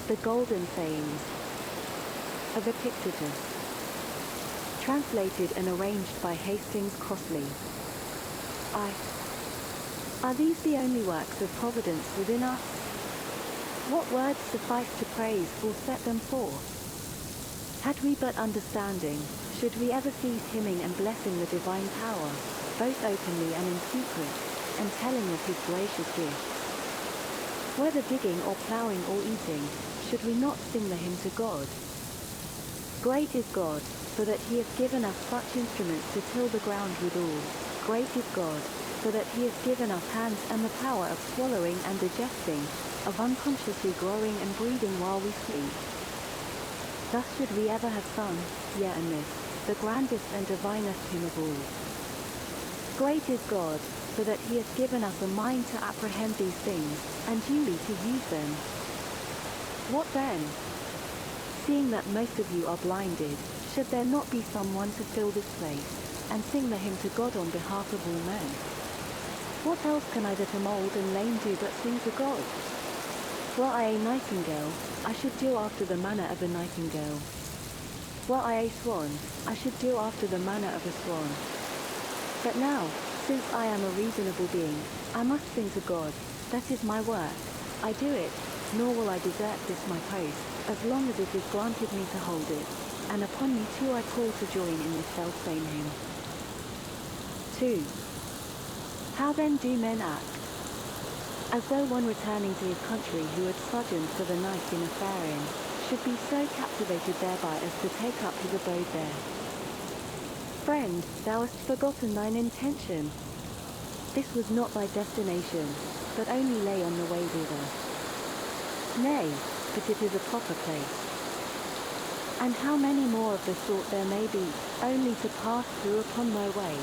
The Golden Sayings of Epictetus. Translated and arranged by Hastings Crossley. Are these the only works of providence within us? What words suffice to praise or set them forth? Had we but understanding, should we ever cease hymning and blessing the divine power, both openly and in secret, and telling of his gracious gifts? Whether digging or ploughing or eating, should we not sing the hymn to God? Great is God, for that he hath given us such instruments to till the ground withal. Great is God, for that he hath given us hands and the power of swallowing and digesting, of unconsciously growing and breathing while we sleep. Thus should we ever have sung, yea and this, the grandest and divinest hymn of all. Great is God, for that he hath given us a mind to apprehend these things, and duly to use them. What then? Seeing that most of you are blinded, should there not be someone to fill this place, and sing the hymn to God on behalf of all men? What else can I that am old and lame do but sing to God? Were I a nightingale, I should do after the manner of a nightingale. Were I a swan, I should do after the manner of a swan. But now, since I am a reasonable being, I must sing to God. That is my work. I do it, nor will I desert this my post, as long as it is granted me to hold it, and upon me too I call to join in this self-same hymn. 2. How then do men act? As though one returning to his country who had sojourned for the night in a fair inn, should be so captivated thereby as to take up his abode there. Friend, thou hast forgotten thine intention. This was not thy destination, but only lay on the way thither. Nay, but it is a proper place. And how many more of the sort there may be, only to pass through upon thy way?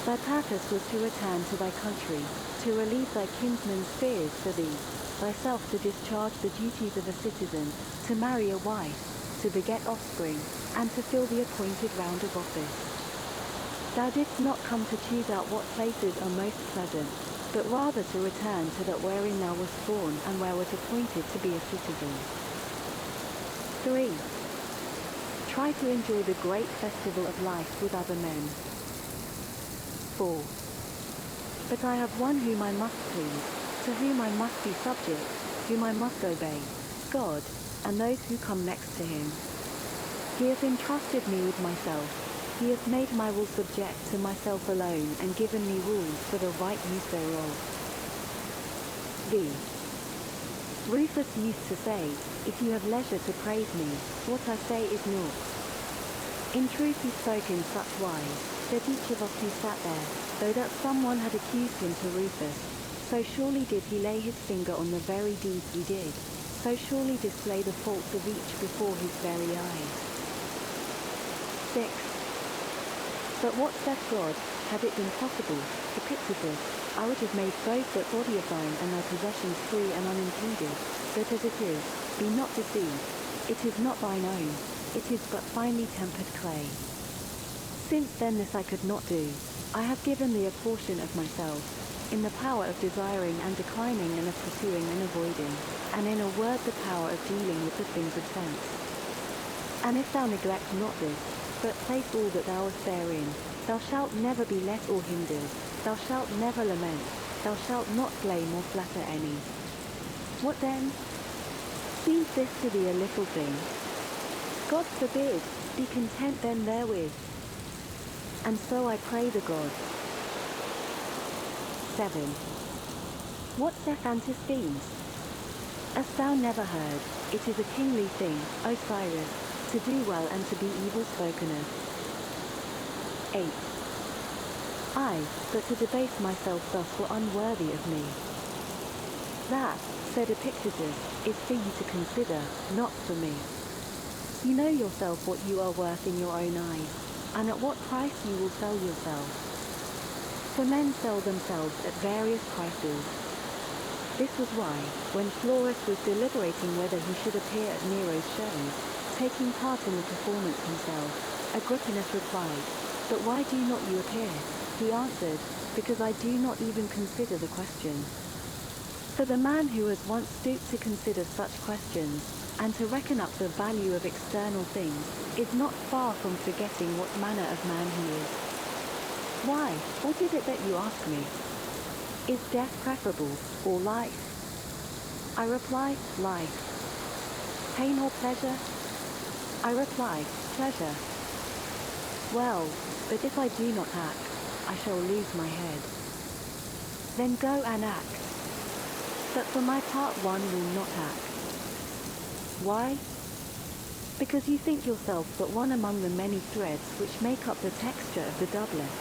Thy purpose was to return to thy country, to relieve thy kinsmen's fears for thee, thyself to discharge the duties of a citizen, to marry a wife, to beget offspring, and to fill the appointed round of office. Thou didst not come to choose out what places are most pleasant, but rather to return to that wherein thou wast born and where wert appointed to be a citizen. 3. Try to enjoy the great festival of life with other men. 4. But I have one whom I must please, to whom I must be subject, whom I must obey, God, and those who come next to him. He hath entrusted me with myself. He hath made my will subject to myself alone, and given me rules for the right use thereof. V. Rufus used to say, if you have leisure to praise me, what I say is naught. In truth he spoke in such wise, that each of us who sat there, though that someone had accused him to Rufus, so surely did he lay his finger on the very deeds we did, so surely display the faults of each before his very eyes. 6. But what saith God, had it been possible, Epictetus, I would have made both that body of thine and thy possessions free and unimpeded, but as it is, be not deceived, it is not thine own, it is but finely tempered clay. Since then this I could not do, I have given thee a portion of myself, in the power of desiring and declining and of pursuing and avoiding, and in a word the power of dealing with the things of sense. And if thou neglect not this, but place all that thou hast therein, thou shalt never be let or hindered, thou shalt never lament, thou shalt not blame or flatter any. What then? Seems this to thee a little thing? God forbid, be content then therewith. And so I pray the God. 7. What saith Antisthenes? Hast thou never heard, it is a kingly thing, O Cyrus, to do well and to be evil spoken of. 8. I, but to debase myself thus were unworthy of me. That, said Epictetus, is for you to consider, not for me. You know yourself what you are worth in your own eyes, and at what price you will sell yourself. For men sell themselves at various prices. This was why, when Florus was deliberating whether he should appear at Nero's shows, taking part in the performance himself, Agrippinus replied, "But why do not you appear?" He answered, "Because I do not even consider the question." For the man who has once stooped to consider such questions, and to reckon up the value of external things, is not far from forgetting what manner of man he is. Why, what is it that you ask me? Is death preferable, or life? I reply, life. Pain or pleasure? I reply, pleasure. Well, but if I do not act, I shall lose my head. Then go and act. But for my part one will not act. Why? Because you think yourself but one among the many threads which make up the texture of the doublet.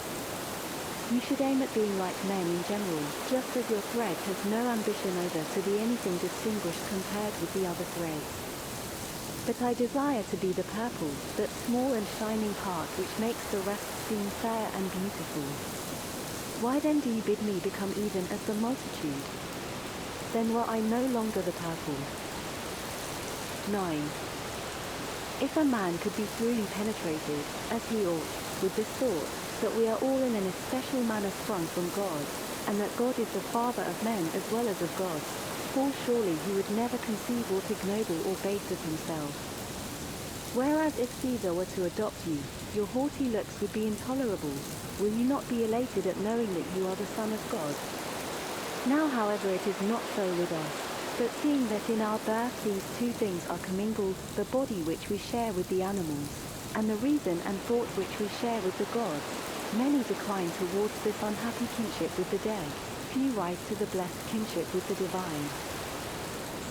You should aim at being like men in general, just as your thread has no ambition over to be anything distinguished compared with the other threads. But I desire to be the purple, that small and shining part which makes the rest seem fair and beautiful. Why then do you bid me become even as the multitude? Then were I no longer the purple. 9. If a man could be truly penetrated, as he ought, with this thought, that we are all in an especial manner sprung from God, and that God is the Father of men as well as of gods, full surely he would never conceive aught ignoble or base of himself. Whereas if Caesar were to adopt you, your haughty looks would be intolerable. Will you not be elated at knowing that you are the Son of God? Now however it is not so with us, but seeing that in our birth these two things are commingled, the body which we share with the animals, and the reason and thought which we share with the gods, many decline towards this unhappy kinship with the dead, few rise to the blessed kinship with the divine.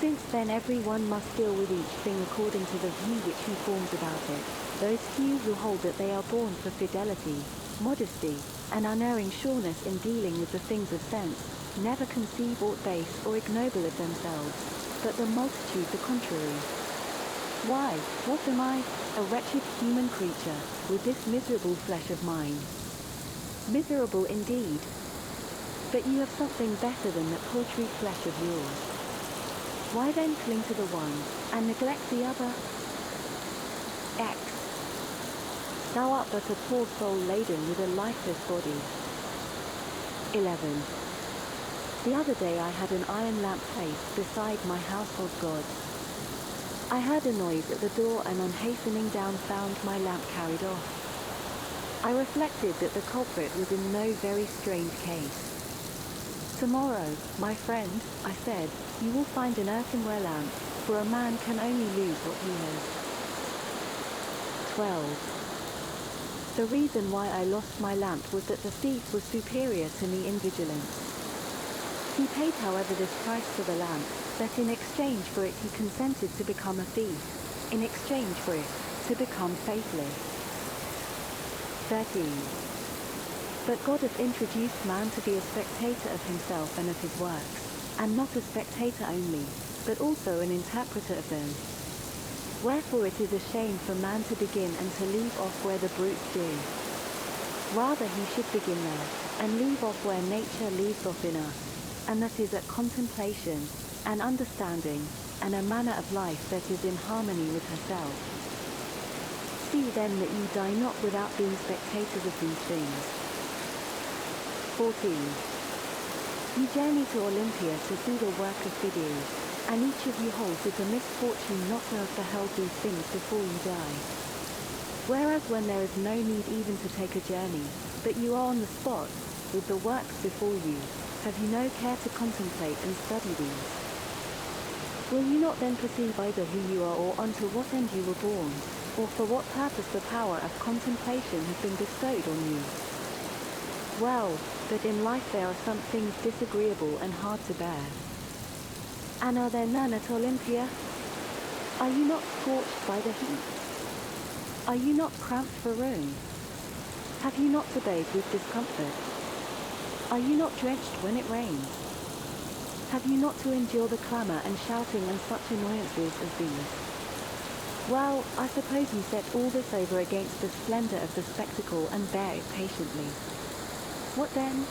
Since then every one must deal with each thing according to the view which he forms about it, those few who hold that they are born for fidelity, modesty, and unerring sureness in dealing with the things of sense, never conceive aught base or ignoble of themselves, but the multitude the contrary. Why, what am I, a wretched human creature, with this miserable flesh of mine? Miserable indeed. But you have something better than that paltry flesh of yours. Why then cling to the one, and neglect the other? X. Thou art but a poor soul laden with a lifeless body. 11. The other day I had an iron lamp placed beside my household gods. I heard a noise at the door and on hastening down found my lamp carried off. I reflected that the culprit was in no very strange case. Tomorrow, my friend, I said, you will find an earthenware lamp, for a man can only lose what he has. 12. The reason why I lost my lamp was that the thief was superior to me in vigilance. He paid however this price for the lamp, that in exchange for it he consented to become a thief, in exchange for it, to become faithless. 13. But God hath introduced man to be a spectator of himself and of his works, and not a spectator only, but also an interpreter of them. Wherefore it is a shame for man to begin and to leave off where the brutes do. Rather he should begin there, and leave off where nature leaves off in us, and that is at contemplation, and understanding, and a manner of life that is in harmony with herself. See then that ye die not without being spectators of these things. 14. You journey to Olympia to see the work of Phidias, and each of you holds with the misfortune not to have beheld these things before you die. Whereas when there is no need even to take a journey, but you are on the spot, with the works before you, have you no care to contemplate and study these? Will you not then perceive either who you are or unto what end you were born, or for what purpose the power of contemplation has been bestowed on you? Well, but in life there are some things disagreeable and hard to bear. And are there none at Olympia? Are you not scorched by the heat? Are you not cramped for room? Have you not to bathe with discomfort? Are you not drenched when it rains? Have you not to endure the clamour and shouting and such annoyances as these? Well, I suppose you set all this over against the splendour of the spectacle and bear it patiently. What then?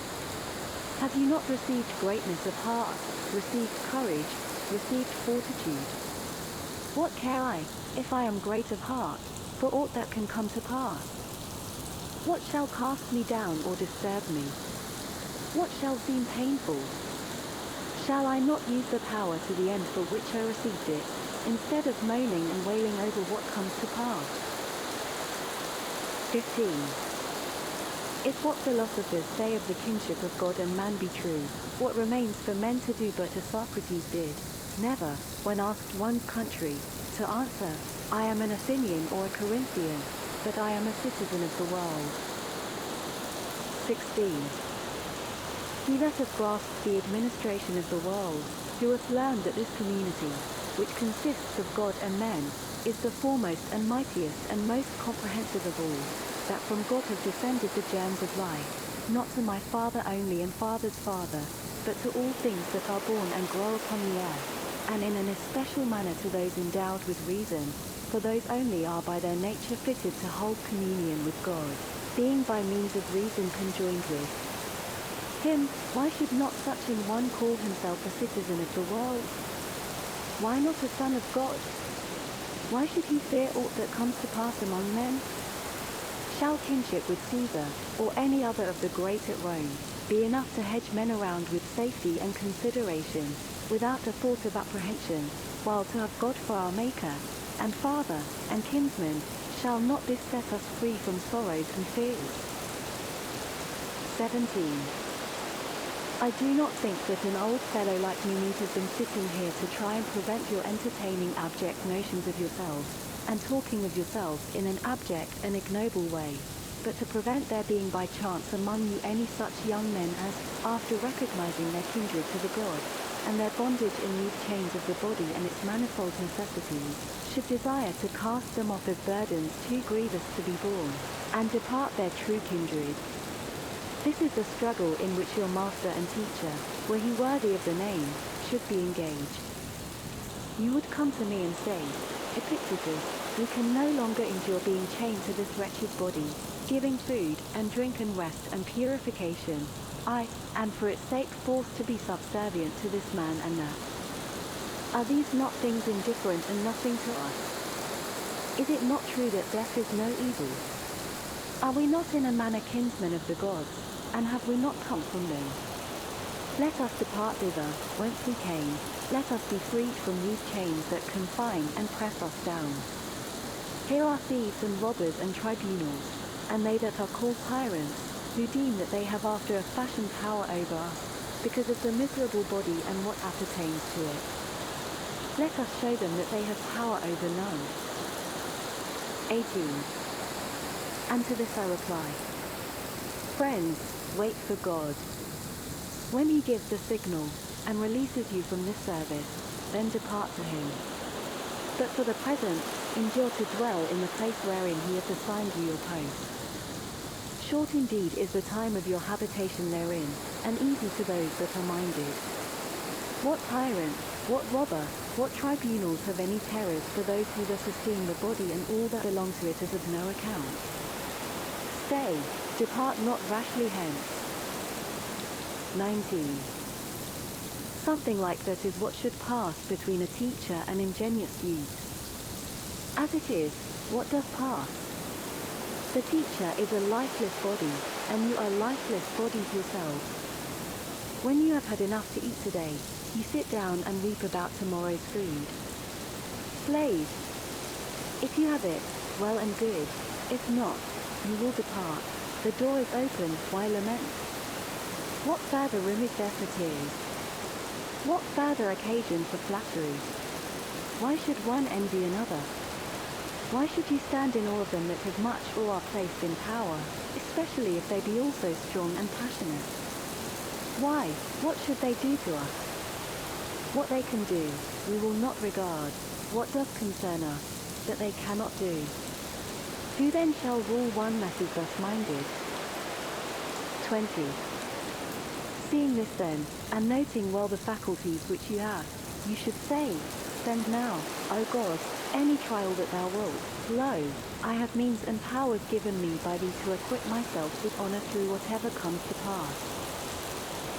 Have you not received greatness of heart, received courage, received fortitude? What care I, if I am great of heart, for aught that can come to pass? What shall cast me down or disturb me? What shall seem painful? Shall I not use the power to the end for which I received it, instead of moaning and wailing over what comes to pass? 15. If what philosophers say of the kinship of God and man be true, what remains for men to do but as Socrates did, never, when asked one's country, to answer, I am an Athenian or a Corinthian, but I am a citizen of the world. 16. He that hath grasped the administration of the world, who hath learned that this community, which consists of God and men, is the foremost and mightiest and most comprehensive of all, that from God have descended the germs of life, not to my father only and father's father, but to all things that are born and grow upon the earth, and in an especial manner to those endowed with reason, for those only are by their nature fitted to hold communion with God, being by means of reason conjoined with him. Why should not such an one call himself a citizen of the world? Why not a son of God? Why should he fear aught that comes to pass among men? Shall kinship with Caesar, or any other of the great at Rome, be enough to hedge men around with safety and consideration, without a thought of apprehension, while to have God for our Maker, and Father, and kinsman, shall not this set us free from sorrows and fears? 17. I do not think that an old fellow like me need have been sitting here to try and prevent your entertaining abject notions of yourselves, and talking of yourselves in an abject and ignoble way, but to prevent there being by chance among you any such young men as, after recognizing their kindred to the gods, and their bondage in these chains of the body and its manifold necessities, should desire to cast them off as burdens too grievous to be borne, and depart their true kindred. This is the struggle in which your master and teacher, were he worthy of the name, should be engaged. You would come to me and say, Epictetus, we can no longer endure being chained to this wretched body, giving food and drink and rest and purification, and for its sake forced to be subservient to this man and that. Are these not things indifferent and nothing to us? Is it not true that death is no evil? Are we not in a manner kinsmen of the gods, and have we not come from them? Let us depart thither, whence we came, let us be freed from these chains that confine and press us down. Here are thieves and robbers and tribunals, and they that are called tyrants, who deem that they have after a fashion power over us, because of the miserable body and what appertains to it. Let us show them that they have power over none. 18. And to this I reply, friends, wait for God. When he gives the signal, and releases you from this service, then depart to him. But for the present, endure to dwell in the place wherein he hath assigned you your post. Short indeed is the time of your habitation therein, and easy to those that are minded. What tyrant, what robber, what tribunals have any terrors for those who thus esteem the body and all that belong to it as of no account? Stay, depart not rashly hence. 19. Something like that is what should pass between a teacher and ingenious youth. As it is, what does pass? The teacher is a lifeless body, and you are lifeless bodies yourselves. When you have had enough to eat today, you sit down and weep about tomorrow's food. Slaves, if you have it, well and good. If not, you will depart. The door is open, why lament? What further room is there for tears? What further occasion for flattery? Why should one envy another? Why should you stand in awe of them that have much or are placed in power, especially if they be also strong and passionate? Why, what should they do to us? What they can do, we will not regard. What does concern us, that they cannot do? Who then shall rule one that is thus minded? 20. Seeing this then, and noting well the faculties which you have, you should say, send now, O God, any trial that thou wilt. Lo, I have means and powers given me by thee to acquit myself with honor through whatever comes to pass.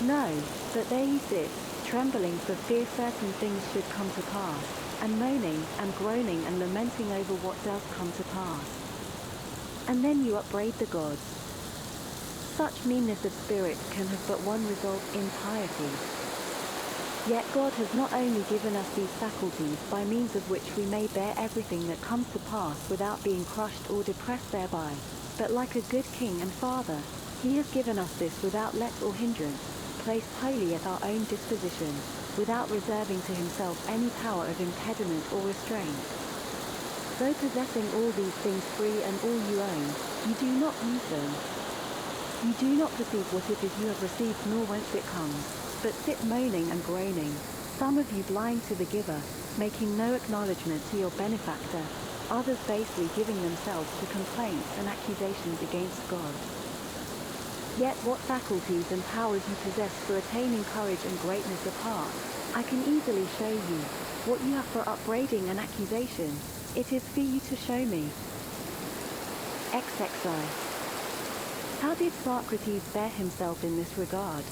Know, that there you sit, trembling for fear certain things should come to pass, and moaning and groaning and lamenting over what does come to pass. And then you upbraid the gods. Such meanness of spirit can have but one result: impiety. Yet God has not only given us these faculties by means of which we may bear everything that comes to pass without being crushed or depressed thereby, but like a good king and father, he has given us this without let or hindrance, placed wholly at our own disposition, without reserving to himself any power of impediment or restraint. Though possessing all these things free and all you own, you do not use them. You do not perceive what it is you have received nor whence it comes, but sit moaning and groaning, some of you blind to the giver, making no acknowledgement to your benefactor, others basely giving themselves to complaints and accusations against God. Yet what faculties and powers you possess for attaining courage and greatness apart, I can easily show you. What you have for upbraiding and accusation, it is for you to show me. XXI. How did Socrates bear himself in this regard?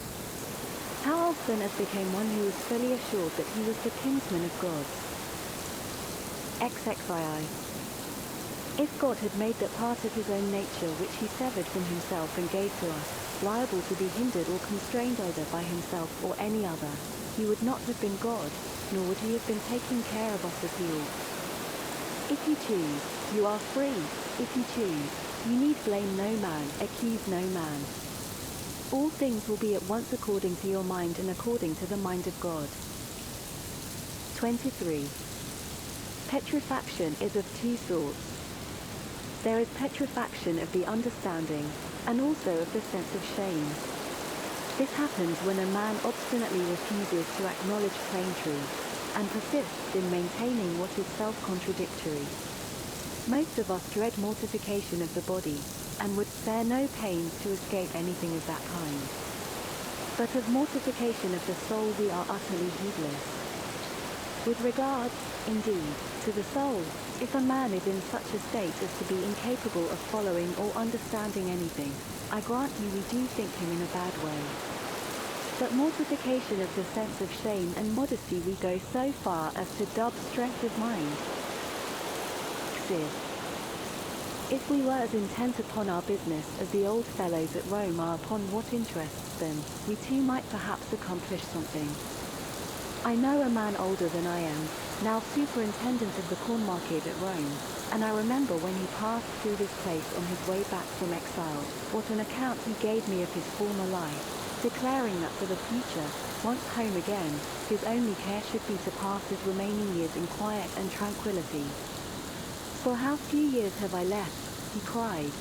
How often as became one who was fully assured that he was the kinsman of God? XXII. If God had made that part of his own nature which he severed from himself and gave to us, liable to be hindered or constrained either by himself or any other, he would not have been God, nor would he have been taking care of us as he ought. If you choose, you are free. If you choose, you need blame no man, accuse no man. All things will be at once according to your mind and according to the mind of God. 23. Petrifaction is of two sorts. There is petrifaction of the understanding, and also of the sense of shame. This happens when a man obstinately refuses to acknowledge plain truth, and persists in maintaining what is self-contradictory. Most of us dread mortification of the body, and would spare no pains to escape anything of that kind. But of mortification of the soul we are utterly heedless. With regard, indeed, to the soul, if a man is in such a state as to be incapable of following or understanding anything, I grant you we do think him in a bad way. But mortification of the sense of shame and modesty we go so far as to dub strength of mind. If we were as intent upon our business as the old fellows at Rome are upon what interests them, we too might perhaps accomplish something. I know a man older than I am, now superintendent of the corn market at Rome, and I remember when he passed through this place on his way back from exile, what an account he gave me of his former life, declaring that for the future, once home again, his only care should be to pass his remaining years in quiet and tranquility. For how few years have I left, he cried.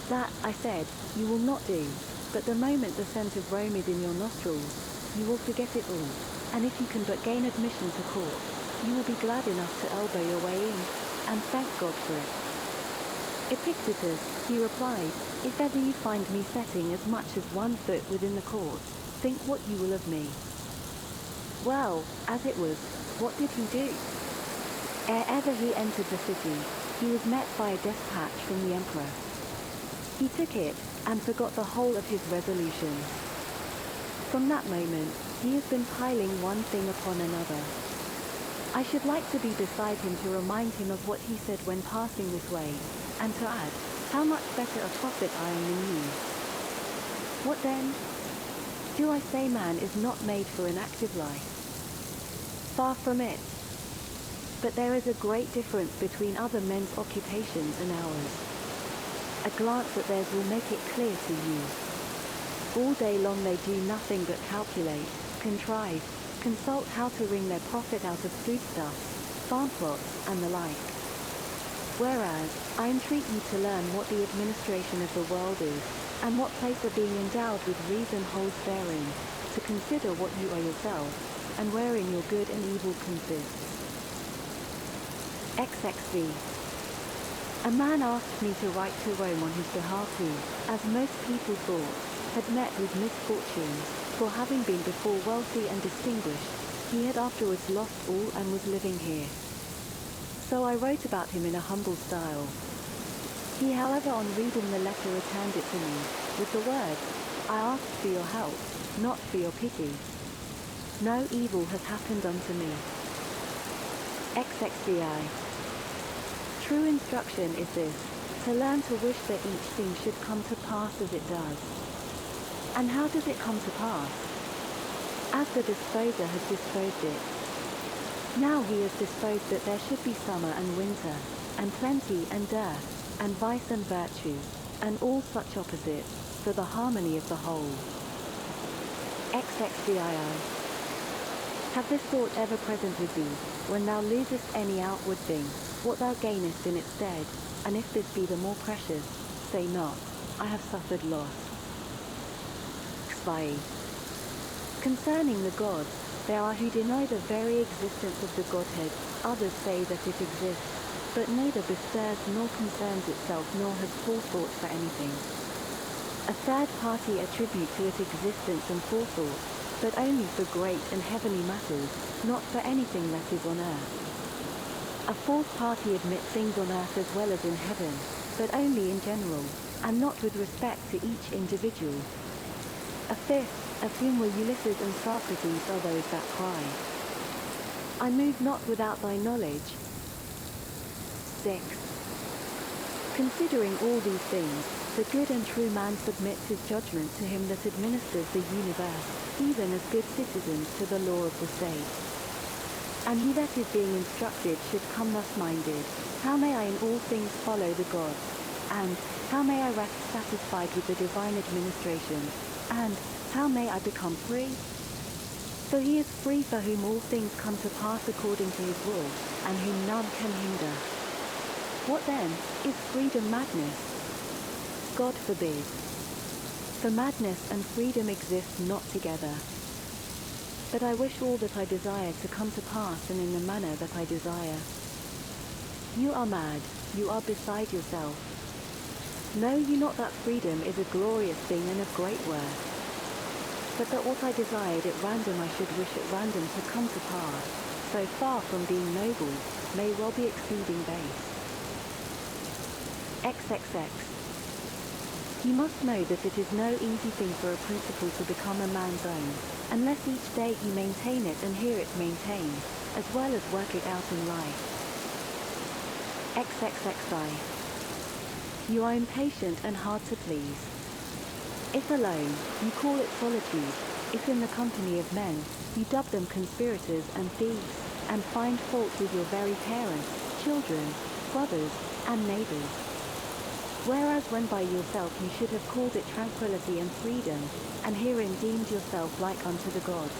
That, I said, you will not do, but the moment the scent of Rome is in your nostrils, you will forget it all, and if you can but gain admission to court, you will be glad enough to elbow your way in, and thank God for it. Epictetus, he replied, if ever you find me setting as much as 1 foot within the court, think what you will of me. Well, as it was, what did he do? Ere ever he entered the city, he was met by a despatch from the emperor. He took it, and forgot the whole of his resolutions. From that moment, he has been piling one thing upon another. I should like to be beside him to remind him of what he said when passing this way, and to add, how much better a prophet I am than you. What then? Do I say man is not made for an active life? Far from it. But there is a great difference between other men's occupations and ours. A glance at theirs will make it clear to you. All day long they do nothing but calculate, contrive, consult how to wring their profit out of foodstuffs, farm plots, and the like. Whereas, I entreat you to learn what the administration of the world is, and what place of being endowed with reason holds therein, to consider what you are yourselves, and wherein your good and evil consists. XXV. A man asked me to write to Rome on his behalf who, as most people thought, had met with misfortunes, for having been before wealthy and distinguished, he had afterwards lost all and was living here. So I wrote about him in a humble style. He however on reading the letter returned it to me, with the words, I asked for your help, not for your pity. No evil has happened unto me. XXVI. True instruction is this, to learn to wish that each thing should come to pass as it does. And how does it come to pass? as the disposer has disposed it. Now he has disposed that there should be summer and winter, and plenty and dearth, and vice and virtue, and all such opposites, for the harmony of the whole. XXVII. Have this thought ever present with thee, when thou losest any outward thing, what thou gainest in its stead, and if this be the more precious, say not, I have suffered loss. XXVIII. Concerning the gods, there are who deny the very existence of the Godhead, others say that it exists, but neither bestirs nor concerns itself nor has forethought for anything. A third party attribute to it existence and forethought, but only for great and heavenly matters, not for anything that is on earth. A fourth party admits things on earth as well as in heaven, but only in general, and not with respect to each individual. A fifth, of whom were Ulysses and Socrates, are those that cry, I move not without thy knowledge. 6. Considering all these things, the good and true man submits his judgment to him that administers the universe, even as good citizens to the law of the state. And he that is being instructed should come thus minded, how may I in all things follow the gods? And, how may I rest satisfied with the divine administration? And, how may I become free? For he is free for whom all things come to pass according to his will, and whom none can hinder. What then, is freedom madness? God forbid. For madness and freedom exist not together. But I wish all that I desire to come to pass and in the manner that I desire. You are mad, you are beside yourself. Know you not that freedom is a glorious thing and of great worth? But that what I desired at random I should wish at random to come to pass, so far from being noble, may well be exceeding base. XXX. You must know that it is no easy thing for a principle to become a man's own, unless each day he maintain it and hear it maintained, as well as work it out in life. XXXI. You are impatient and hard to please. If alone, you call it solitude. If in the company of men, you dub them conspirators and thieves, and find fault with your very parents, children, brothers, and neighbors. Whereas when by yourself you should have called it tranquility and freedom, and herein deemed yourself like unto the gods.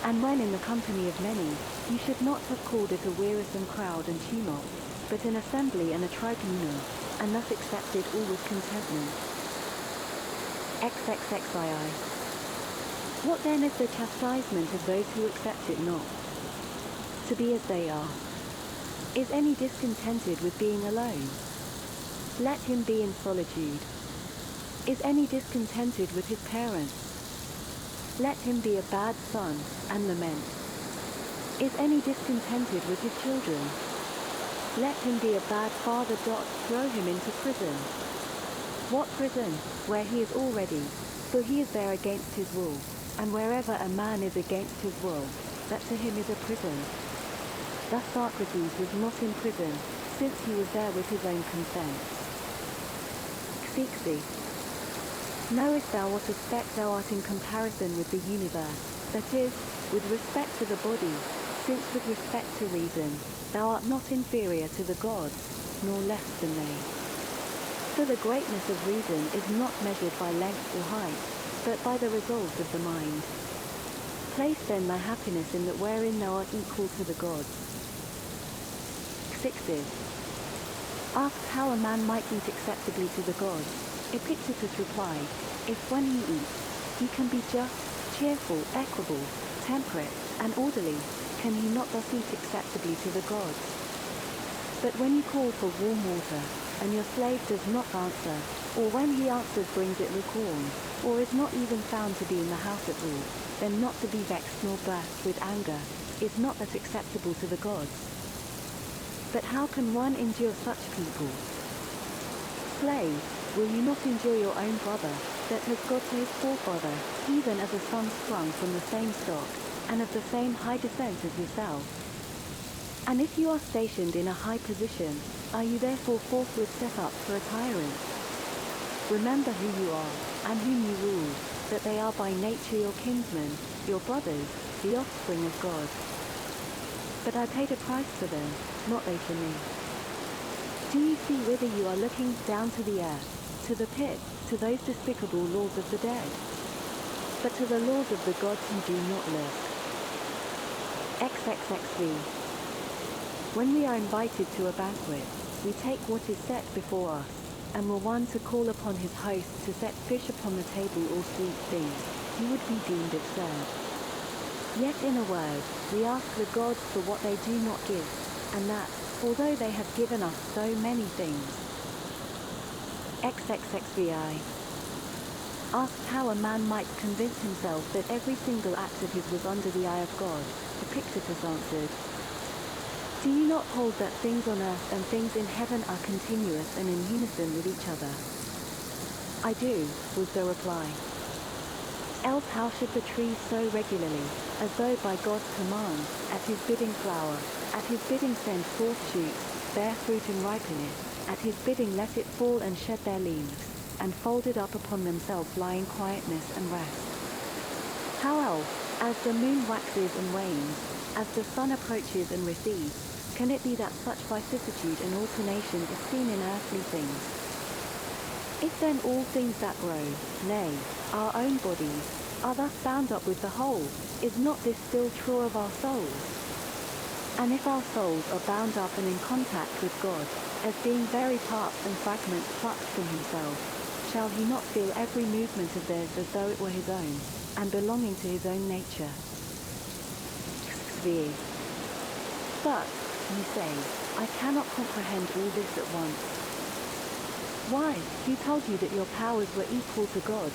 And when in the company of many, you should not have called it a wearisome crowd and tumult, but an assembly and a tribunal, and thus accepted all with contentment. XXXII. What then is the chastisement of those who accept it not? To be as they are. Is any discontented with being alone? Let him be in solitude. Is any discontented with his parents? Let him be a bad son, and lament. Is any discontented with his children? Let him be a bad father. Throw him into prison. What prison? Where he is already, for he is there against his will, and wherever a man is against his will, that to him is a prison. Thus Socrates was not in prison, since he was there with his own consent. 60. Knowest thou what a speck thou art in comparison with the universe, that is, with respect to the body, since with respect to reason, thou art not inferior to the gods, nor less than they. For the greatness of reason is not measured by length or height, but by the result of the mind. Place then thy happiness in that wherein thou art equal to the gods. 60. Asked how a man might eat acceptably to the gods, Epictetus replied, if when he eats, he can be just, cheerful, equable, temperate, and orderly, can he not thus eat acceptably to the gods? But when you call for warm water, and your slave does not answer, or when he answers brings it lukewarm, or is not even found to be in the house at all, then not to be vexed nor burst with anger, is not that acceptable to the gods? But how can one endure such people? Slave, will you not endure your own brother, that has God to his forefather, even as a son sprung from the same stock, and of the same high descent as yourself? And if you are stationed in a high position, are you therefore forthwith set up for a tyrant? Remember who you are, and whom you rule, that they are by nature your kinsmen, your brothers, the offspring of God. But I paid a price for them, not they for me. Do you see whither you are looking? Down to the earth, to the pit, to those despicable laws of the dead? But to the laws of the gods you do not look. XXXV. When we are invited to a banquet, we take what is set before us, and were one to call upon his host to set fish upon the table or sweet things, he would be deemed absurd. Yet in a word, we ask the gods for what they do not give, and that, although they have given us so many things. XXXVI. Asked how a man might convince himself that every single act of his was under the eye of God, Epictetus answered, do you not hold that things on earth and things in heaven are continuous and in unison with each other? I do, was the reply. Else how should the trees sow regularly, as though by God's command, at his bidding flower, at his bidding send forth shoots, bear fruit and ripen it, at his bidding let it fall and shed their leaves, and fold it up upon themselves lie in quietness and rest? How else, as the moon waxes and wanes, as the sun approaches and recedes, can it be that such vicissitude and alternation is seen in earthly things? If then all things that grow, nay, our own bodies, are thus bound up with the whole, is not this still true of our souls? And if our souls are bound up and in contact with God, as being very parts and fragments plucked from himself, shall he not feel every movement of theirs as though it were his own, and belonging to his own nature? But, you say, I cannot comprehend all this at once. Why, who told you that your powers were equal to God's?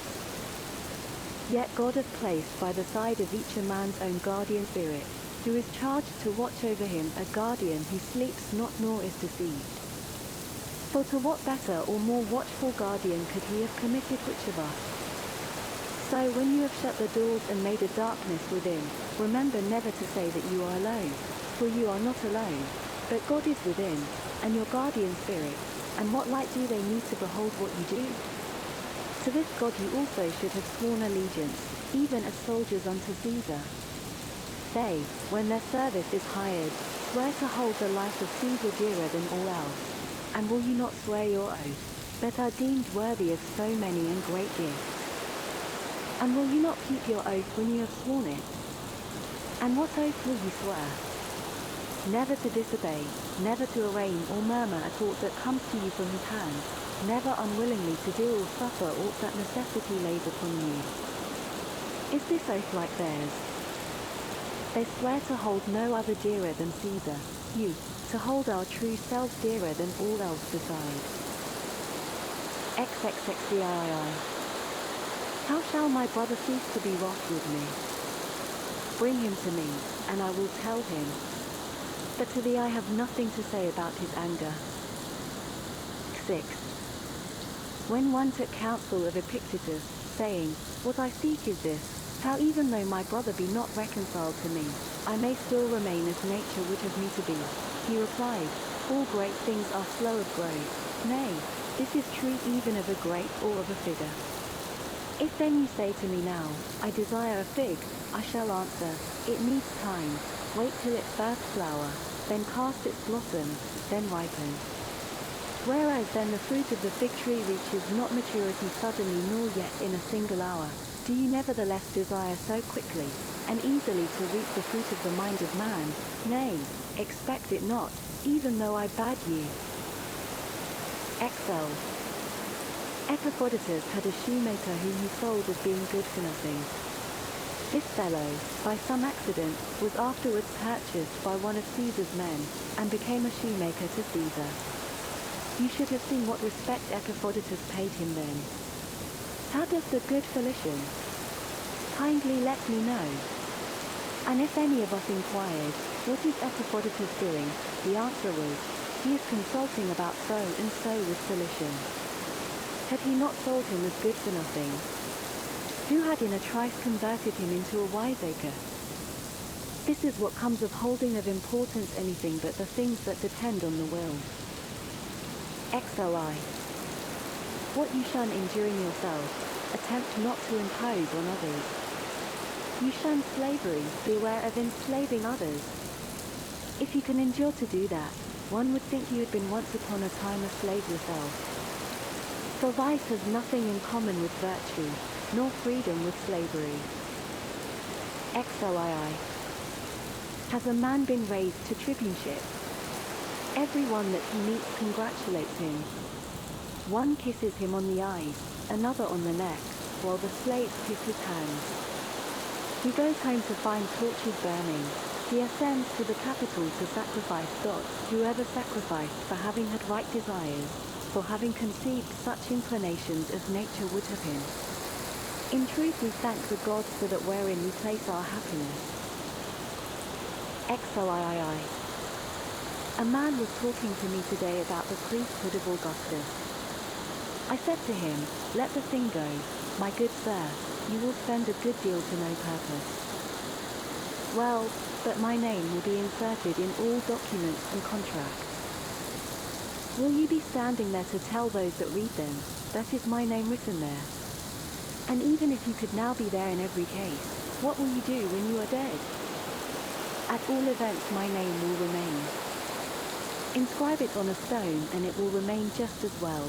Yet God hath placed by the side of each a man's own guardian spirit, who is charged to watch over him, a guardian who sleeps not nor is deceived. For to what better or more watchful guardian could he have committed which of us? So when you have shut the doors and made a darkness within, remember never to say that you are alone, for you are not alone, but God is within, and your guardian spirit, and what light do they need to behold what you do? To this God you also should have sworn allegiance, even as soldiers unto Caesar. They, when their service is hired, swear to hold the life of Caesar dearer than all else. And will you not swear your oath, but are deemed worthy of so many and great gifts? And will you not keep your oath when you have sworn it? And what oath will you swear? Never to disobey, never to arraign or murmur at aught that comes to you from his hand, never unwillingly to do or suffer aught that necessity lays upon you. Is this oath like theirs? They swear to hold no other dearer than Caesar, you, to hold our true selves dearer than all else beside. XXXVII. How shall my brother cease to be wroth with me? Bring him to me, and I will tell him. But to thee I have nothing to say about his anger. 6. When one took counsel of Epictetus, saying, what I seek is this, how even though my brother be not reconciled to me, I may still remain as nature would have me to be, he replied, all great things are slow of growth, nay, this is true even of a grape or of a figure. If then you say to me now, I desire a fig, I shall answer, it needs time, wait till it first flower, then cast its blossom, then ripen. Whereas then the fruit of the fig tree reaches not maturity suddenly nor yet in a single hour, do you nevertheless desire so quickly, and easily to reap the fruit of the mind of man? Nay, expect it not, even though I bade you. XL. Epictetus had a shoemaker whom he sold as being good for nothing. This fellow, by some accident, was afterwards purchased by one of Caesar's men, and became a shoemaker to Caesar. You should have seen what respect Epictetus paid him then. How does the good Felician? Kindly let me know. And if any of us inquired, what is Epictetus doing, the answer was, he is consulting about so and so with Felician. Had he not sold him as good for nothing? Who had in a trice converted him into a wiseacre? This is what comes of holding of importance anything but the things that depend on the will. XOI. What you shun enduring yourself, Attempt not to impose on others. You shun slavery, beware of enslaving others. If you can endure to do that, one would think you had been once upon a time a slave yourself. For vice has nothing in common with virtue, nor freedom with slavery. XLII. Has a man been raised to tribuneship? Everyone that he meets congratulates him. One kisses him on the eyes, another on the neck, while the slaves kiss his hands. He goes home to find torches burning. He ascends to the Capitol to sacrifice God, whoever sacrificed for having had right desires, for having conceived such inclinations as nature would have him. In truth we thank the gods for that wherein we place our happiness. XLIII. A man was talking to me today about the priesthood of Augustus. I said to him, let the thing go, my good sir, you will spend a good deal to no purpose. Well, but my name will be inserted in all documents and contracts. Will you be standing there to tell those that read them, that is my name written there? And even if you could now be there in every case, what will you do when you are dead? At all events my name will remain. Inscribe it on a stone and it will remain just as well.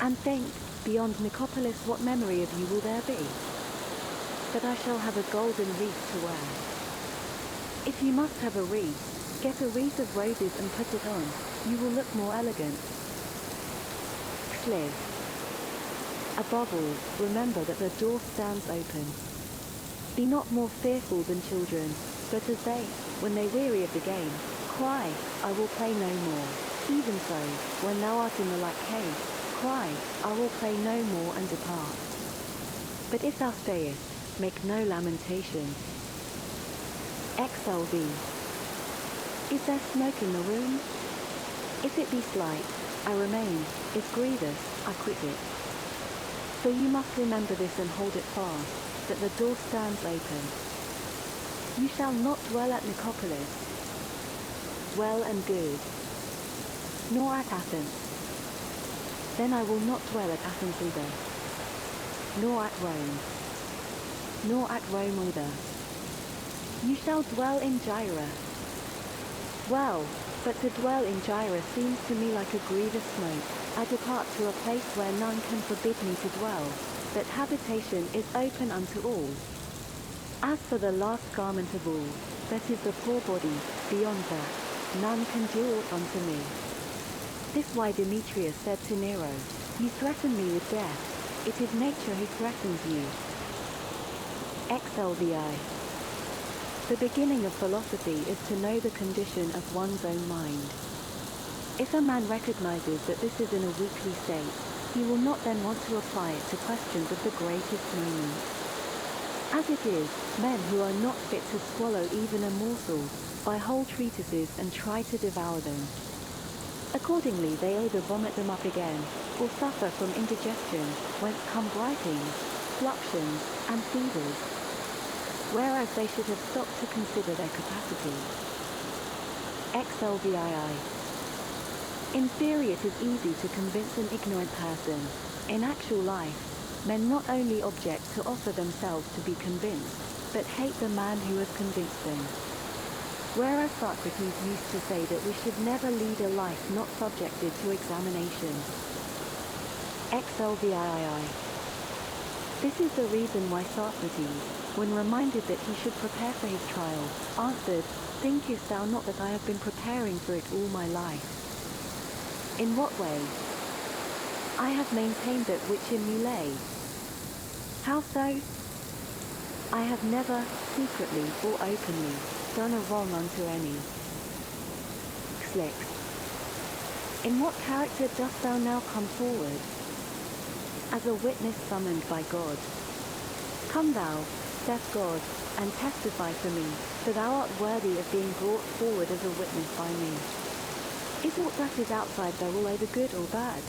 And think, beyond Nicopolis what memory of you will there be? That I shall have a golden wreath to wear. If you must have a wreath, get a wreath of roses and put it on, you will look more elegant. Xliv. Above all, remember that the door stands open. Be not more fearful than children, but as they, when they weary of the game, cry, I will play no more. Even so, when thou art in the like case, cry, I will play no more and depart. But if thou stayest, make no lamentation. XLV. Is there smoke in the room? If it be slight, I remain, if grievous, I quit it. So you must remember this and hold it fast, that the door stands open. You shall not dwell at Nicopolis. Well and good. Nor at Athens. Then I will not dwell at Athens either. Nor at Rome. Nor at Rome either. You shall dwell in Gyra. Well, but to dwell in Gyra seems to me like a grievous smoke. I depart to a place where none can forbid me to dwell, that habitation is open unto all. As for the last garment of all, that is the poor body, beyond that, none can do aught unto me. This why Demetrius said to Nero, you threaten me with death, it is nature who threatens you. XLVI. The beginning of philosophy is to know the condition of one's own mind. If a man recognizes that this is in a weakly state, he will not then want to apply it to questions of the greatest moment. As it is, men who are not fit to swallow even a morsel, buy whole treatises and try to devour them. Accordingly they either vomit them up again, or suffer from indigestion, whence come gripings, fluxions, and fevers. Whereas they should have stopped to consider their capacity. XLVII. In theory it is easy to convince an ignorant person. In actual life, men not only object to offer themselves to be convinced, but hate the man who has convinced them. Whereas Socrates used to say that we should never lead a life not subjected to examination. XLVII. This is the reason why Socrates, when reminded that he should prepare for his trial, answered, thinkest thou not that I have been preparing for it all my life? In what way? I have maintained that which in me lay. How so? I have never, secretly or openly, done a wrong unto any. Xlix. In what character dost thou now come forward? As a witness summoned by God. Come thou, saith God, and testify for me, for thou art worthy of being brought forward as a witness by me. Is aught that is outside their will either good or bad?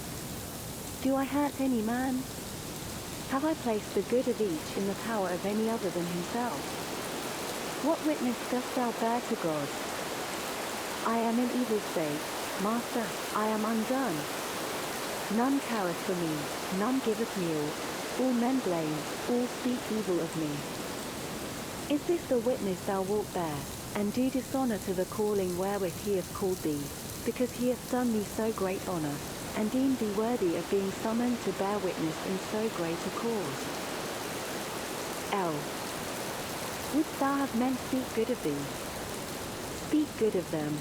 Do I hurt any man? Have I placed the good of each in the power of any other than himself? What witness dost thou bear to God? I am in evil state, Master, I am undone. None careth for me, none giveth me aught. All men blame, all speak evil of me. Is this the witness thou wilt bear, and do dishonour to the calling wherewith he hath called thee, because he hath done thee so great honour, and deemed thee worthy of being summoned to bear witness in so great a cause? L. Wouldst thou have men speak good of thee? Speak good of them.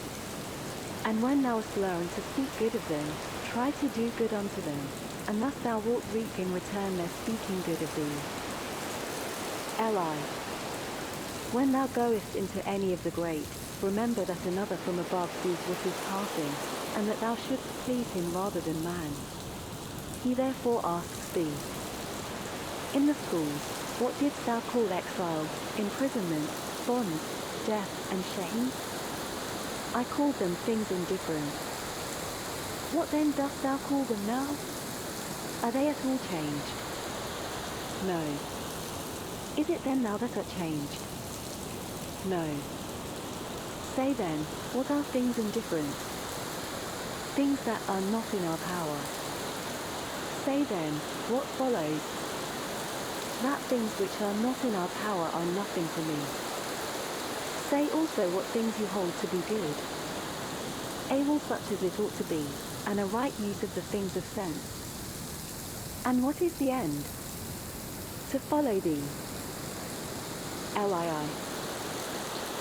And when thou hast learned to speak good of them, try to do good unto them, and thus thou wilt reap in return their speaking good of thee. Li. When thou goest into any of the great, remember that another from above sees what is passing, and that thou shouldst please him rather than man. He therefore asks thee, in the schools, what didst thou call exile, imprisonment, bonds, death, and shame? I called them things indifferent. What then dost thou call them now? Are they at all changed? No. Is it then thou that art changed? No. Say then, what are things indifferent? Things that are not in our power. Say then, what follows? That things which are not in our power are nothing to me. Say also what things you hold to be good. Able such as it ought to be, and a right use of the things of sense. And what is the end? To follow thee. Lii.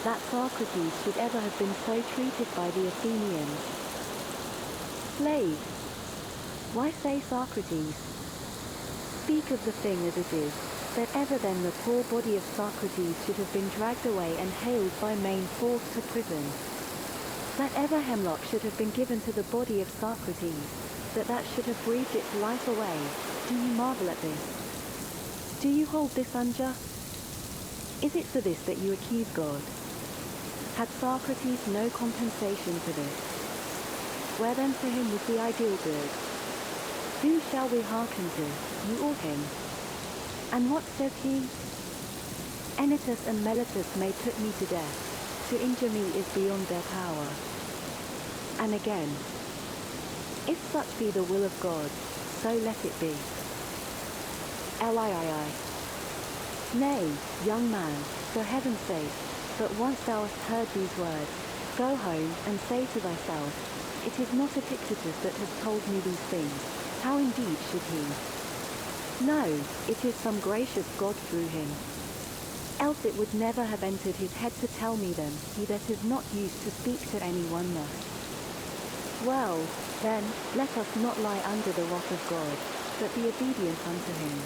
That Socrates should ever have been so treated by the Athenians. Slave. Why say Socrates? Speak of the thing as it is, that ever then the poor body of Socrates should have been dragged away and haled by main force to prison. That ever hemlock should have been given to the body of Socrates, that should have breathed its life away. Do you marvel at this? Do you hold this unjust? Is it for this that you accuse God? Had Socrates no compensation for this? Where then for him was the ideal good? Who shall we hearken to, you or him? And what says he? Enitus and Melitus may put me to death. To injure me is beyond their power. And again, if such be the will of God, so let it be. Lii. Nay, young man, for heaven's sake, but once thou hast heard these words, go home and say to thyself, it is not Epictetus that has told me these things. How indeed should he? No, it is some gracious God through him. Else it would never have entered his head to tell me them, he that is not used to speak to anyone thus. Well, then, let us not lie under the wrath of God, but be obedient unto him.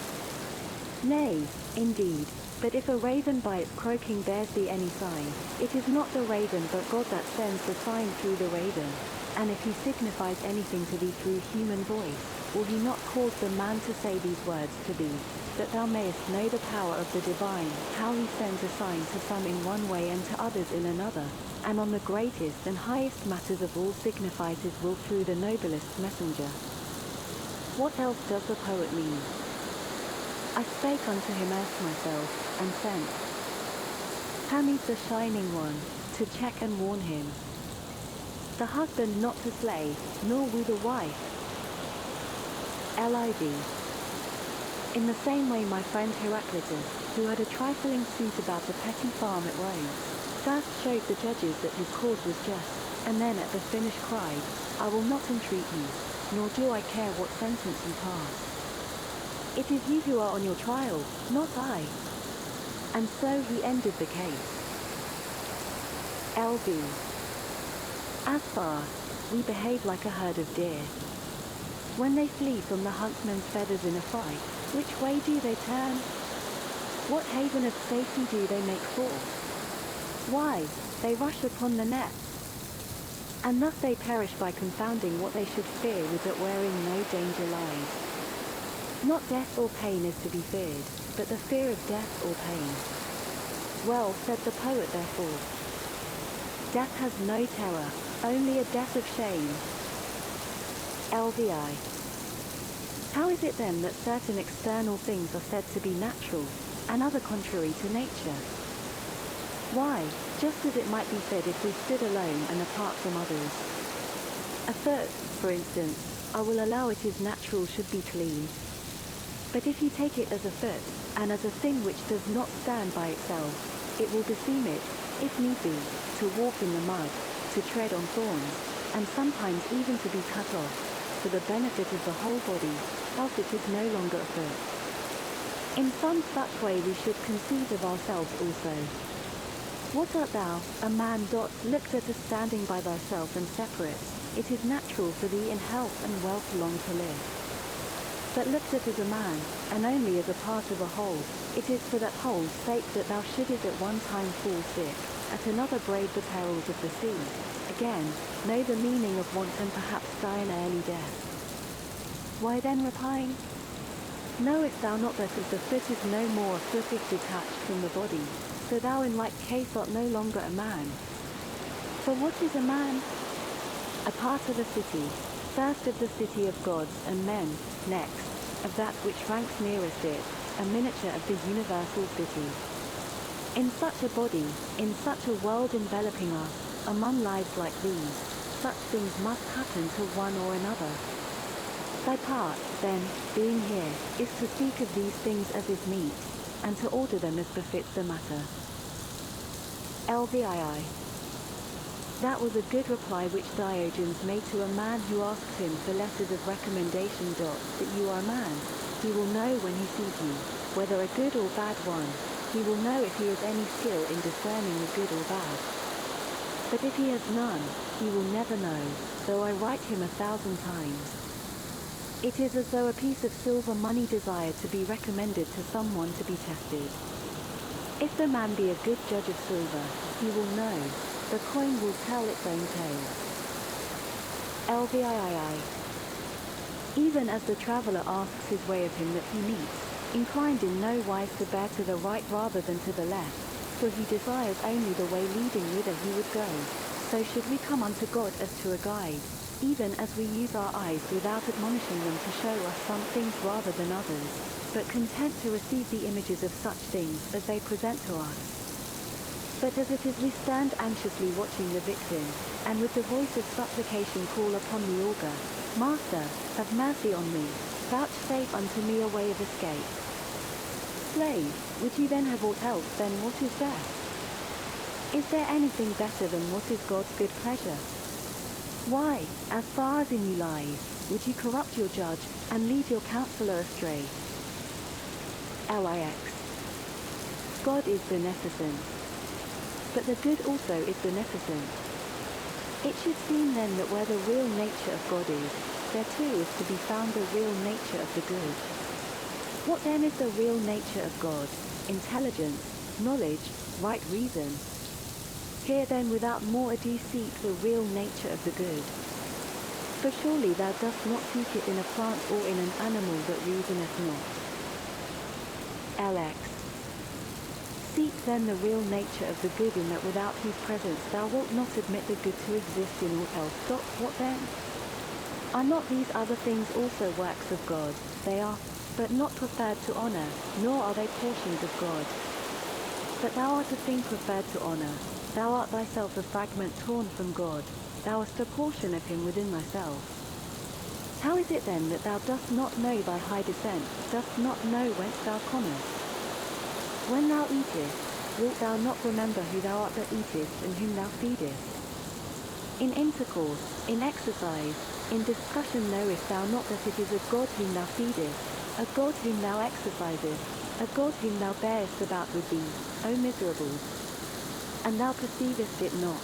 Nay, indeed, but if a raven by its croaking bears thee any sign, it is not the raven but God that sends the sign through the raven. And if he signifies anything to thee through human voice, will he not cause the man to say these words to thee, that thou mayest know the power of the divine, how he sends a sign to some in one way and to others in another, and on the greatest and highest matters of all signifies his will through the noblest messenger. What else does the poet mean? I spake unto him as myself, and sent. How needs the shining one, to check and warn him? The husband not to slay, nor woo the wife. Liv. In the same way my friend Heraclitus, who had a trifling suit about a petty farm at Rome, first showed the judges that his cause was just, and then at the finish cried, I will not entreat you, nor do I care what sentence you pass. It is you who are on your trial, not I. And so he ended the case. Lv. As far, we behave like a herd of deer. When they flee from the huntsman's feathers in a fight, which way do they turn? What haven of safety do they make for? Why, they rush upon the net. And thus they perish by confounding what they should fear with that wherein no danger lies. Not death or pain is to be feared, but the fear of death or pain. Well, said the poet therefore, death has no terror, only a death of shame. Lvi. How is it then that certain external things are said to be natural, and other contrary to nature? Why, just as it might be said if we stood alone and apart from others. A foot, for instance, I will allow it is natural should be clean. But if you take it as a foot, and as a thing which does not stand by itself, it will beseem it, if need be, to walk in the mud, to tread on thorns, and sometimes even to be cut off, for the benefit of the whole body, else it is no longer a foot. In some such way we should conceive of ourselves also. What art thou, a man? Looked at as standing by thyself and separate, it is natural for thee in health and wealth long to live. But looked at as a man, and only as a part of a whole, it is for that whole's sake that thou shouldest at one time fall sick, at another brave the perils of the sea, again, know the meaning of want and perhaps die an early death. Why then repine? Knowest thou not that as the foot is no more a foot if detached from the body, so thou in like case art no longer a man? For what is a man? A part of a city, first of the city of gods and men, next, of that which ranks nearest it, a miniature of the universal city. In such a body, in such a world enveloping us, among lives like these, such things must happen to one or another. Thy part, then, being here, is to speak of these things as is meet, and to order them as befits the matter. LVII. That was a good reply which Diogenes made to a man who asked him for letters of recommendation. That you are a man, he will know when he sees you, whether a good or bad one, he will know if he has any skill in discerning the good or bad. But if he has none, he will never know, though I write him 1,000 times. It is as though a piece of silver money desired to be recommended to someone to be tested. If the man be a good judge of silver, he will know, the coin will tell its own tale. LVII. Even as the traveller asks his way of him that he meets, inclined in no wise to bear to the right rather than to the left, for he desires only the way leading whither he would go, so should we come unto God as to a guide, even as we use our eyes without admonishing them to show us some things rather than others, but content to receive the images of such things as they present to us. But as it is we stand anxiously watching the victim, and with the voice of supplication call upon the augur, Master, have mercy on me, vouchsafe unto me a way of escape. Slave, would you then have aught else than what is best? Is there anything better than what is God's good pleasure? Why, as far as in you lies, would you corrupt your judge, and lead your counselor astray? LIX. God is beneficent, but the good also is beneficent. It should seem then that where the real nature of God is, there too is to be found the real nature of the good. What then is the real nature of God? Intelligence, knowledge, right reason. Here then without more ado seek the real nature of the good. For surely thou dost not seek it in a plant or in an animal that reasoneth not. LX. Seek then the real nature of the good in that without whose presence thou wilt not admit the good to exist in aught else. What then? Are not these other things also works of God? They are, but not preferred to honor, nor are they portions of God. But thou art a thing preferred to honor, thou art thyself a fragment torn from God, thou hast a portion of him within thyself. How is it then that thou dost not know thy high descent, dost not know whence thou comest? When thou eatest, wilt thou not remember who thou art that eatest and whom thou feedest? In intercourse, in exercise, in discussion knowest thou not that it is a God whom thou feedest, a God whom thou exercisest, a God whom thou bearest about with thee, O miserable? And thou perceivest it not.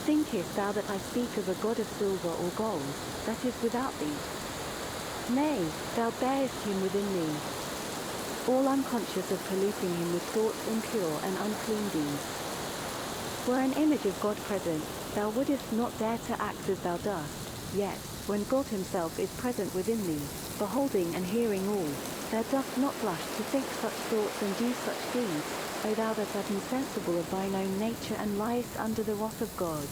Thinkest thou that I speak of a God of silver or gold, that is without thee? Nay, thou bearest him within thee, all unconscious of polluting him with thoughts impure and unclean deeds. Were an image of God present, thou wouldest not dare to act as thou dost, yet, when God himself is present within thee, beholding and hearing all, thou dost not blush to think such thoughts and do such deeds, O thou that art insensible of thine own nature and liest under the wrath of God.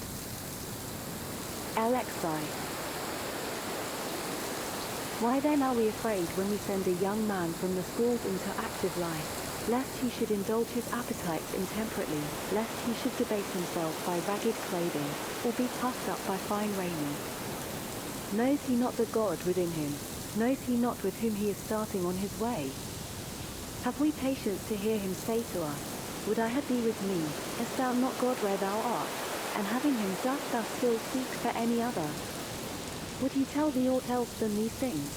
LXI. Why then are we afraid when we send a young man from the schools into active life, lest he should indulge his appetites intemperately, lest he should debase himself by ragged clothing, or be puffed up by fine raiment? Knows he not the God within him, Knows he not with whom he is starting on his way? Have we patience to hear him say to us, Would I had thee with me, hast thou not God where thou art? And having him dost thou still seek for any other? Would he tell thee aught else than these things?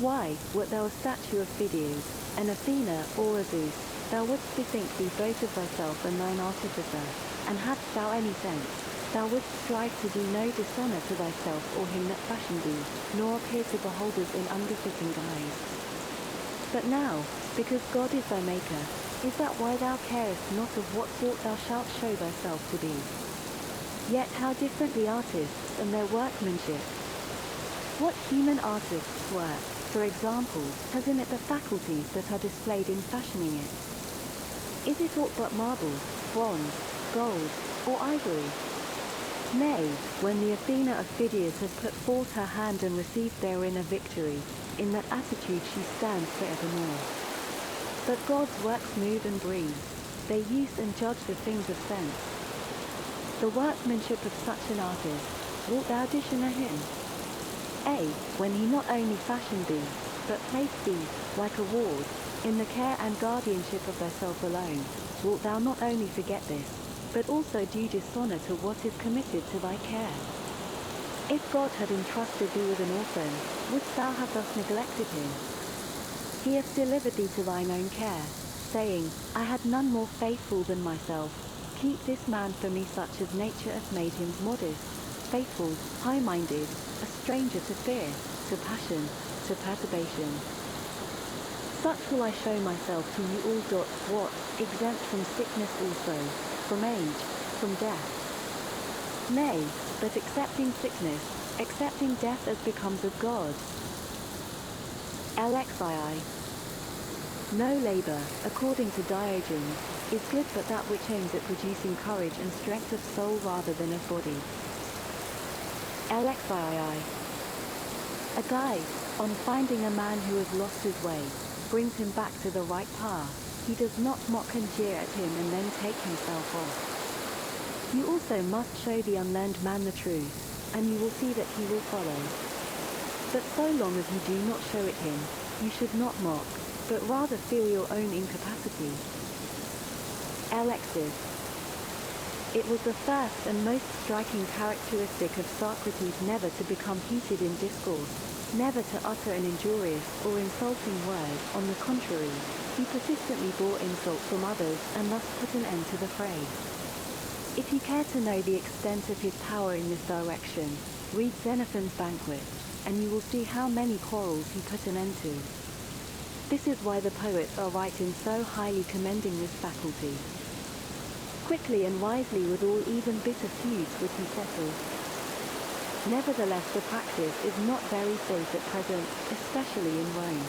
Why, wert thou a statue of Phidias, an Athena, or a Zeus, thou wouldst bethink thee both of thyself and thine artificer, and hadst thou any sense, thou wouldst strive to do no dishonour to thyself or him that fashioned thee, nor appear to beholders in unbefitting guise. But now, because God is thy Maker, is that why thou carest not of what sort thou shalt show thyself to be? Yet how different the artists and their workmanship! What human artist's work, for example, has in it the faculties that are displayed in fashioning it? Is it aught but marble, bronze, gold, or ivory? Nay, when the Athena of Phidias has put forth her hand and received therein a victory, in that attitude she stands forevermore. But God's works move and breathe, they use and judge the things of sense. The workmanship of such an artist, wilt thou dishonour him? When he not only fashioned thee, but placed thee, like a ward, in the care and guardianship of thyself alone, wilt thou not only forget this, but also do dishonour to what is committed to thy care? If God had entrusted thee with an orphan, wouldst thou have thus neglected him? He hath delivered thee to thine own care, saying, I had none more faithful than myself. Keep this man for me such as nature hath made him, modest, faithful, high-minded, a stranger to fear, to passion, to perturbation. Such will I show myself to you all. What, exempt from sickness also, from age, from death? Nay, but accepting sickness, accepting death as becomes of God. LXII. No labour, according to Diogenes, is good but that which aims at producing courage and strength of soul rather than of body. LXII. A guide, on finding a man who has lost his way, brings him back to the right path. He does not mock and jeer at him and then take himself off. You also must show the unlearned man the truth, and you will see that he will follow. But so long as you do not show it him, you should not mock, but rather feel your own incapacity. Alexis. It was the first and most striking characteristic of Socrates never to become heated in discourse, never to utter an injurious or insulting word. On the contrary, he persistently bore insult from others and thus put an end to the fray. If you care to know the extent of his power in this direction, read Xenophon's Banquet, and you will see how many quarrels he put an end to. This is why the poets are right in so highly commending this faculty. Quickly and wisely with all even bitter feuds would he settle. Nevertheless the practice is not very safe at present, especially in Rome.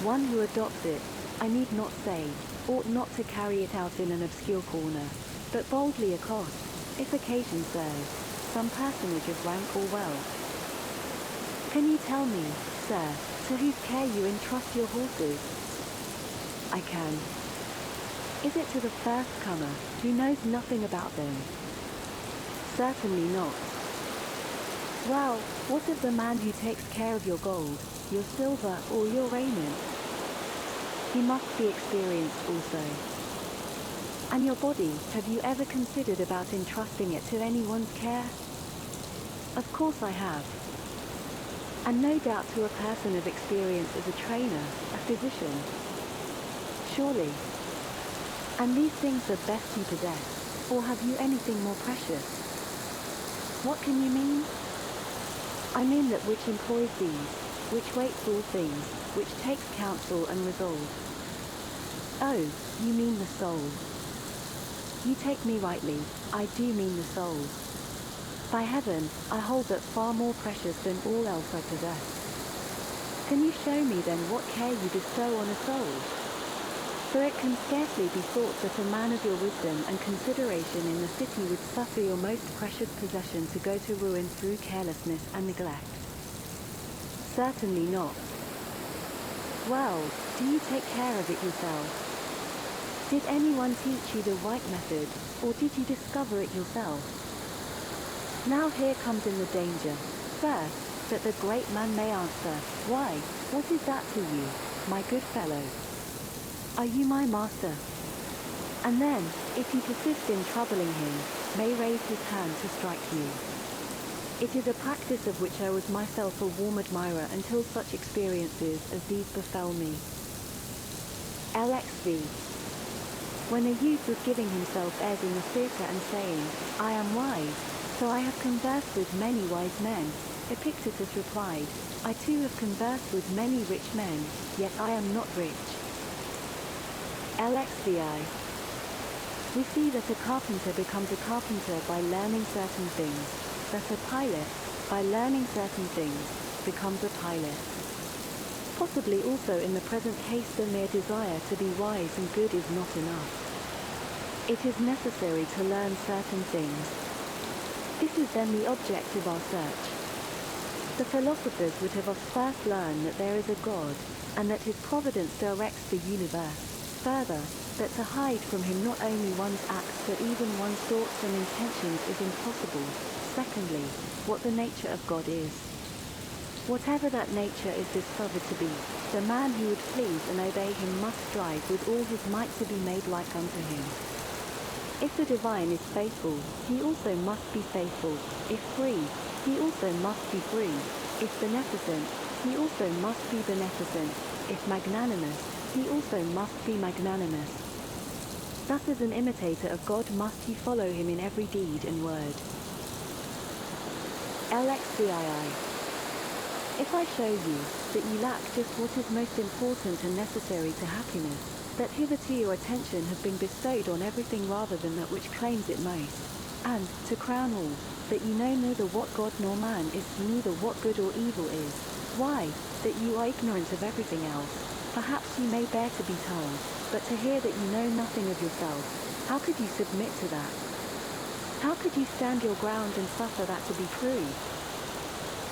One who adopts it, I need not say, ought not to carry it out in an obscure corner, but boldly accost, if occasion serves, some personage of rank or wealth. Can you tell me, sir, to whose care you entrust your horses? I can. Is it to the first comer, who knows nothing about them? Certainly not. Well, what of the man who takes care of your gold, your silver, or your raiment? He must be experienced also. And your body, have you ever considered about entrusting it to anyone's care? Of course I have. And no doubt to a person of experience as a trainer, a physician. Surely. And these things are best you possess, or have you anything more precious? What can you mean? I mean that which employs these, which waits all things, which takes counsel and resolve. Oh, you mean the soul. You take me rightly, I do mean the soul. By heaven, I hold that far more precious than all else I possess. Can you show me then what care you bestow on a soul? For it can scarcely be thought that a man of your wisdom and consideration in the city would suffer your most precious possession to go to ruin through carelessness and neglect. Certainly not. Well, do you take care of it yourself? Did anyone teach you the right method, or did you discover it yourself? Now here comes in the danger. First, that the great man may answer, "Why, what is that to you, my good fellow? Are you my master?" And then, if you persist in troubling him, may raise his hand to strike you. It is a practice of which I was myself a warm admirer until such experiences as these befell me. LXV. When a youth was giving himself airs in the theatre and saying, "I am wise, so I have conversed with many wise men," Epictetus replied, "I too have conversed with many rich men, yet I am not rich." LXVI. We see that a carpenter becomes a carpenter by learning certain things, that a pilot, by learning certain things, becomes a pilot. Possibly also in the present case the mere desire to be wise and good is not enough. It is necessary to learn certain things. This is then the object of our search. The philosophers would have us first learn that there is a God, and that his providence directs the universe. Further, that to hide from him not only one's acts but even one's thoughts and intentions is impossible. Secondly, what the nature of God is. Whatever that nature is discovered to be, the man who would please and obey him must strive with all his might to be made like unto him. If the divine is faithful, he also must be faithful. If free, he also must be free. If beneficent, he also must be beneficent. If magnanimous, he also must be magnanimous. Thus as an imitator of God must he follow him in every deed and word. LXVII. If I show you that you lack just what is most important and necessary to happiness, that hitherto your attention has been bestowed on everything rather than that which claims it most, and, to crown all, that you know neither what God nor man is, neither what good or evil is, why, that you are ignorant of everything else, perhaps you may bear to be told, but to hear that you know nothing of yourself, how could you submit to that? How could you stand your ground and suffer that to be proved?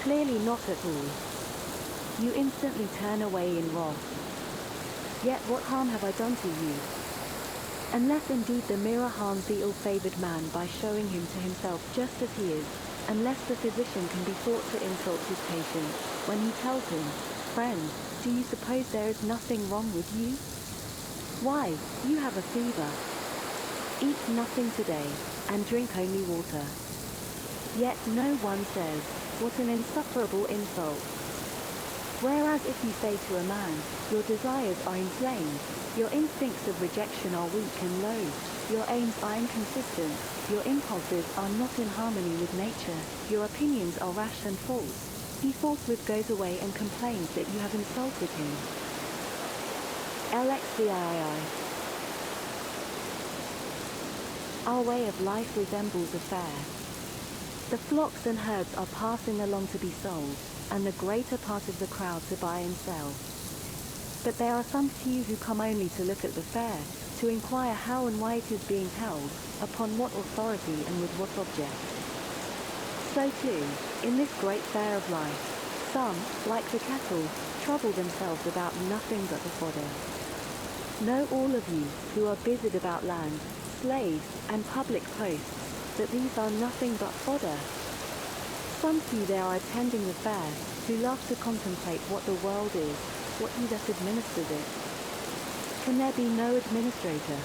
Clearly not at all. You instantly turn away in wrath. Yet what harm have I done to you? Unless indeed the mirror harms the ill-favored man by showing him to himself just as he is, unless the physician can be thought to insult his patient, when he tells him, "Friend, do you suppose there is nothing wrong with you? Why, you have a fever. Eat nothing today, and drink only water." Yet no one says, "What an insufferable insult." Whereas if you say to a man, "Your desires are inflamed, your instincts of rejection are weak and low, your aims are inconsistent, your impulses are not in harmony with nature, your opinions are rash and false," he forthwith goes away and complains that you have insulted him. LXVII. Our way of life resembles a fair. The flocks and herds are passing along to be sold, and the greater part of the crowd to buy and sell. But there are some few who come only to look at the fair, to inquire how and why it is being held, upon what authority and with what object. So too, in this great fair of life, some, like the cattle, trouble themselves about nothing but the fodder. Know all of you, who are busied about land, slaves, and public posts, that these are nothing but fodder. Some few there are attending the fair, who love to contemplate what the world is, what he that administers it. Can there be no administrator?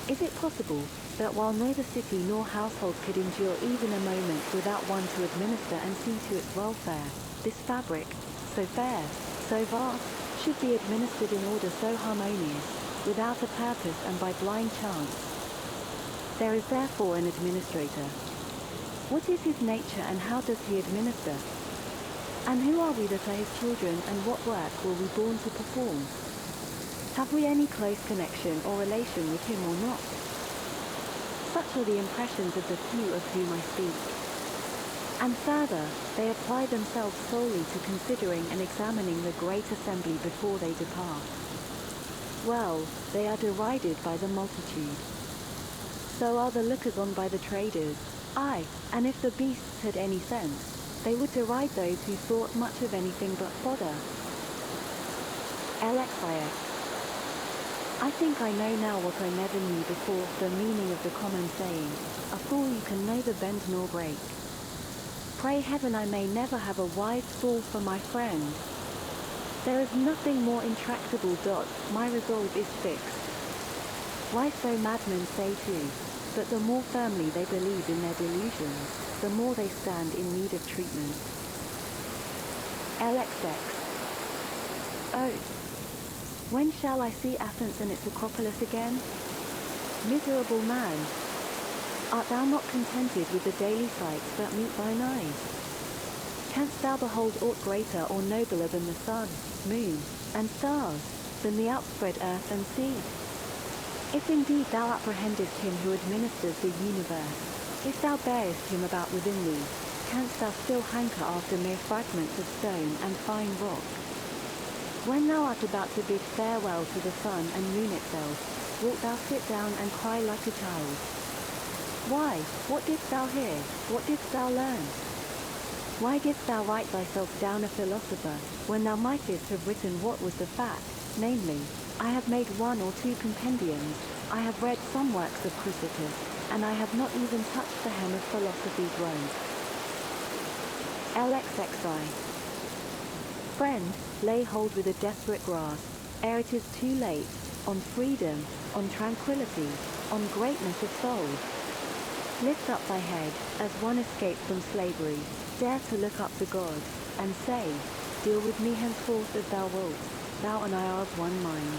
Is it possible that while neither city nor household could endure even a moment without one to administer and see to its welfare, this fabric, so fair, so vast, should be administered in order so harmonious, without a purpose and by blind chance? There is therefore an administrator. What is his nature and how does he administer? And who are we that are his children, and what work were we born to perform? Have we any close connection or relation with him or not? Such are the impressions of the few of whom I speak. And further, they apply themselves solely to considering and examining the great assembly before they depart. Well, they are derided by the multitude. So are the lookers-on by the traders. Aye, and if the beasts had any sense, they would deride those who thought much of anything but fodder. LXIX. I think I know now what I never knew before, the meaning of the common saying, "A fool you can neither bend nor break." Pray heaven I may never have a wise fool for my friend. There is nothing more intractable. My resolve is fixed. Why so madmen say too, but the more firmly they believe in their delusions, the more they stand in need of treatment. LXX. Oh. When shall I see Athens and its Acropolis again? Miserable man! Art thou not contented with the daily sights that meet thine eyes? Canst thou behold aught greater or nobler than the sun, moon, and stars, than the outspread earth and sea? If indeed thou apprehendest him who administers the universe, if thou bearest him about within thee, canst thou still hanker after mere fragments of stone and fine rock? When thou art about to bid farewell to the sun and moon itself, wilt thou sit down and cry like a child? Why, what didst thou hear? What didst thou learn? Why didst thou write thyself down a philosopher, when thou mightest have written what was the fact, namely, I have made 1 or 2 compendiums, I have read some works of Chrysippus, and I have not even touched the hem of philosophy's robe. LXXI. Friend, lay hold with a desperate grasp, ere it is too late, on freedom, on tranquility, on greatness of soul. Lift up thy head, as one escaped from slavery, dare to look up to God, and say, deal with me henceforth as thou wilt, thou and I are of one mind.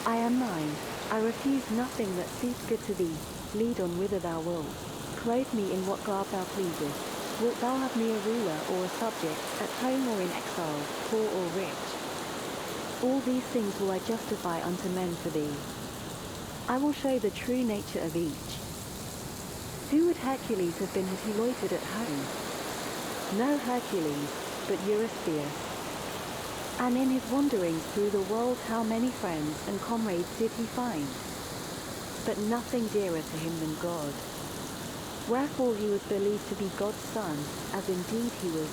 I am thine, I refuse nothing that seems good to thee, lead on whither thou wilt, clothe me in what garb thou pleasest, wilt thou have me a ruler or a subject, at home or in exile, poor or rich? All these things will I justify unto men for thee. I will show the true nature of each. Who would Hercules have been had he loitered at home? No Hercules, but Eurystheus. And in his wanderings through the world how many friends and comrades did he find? But nothing dearer to him than God. Wherefore he was believed to be God's son, as indeed he was.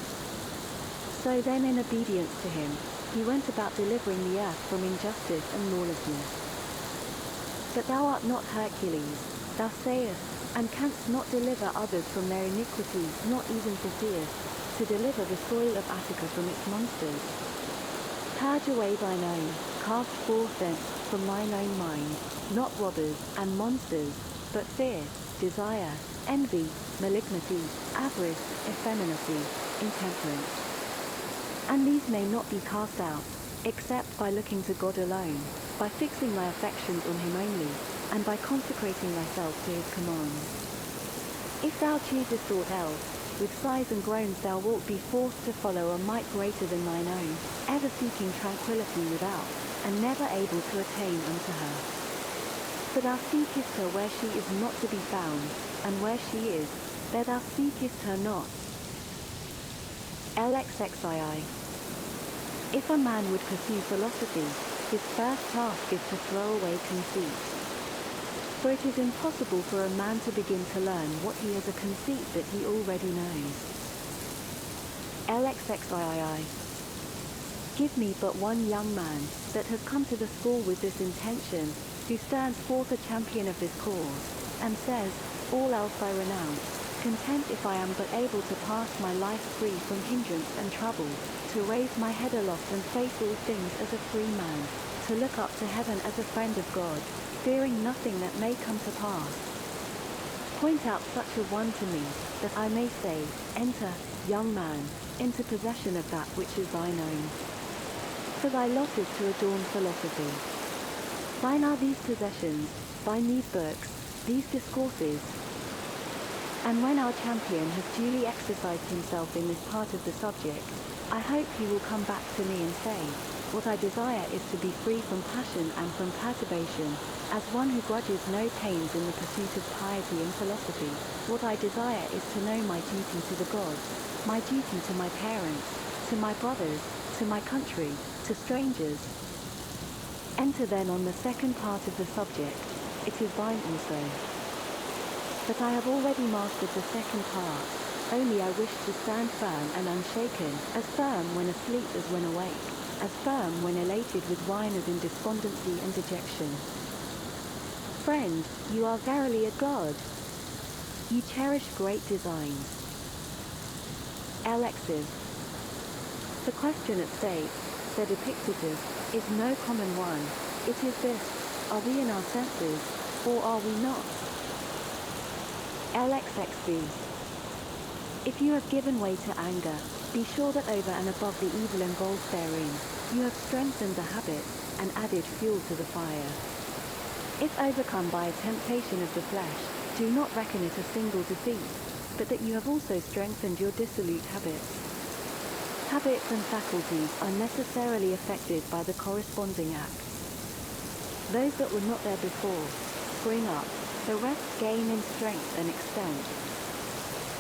So then in obedience to him, he went about delivering the earth from injustice and lawlessness. But thou art not Hercules, thou sayest, and canst not deliver others from their iniquities, not even foreseest, to deliver the soil of Attica from its monsters. Purge away thine own, cast forth thence from thine own mind, not robbers and monsters, but fear, desire, envy, malignity, avarice, effeminacy, intemperance. And these may not be cast out, except by looking to God alone, by fixing thy affections on him only, and by consecrating thyself to his commands. If thou choosest aught else, with sighs and groans thou wilt be forced to follow a might greater than thine own, ever seeking tranquility without, and never able to attain unto her. For thou seekest her where she is not to be found, and where she is, there thou seekest her not. LXXII. If a man would pursue philosophy, his first task is to throw away conceit. For it is impossible for a man to begin to learn what he is a conceit that he already knows. LXXII. Give me but one young man that has come to the school with this intention, who stands forth a champion of this cause, and says, all else I renounce, content if I am but able to pass my life free from hindrance and trouble, to raise my head aloft and face all things as a free man, to look up to heaven as a friend of God, fearing nothing that may come to pass. Point out such a one to me, that I may say, enter, young man, into possession of that which is thine own. For thy lot is to adorn philosophy. Thine are these possessions, thine these books, these discourses. And when our champion has duly exercised himself in this part of the subject, I hope he will come back to me and say, what I desire is to be free from passion and from perturbation, as one who grudges no pains in the pursuit of piety and philosophy. What I desire is to know my duty to the gods, my duty to my parents, to my brothers, to my country, to strangers. Enter then on the second part of the subject, it is thine also. But I have already mastered the second part, only I wish to stand firm and unshaken, as firm when asleep as when awake, as firm when elated with wine as in despondency and dejection. Friend, you are verily a god. You cherish great designs. Alexiv. The question at stake, said Epictetus, is no common one. It is this: are we in our senses, or are we not? LXXV. If you have given way to anger, be sure that over and above the evil involved therein, you have strengthened the habit, and added fuel to the fire. If overcome by a temptation of the flesh, do not reckon it a single defeat, but that you have also strengthened your dissolute habits. Habits and faculties are necessarily affected by the corresponding acts. Those that were not there before spring up, the rest gain in strength and extent.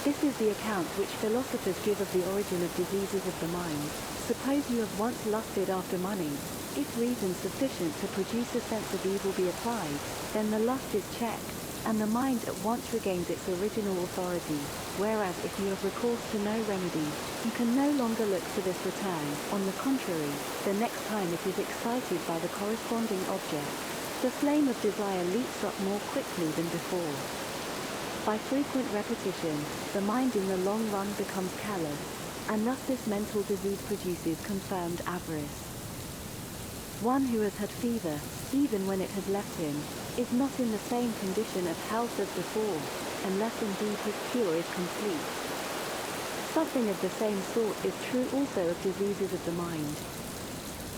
This is the account which philosophers give of the origin of diseases of the mind. Suppose you have once lusted after money. If reason sufficient to produce a sense of evil be applied, then the lust is checked, and the mind at once regains its original authority, whereas if you have recourse to no remedy, you can no longer look for this return. On the contrary, the next time it is excited by the corresponding object, the flame of desire leaps up more quickly than before. By frequent repetition, the mind in the long run becomes callous, and thus this mental disease produces confirmed avarice. One who has had fever, even when it has left him, is not in the same condition of health as before, unless indeed his cure is complete. Something of the same sort is true also of diseases of the mind.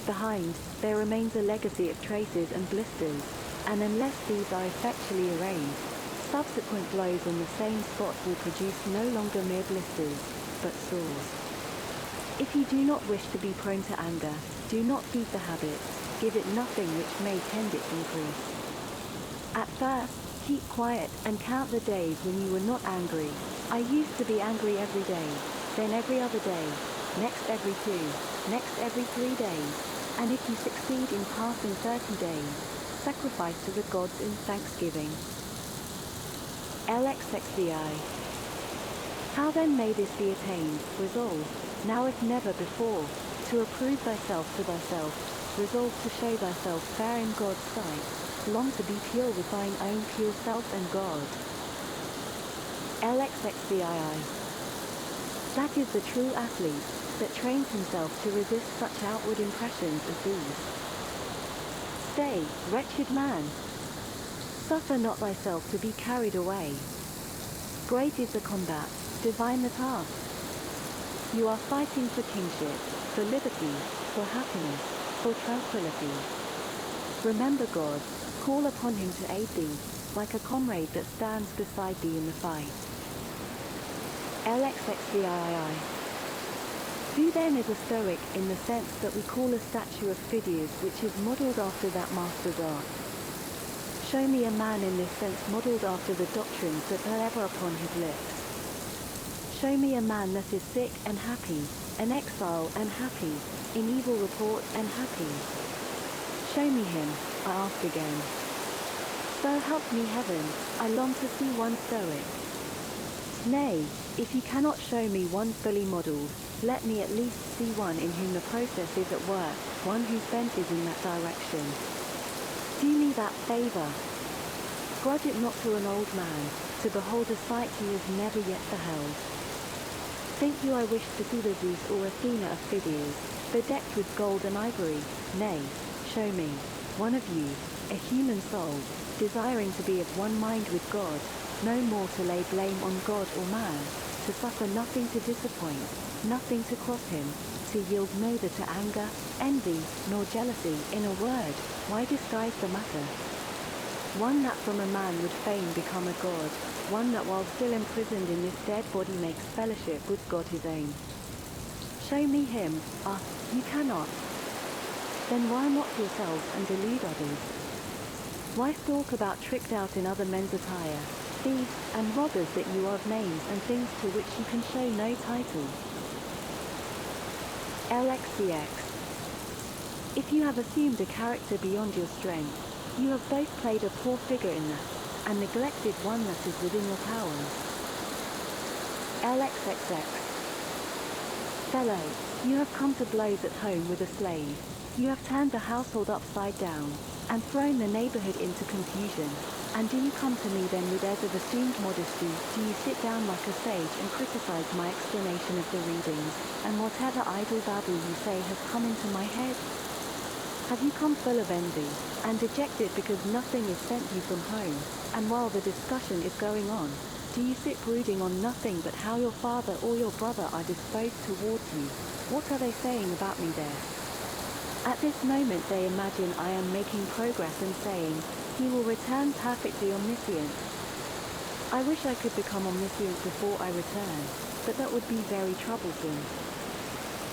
Behind, there remains a legacy of traces and blisters, and unless these are effectually erased, subsequent blows on the same spot will produce no longer mere blisters, but sores. If you do not wish to be prone to anger, do not feed the habit, give it nothing which may tend its increase. At first, keep quiet and count the days when you were not angry. I used to be angry every day, then every other day, next every 2, next every 3 days, and if you succeed in passing 30 days, sacrifice to the gods in thanksgiving. LXXVI. How then may this be attained? Resolve, now if never before, to approve thyself to thyself, resolve to show thyself fair in God's sight, long to be pure with thine own pure self and God. LXXVII. That is the true athlete, that trains himself to resist such outward impressions as these. Stay, wretched man! Suffer not thyself to be carried away. Great is the combat, divine the task. You are fighting for kingship, for liberty, for happiness, for tranquility. Remember God, call upon him to aid thee, like a comrade that stands beside thee in the fight. LXXVII. Who then is a Stoic in the sense that we call a statue of Phidias which is modelled after that master's art? Show me a man in this sense modelled after the doctrines that are ever upon his lips. Show me a man that is sick and happy, an exile and happy, in evil report and happy. Show me him, I ask again. So help me heaven, I long to see one Stoic. Nay, if you cannot show me one fully modelled, let me at least see one in whom the process is at work, one whose bent is in that direction. Do me that favour. Grudge it not to an old man, to behold a sight he has never yet beheld. Think you I wish to see the Zeus or Athena of Phidias, bedecked with gold and ivory? Nay, show me, one of you, a human soul, desiring to be of one mind with God, no more to lay blame on God or man, to suffer nothing to disappoint, nothing to cross him, to yield neither to anger, envy, nor jealousy. In a word, why disguise the matter? One that from a man would fain become a god, one that while still imprisoned in this dead body makes fellowship with God his own. Show me him. Ah, you cannot. Then why mock yourselves and delude others? Why stalk about tricked out in other men's attire, thieves and robbers that you are of names and things to which you can show no title? LXCX. If you have assumed a character beyond your strength, you have both played a poor figure in that, and neglected one that is within your powers. LXXX. Fellow, you have come to blows at home with a slave. You have turned the household upside down, and thrown the neighborhood into confusion. And do you come to me then with airs of assumed modesty? Do you sit down like a sage and criticize my explanation of the readings, and whatever idle babble you say has come into my head? Have you come full of envy, and dejected because nothing is sent you from home, and while the discussion is going on, do you sit brooding on nothing but how your father or your brother are disposed towards you? What are they saying about me there? At this moment they imagine I am making progress and saying, he will return perfectly omniscient. I wish I could become omniscient before I return, but that would be very troublesome.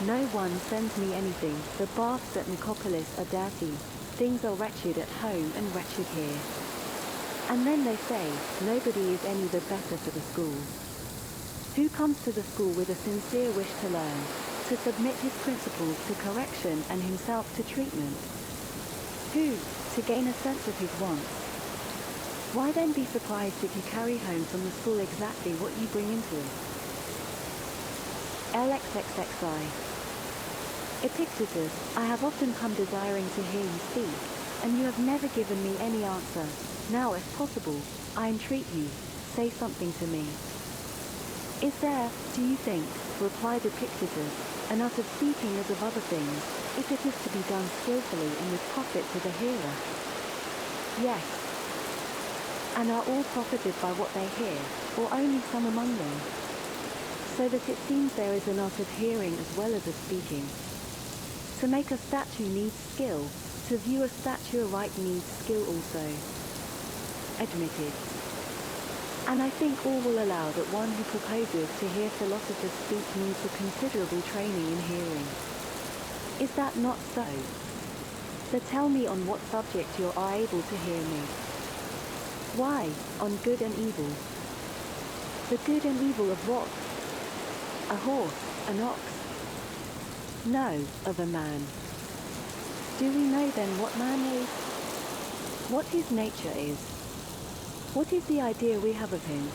No one sends me anything. The baths at Nicopolis are dirty. Things are wretched at home and wretched here. And then they say, nobody is any the better for the school. Who comes to the school with a sincere wish to learn, to submit his principles to correction and himself to treatment? Who, to gain a sense of his wants? Why then be surprised if you carry home from the school exactly what you bring into it? LXXXI. Epictetus, I have often come desiring to hear you speak, and you have never given me any answer. Now, if possible, I entreat you, say something to me. Is there, do you think, replied Epictetus, an art of speaking as of other things, if it is to be done skillfully and with profit to the hearer? Yes. And are all profited by what they hear, or only some among them? So that it seems there is an art of hearing as well as of speaking. To make a statue needs skill, to view a statue aright needs skill also. Admitted. And I think all will allow that one who proposes to hear philosophers speak needs a considerable training in hearing. Is that not so? So tell me on what subject you are able to hear me. Why, on good and evil. The good and evil of what? A horse, an ox? No, of a man. Do we know then what man is? What his nature is? What is the idea we have of him?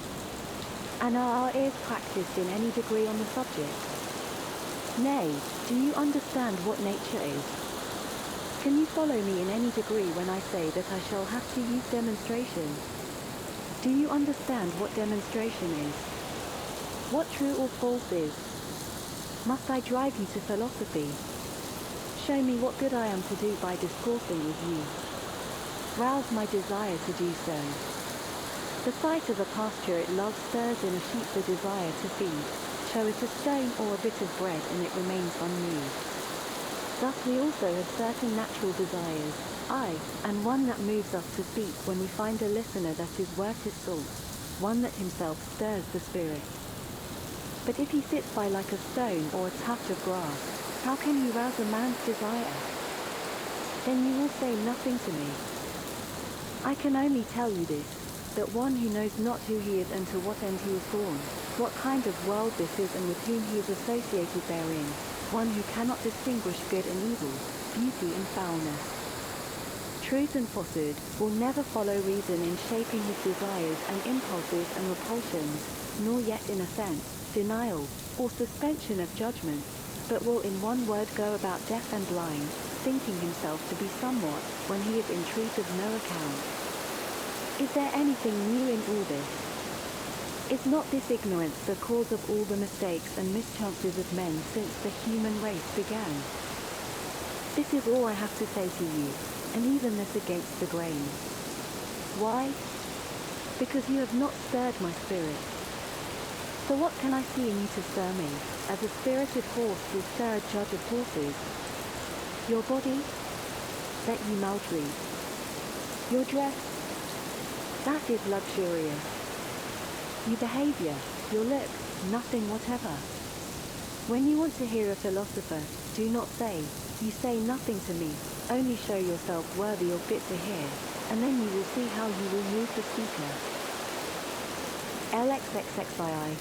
And are our ears practiced in any degree on the subject? Nay, do you understand what nature is? Can you follow me in any degree when I say that I shall have to use demonstration? Do you understand what demonstration is? What true or false is? Must I drive you to philosophy? Show me what good I am to do by discoursing with you. Rouse my desire to do so. The sight of a pasture it loves stirs in a sheep the desire to feed. Show it a stone or a bit of bread and it remains unmoved. Thus we also have certain natural desires, aye, and one that moves us to speak when we find a listener that is worth his salt, one that himself stirs the spirit. But if he sits by like a stone or a tuft of grass, how can you rouse a man's desire? Then you will say nothing to me. I can only tell you this, that one who knows not who he is and to what end he was born, what kind of world this is and with whom he is associated therein, one who cannot distinguish good and evil, beauty and foulness, truth and falsehood, will never follow reason in shaping his desires and impulses and repulsions, nor yet in assent, denial, or suspension of judgment, but will in one word go about deaf and blind, thinking himself to be somewhat, when he is in truth of no account. Is there anything new in all this? Is not this ignorance the cause of all the mistakes and mischances of men since the human race began? This is all I have to say to you, and even this against the grain. Why? Because you have not stirred my spirit. So what can I see in you to stir me, as a spirited horse will stir a judge of horses? Your body? That you maltreat. Your dress? That is luxurious. Your behavior, your look, nothing whatever. When you want to hear a philosopher, do not say, you say nothing to me, only show yourself worthy or fit to hear, and then you will see how you will move the speaker. LXXXII.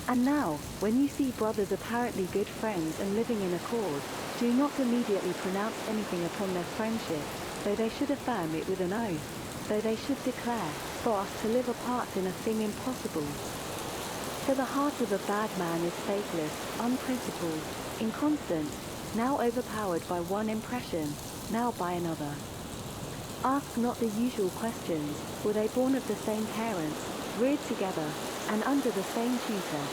And now, when you see brothers apparently good friends and living in accord, do not immediately pronounce anything upon their friendship, though they should affirm it with an oath, though they should declare, for us to live apart in a thing impossible. For the heart of a bad man is faithless, unprincipled, inconstant, now overpowered by one impression, now by another. Ask not the usual questions, were they born of the same parents, reared together, and under the same tutor,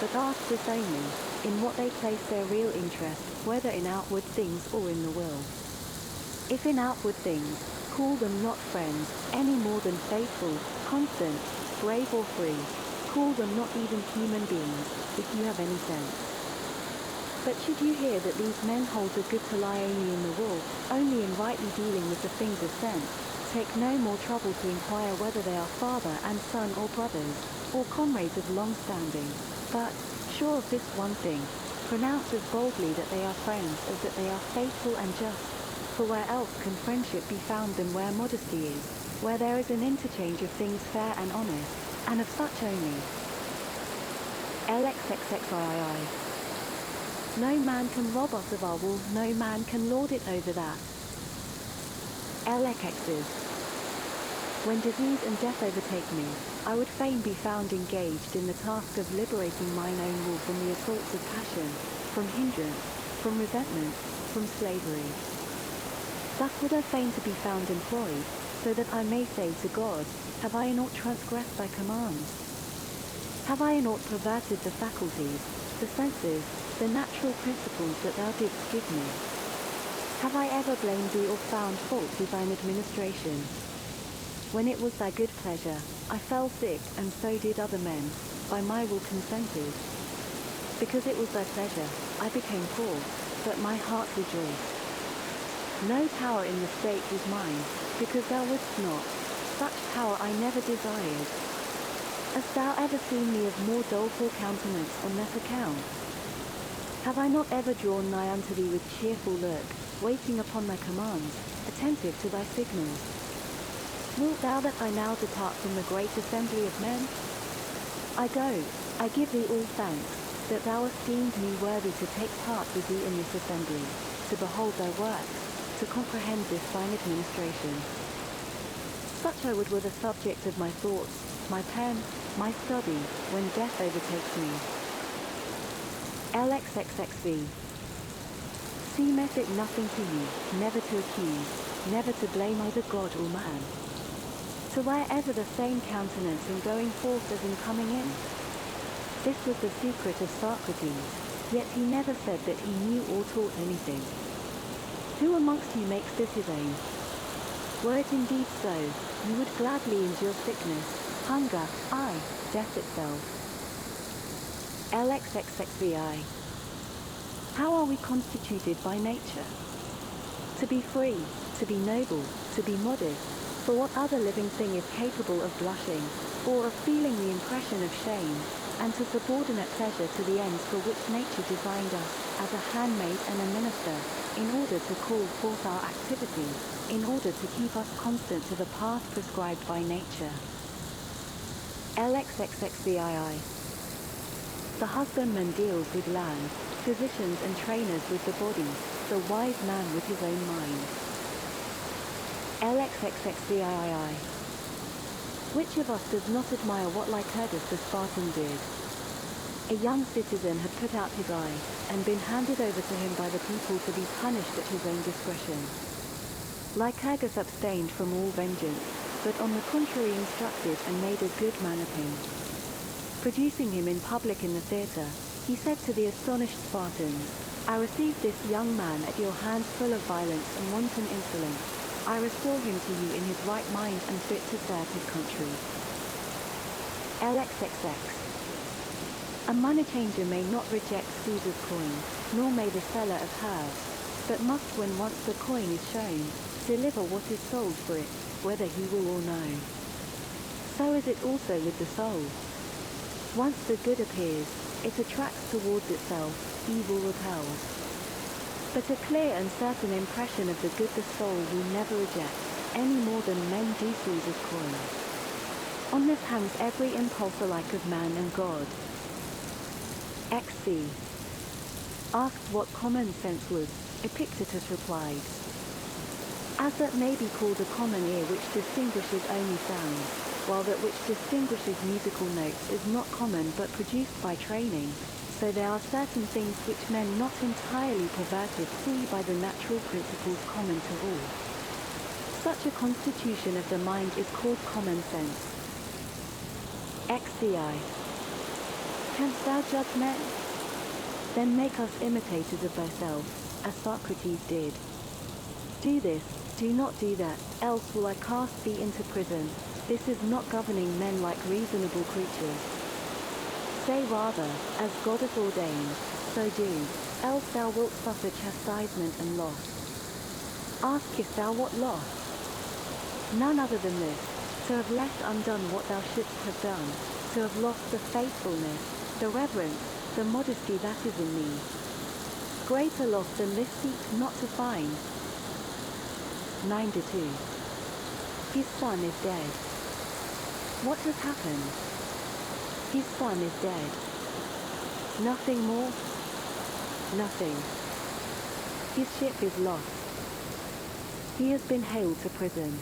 but ask this only, in what they place their real interest, whether in outward things or in the will. If in outward things, call them not friends, any more than faithful, constant, brave or free. Call them not even human beings, if you have any sense. But should you hear that these men hold the good to lie only in the wool, only in rightly dealing with the things of sense, take no more trouble to inquire whether they are father and son or brothers, or comrades of long standing, but, sure of this one thing, pronounce as boldly that they are friends as that they are faithful and just. For where else can friendship be found than where modesty is, where there is an interchange of things fair and honest, and of such only. LXXXII. No man can rob us of our wool, no man can lord it over that. LXXs. When disease and death overtake me, I would fain be found engaged in the task of liberating mine own wool from the assaults of passion, from hindrance, from resentment, from slavery. Thus would I fain to be found employed, so that I may say to God, have I in aught transgressed thy commands? Have I in aught perverted the faculties, the senses, the natural principles that thou didst give me? Have I ever blamed thee or found fault with thine administration? When it was thy good pleasure, I fell sick, and so did other men, by my will consented. Because it was thy pleasure, I became poor, but my heart rejoiced. No power in the state was mine, because thou wouldst not. Such power I never desired. Hast thou ever seen me of more doleful countenance on that account? Have I not ever drawn nigh unto thee with cheerful look, waiting upon thy commands, attentive to thy signals? Wilt thou that I now depart from the great assembly of men? I go, I give thee all thanks, that thou hast deemed me worthy to take part with thee in this assembly, to behold thy works, to comprehend this thine administration. Such I would were the subject of my thoughts, my pen, my study, when death overtakes me. LXXXV. Seemeth it nothing to you, never to accuse, never to blame either God or man? To wear ever the same countenance in going forth as in coming in? This was the secret of Socrates, yet he never said that he knew or taught anything. Who amongst you makes this his aim? Were it indeed so, you would gladly endure sickness, hunger, aye, death itself. LXXXVI. How are we constituted by nature? To be free, to be noble, to be modest, for what other living thing is capable of blushing, or of feeling the impression of shame, and to subordinate pleasure to the ends for which nature designed us, as a handmaid and a minister, in order to call forth our activity, in order to keep us constant to the path prescribed by nature. LXXXVII. The husbandman deals with land, physicians and trainers with the body, the wise man with his own mind. LXXXVII. Which of us does not admire what Lycurgus the Spartan did? A young citizen had put out his eye, and been handed over to him by the people to be punished at his own discretion. Lycurgus abstained from all vengeance, but on the contrary instructed and made a good man of him. Producing him in public in the theatre, he said to the astonished Spartans, I received this young man at your hands full of violence and wanton insolence. I restore him to you in his right mind and fit to serve his country. LXXX. A money changer may not reject Caesar's coin, nor may the seller of hers, but must, when once the coin is shown, deliver what is sold for it, whether he will or no. So is it also with the soul. Once the good appears, it attracts towards itself, evil repels. But a clear and certain impression of the good the soul will never reject, any more than men do Caesar's coin. On this hangs every impulse alike of man and God. XC. Asked what common sense was, Epictetus replied, as that may be called a common ear which distinguishes only sounds, while that which distinguishes musical notes is not common but produced by training, so there are certain things which men not entirely perverted see by the natural principles common to all. Such a constitution of the mind is called common sense. XCI. Canst thou judge men? Then make us imitators of thyself, as Socrates did. Do this, do not do that, else will I cast thee into prison. This is not governing men like reasonable creatures. Say rather, as God hath ordained, so do, else thou wilt suffer chastisement and loss. Askest thou what loss? None other than this, to have left undone what thou shouldst have done, to have lost the faithfulness, the reverence, the modesty that is in thee. Greater loss than this seek not to find. 9-2. His son is dead. What has happened? His son is dead. Nothing more? Nothing. His ship is lost. He has been haled to prison.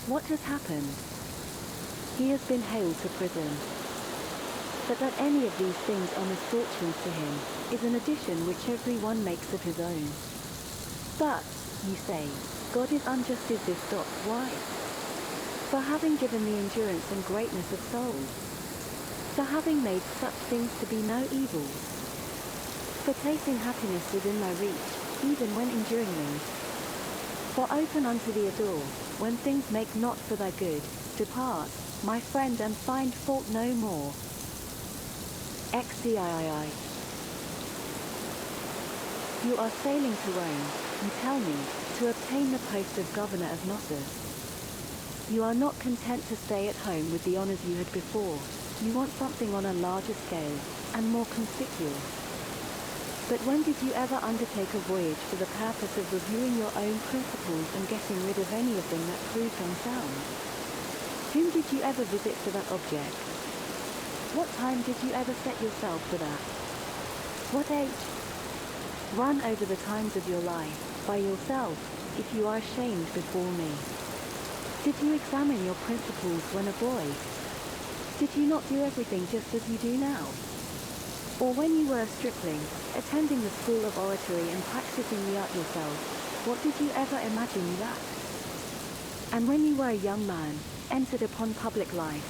What has happened? He has been haled to prison. But that any of these things are misfortunes to him, is an addition which every one makes of his own. But, you say, God is unjust. Is this dot? Why? For having given the endurance and greatness of souls. For having made such things to be no evils. For tasting happiness within thy reach, even when enduring them. For open unto thee a door, when things make not for thy good, depart, my friend, and find fault no more. XCII. You are sailing to Rome, you tell me, to obtain the post of governor of Knossos. You are not content to stay at home with the honors you had before. You want something on a larger scale, and more conspicuous. But when did you ever undertake a voyage for the purpose of reviewing your own principles and getting rid of any of them that proved unsound? Whom did you ever visit for that object? What time did you ever set yourself for that? What age? Run over the times of your life, by yourself, if you are ashamed before me. Did you examine your principles when a boy? Did you not do everything just as you do now? Or when you were a stripling, attending the school of oratory and practicing the art yourself, what did you ever imagine you lacked? And when you were a young man, entered upon public life,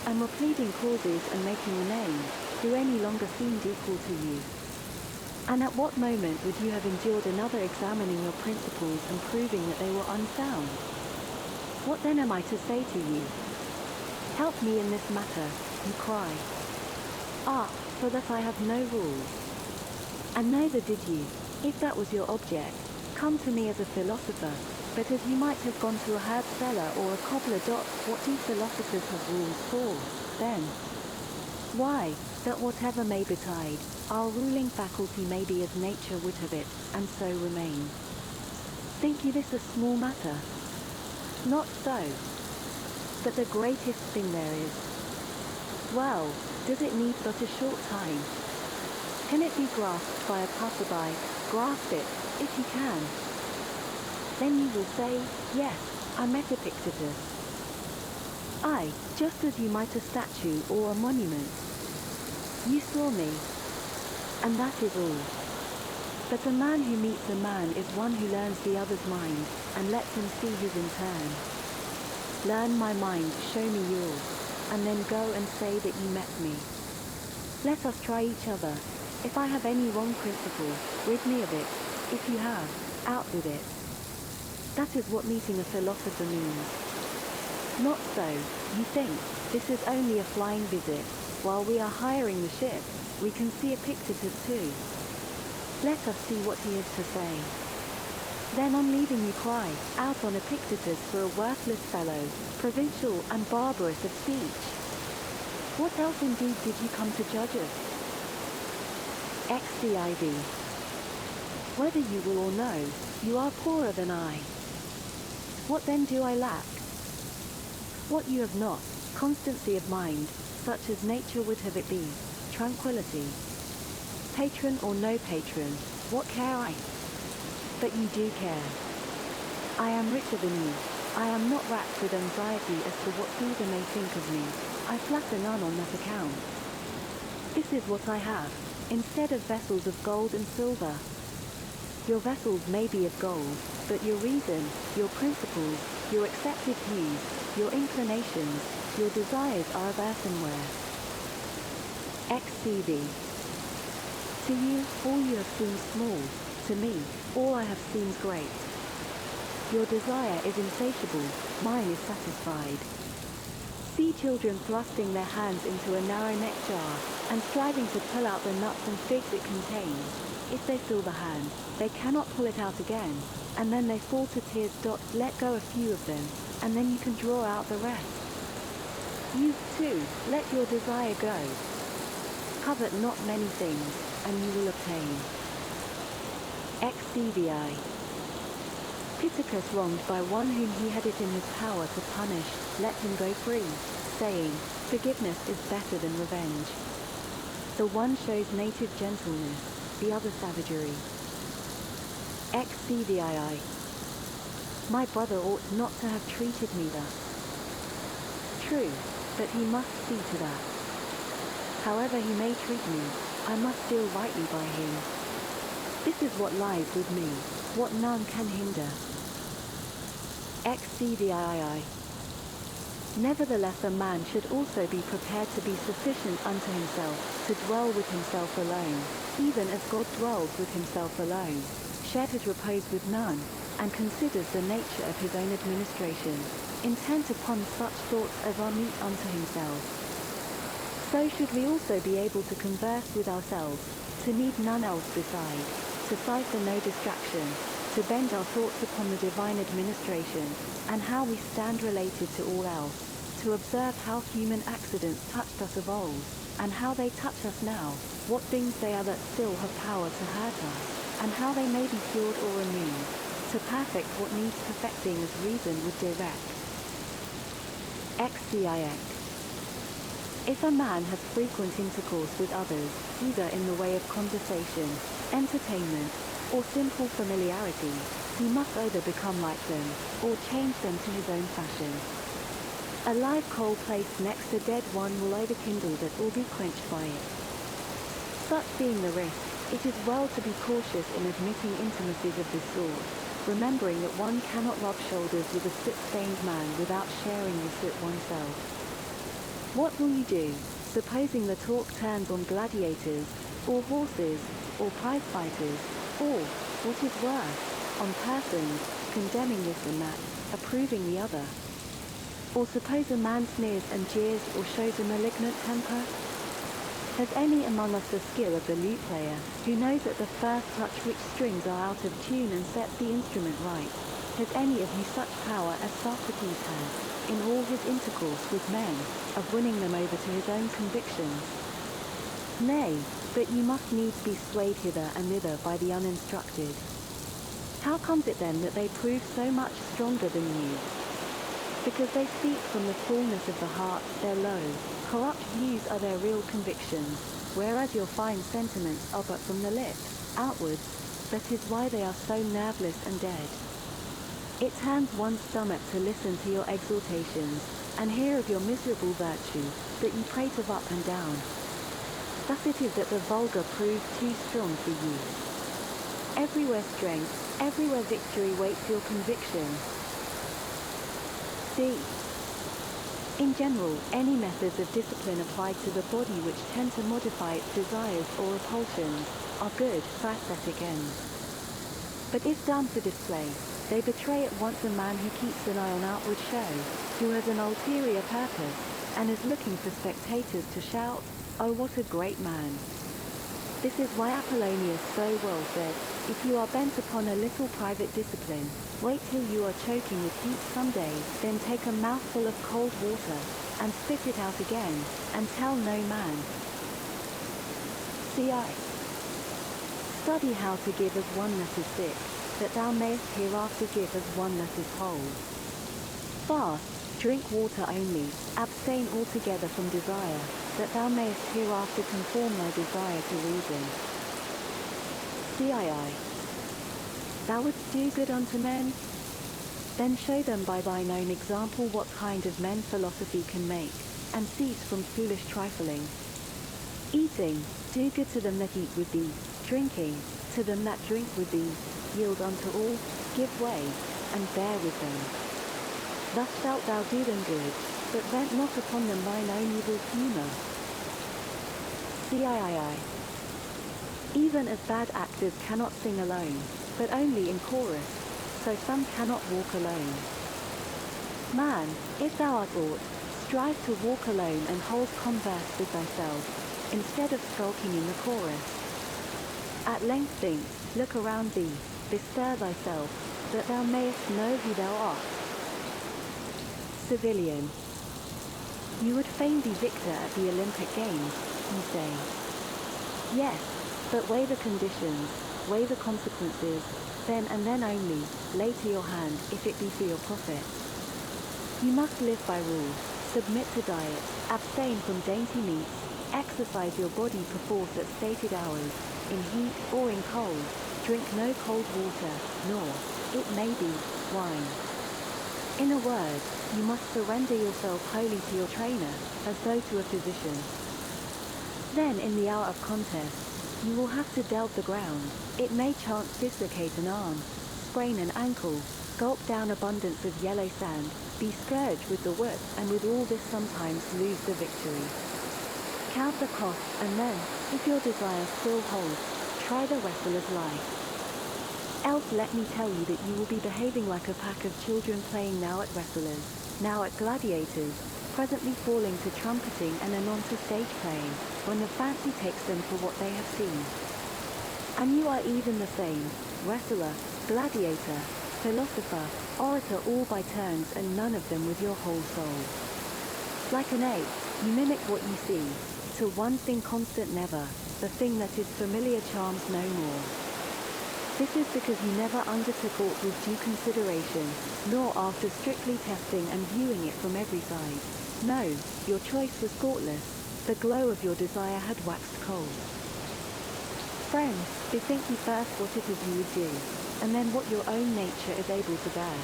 and were pleading causes and making a name, who any longer seemed equal to you? And at what moment would you have endured another examining your principles and proving that they were unsound? What then am I to say to you? Help me in this matter, you cry. Ah, for that I have no rules. And neither did you, if that was your object, come to me as a philosopher, but as you might have gone to a herb seller or a cobbler. What do philosophers have rules for, then? Why, that whatever may betide, our ruling faculty may be as nature would have it, and so remain. Think you this a small matter? Not so. But the greatest thing there is. Well, does it need but a short time? Can it be grasped by a passerby? Grasp it, if you can. Then you will say, yes, I met Epictetus. Aye, just as you might a statue or a monument. You saw me, and that is all. But a man who meets a man is one who learns the other's mind, and lets him see his in turn. Learn my mind, show me yours, and then go and say that you met me. Let us try each other. If I have any wrong principle, rid me of it. If you have, out with it. That is what meeting a philosopher means. Not so, you think, this is only a flying visit. While we are hiring the ship, we can see Epictetus too. Let us see what he has to say. Then on leaving you cry out on Epictetus for a worthless fellow, provincial and barbarous of speech. What else indeed did you come to judge us? XCIV. Whether you will or no, you are poorer than I. What then do I lack? What you have not, constancy of mind, such as nature would have it be, tranquility. Patron or no patron, what care I? But you do care. I am richer than you. I am not racked with anxiety as to what Caesar may think of me. I flatter none on that account. This is what I have, instead of vessels of gold and silver. Your vessels may be of gold, but your reason, your principles, your accepted views, your inclinations, your desires are of earthenware. XCV. To you, all you have seemed small. To me, all I have seemed great. Your desire is insatiable, mine is satisfied. See children thrusting their hands into a narrow-necked jar, and striving to pull out the nuts and figs it contains. If they fill the hand, they cannot pull it out again, and then they fall to tears. Let go a few of them, and then you can draw out the rest. You, too, let your desire go. Covet not many things, and you will obtain. XCVI. Epictetus, wronged by one whom he had it in his power to punish, let him go free, saying, forgiveness is better than revenge. The one shows native gentleness, the other savagery. XCVII. My brother ought not to have treated me thus. True, but he must see to that. However he may treat me, I must deal rightly by him. This is what lies with me, what none can hinder. XCVII. Nevertheless a man should also be prepared to be sufficient unto himself, to dwell with himself alone, even as God dwells with himself alone, shares his repose with none, and considers the nature of his own administration, intent upon such thoughts as are meet unto himself. So should we also be able to converse with ourselves, to need none else beside, to sigh for no distraction, to bend our thoughts upon the divine administration, and how we stand related to all else, to observe how human accidents touched us of old, and how they touch us now, what things they are that still have power to hurt us, and how they may be cured or removed, to perfect what needs perfecting as reason would direct. XCIX. If a man has frequent intercourse with others, either in the way of conversation, entertainment, or simple familiarity, he must either become like them, or change them to his own fashion. A live coal placed next a dead one will either kindle that or be quenched by it. Such being the risk, it is well to be cautious in admitting intimacies of this sort, remembering that one cannot rub shoulders with a soot-stained man without sharing the soot oneself. What will you do, supposing the talk turns on gladiators, or horses, or prize fighters, or, what is worse, on persons, condemning this and that, approving the other? Or suppose a man sneers and jeers or shows a malignant temper? Has any among us the skill of the lute player, who knows at the first touch which strings are out of tune and sets the instrument right? Has any of you such power as Socrates had, in all his intercourse with men, of winning them over to his own convictions? Nay, but you must needs be swayed hither and thither by the uninstructed. How comes it then that they prove so much stronger than you? Because they speak from the fullness of the heart, their low, corrupt views are their real convictions, whereas your fine sentiments are but from the lips, outwards. That is why they are so nerveless and dead. It turns one's stomach to listen to your exhortations, and hear of your miserable virtue, that you prate of up and down. Thus it is that the vulgar prove too strong for you. Everywhere strength, everywhere victory waits your conviction. C. In general, any methods of discipline applied to the body which tend to modify its desires or repulsions, are good for aesthetic ends. But if done for display, they betray at once a man who keeps an eye on outward show, who has an ulterior purpose, and is looking for spectators to shout, "Oh, what a great man!" This is why Apollonius so well said, "If you are bent upon a little private discipline, wait till you are choking with heat some day, then take a mouthful of cold water, and spit it out again, and tell no man." CI. Study how to give as one that is sick, that thou mayest hereafter give as one that is whole. Fast, drink water only, abstain altogether from desire, that thou mayest hereafter conform thy desire to reason. CII. Thou wouldst do good unto men? Then show them by thine own example what kind of men philosophy can make, and cease from foolish trifling. Eating, do good to them that eat with thee, drinking, to them that drink with thee, yield unto all, give way, and bear with them. Thus shalt thou do them good, but vent not upon them thine own evil humour. CIII. Even as bad actors cannot sing alone, but only in chorus, so some cannot walk alone. Man, if thou art aught, strive to walk alone and hold converse with thyself, instead of skulking in the chorus. At length think, look around thee, bestir thyself, that thou mayest know who thou art. Civilian. You would fain be victor at the Olympic Games, you say. Yes, but weigh the conditions, weigh the consequences, then and then only, lay to your hand if it be for your profit. You must live by rules, submit to diet, abstain from dainty meats, exercise your body perforce at stated hours, in heat or in cold, drink no cold water, nor, it may be, wine. In a word, you must surrender yourself wholly to your trainer, as though to a physician. Then in the hour of contest, you will have to delve the ground, it may chance dislocate an arm, sprain an ankle, gulp down abundance of yellow sand, be scourged with the whip, and with all this sometimes lose the victory. Count the cost, and then, if your desire still holds, try the wrestler's life. Else let me tell you that you will be behaving like a pack of children playing now at wrestlers, now at gladiators, presently falling to trumpeting and anon to stage playing, when the fancy takes them for what they have seen. And you are even the same, wrestler, gladiator, philosopher, orator, all by turns, and none of them with your whole soul. Like an ape, you mimic what you see, to one thing constant never, the thing that is familiar charms no more. This is because you never undertook aught with due consideration, nor after strictly testing and viewing it from every side. No, your choice was thoughtless, the glow of your desire had waxed cold. Friends, bethink you first what it is you would do, and then what your own nature is able to bear.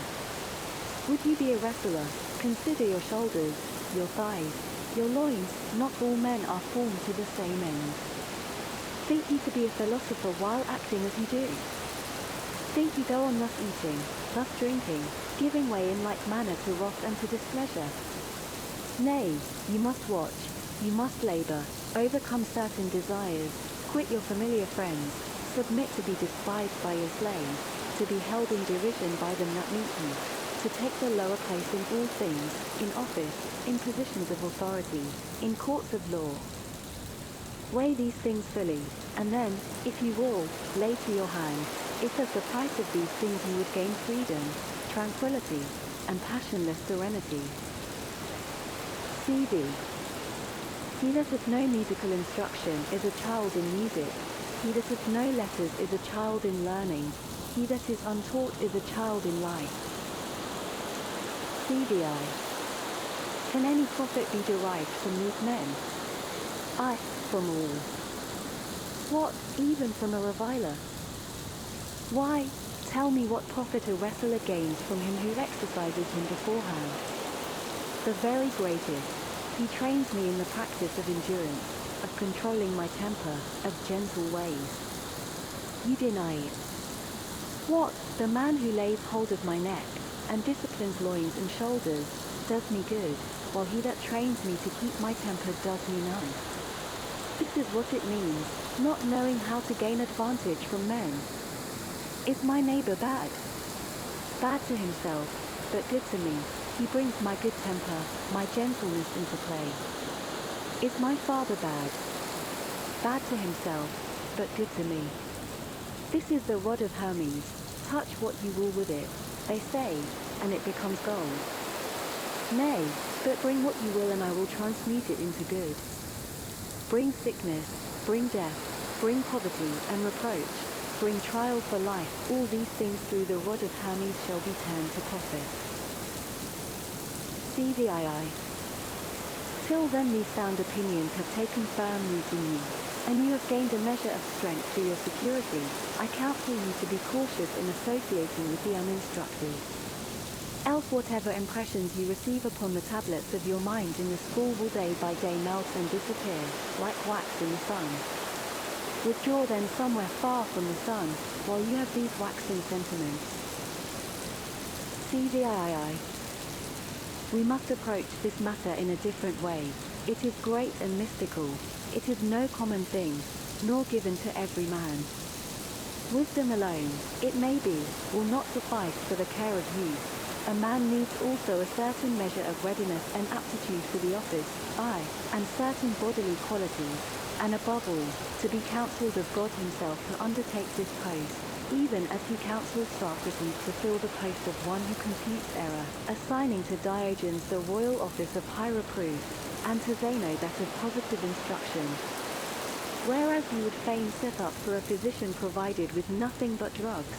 Would you be a wrestler, consider your shoulders, your thighs, your loins, not all men are formed to the same end. Think you to be a philosopher while acting as you do? Think you go on thus eating, thus drinking, giving way in like manner to wrath and to displeasure? Nay, you must watch, you must labour, overcome certain desires, quit your familiar friends, submit to be despised by your slaves, to be held in derision by them that meet you, to take the lower place in all things, in office, in positions of authority, in courts of law. Weigh these things fully, and then, if you will, lay to your hand, if as the price of these things you would gain freedom, tranquility, and passionless serenity. CD. He that hath no musical instruction is a child in music, he that hath no letters is a child in learning, he that is untaught is a child in life. CVI. Can any profit be derived from these men? Aye, from all. What, even from a reviler? Why, tell me what profit a wrestler gains from him who exercises him beforehand? The very greatest. He trains me in the practice of endurance, of controlling my temper, of gentle ways. You deny it. What, the man who lays hold of my neck, and disciplines loins and shoulders, does me good, while he that trains me to keep my temper does me none. This is what it means, not knowing how to gain advantage from men. Is my neighbor bad? Bad to himself, but good to me. He brings my good temper, my gentleness into play. Is my father bad? Bad to himself, but good to me. This is the rod of Hermes. Touch what you will with it, they say, and it becomes gold. Nay, but bring what you will and I will transmute it into good. Bring sickness, bring death, bring poverty and reproach, bring trial for life, all these things through the rod of Hermes shall be turned to profit. CVII. Till then these sound opinions have taken firm root in you, and you have gained a measure of strength for your security. I counsel you to be cautious in associating with the uninstructed. Else whatever impressions you receive upon the tablets of your mind in the school will day by day melt and disappear, like wax in the sun. Withdraw then somewhere far from the sun, while you have these waxing sentiments. CVII. We must approach this matter in a different way. It is great and mystical. It is no common thing, nor given to every man. Wisdom alone, it may be, will not suffice for the care of youth. A man needs also a certain measure of readiness and aptitude for the office, and certain bodily qualities, and above all, to be counselled of God himself to undertake this post, even as he counsels Socrates to fill the post of one who confutes error, assigning to Diogenes the royal office of high reproof, and to Zeno that of positive instruction. Whereas you would fain set up for a physician provided with nothing but drugs.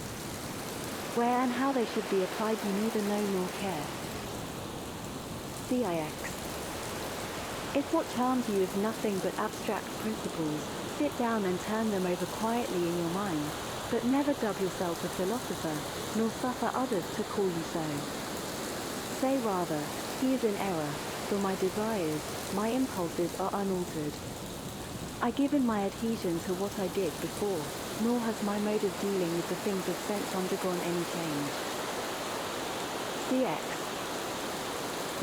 Where and how they should be applied you neither know nor care. CIX. If what charms you is nothing but abstract principles, sit down and turn them over quietly in your mind, but never dub yourself a philosopher, nor suffer others to call you so. Say rather, he is in error, for my desires, my impulses are unaltered. I give in my adhesion to what I did before, nor has my mode of dealing with the things of sense undergone any change. CX.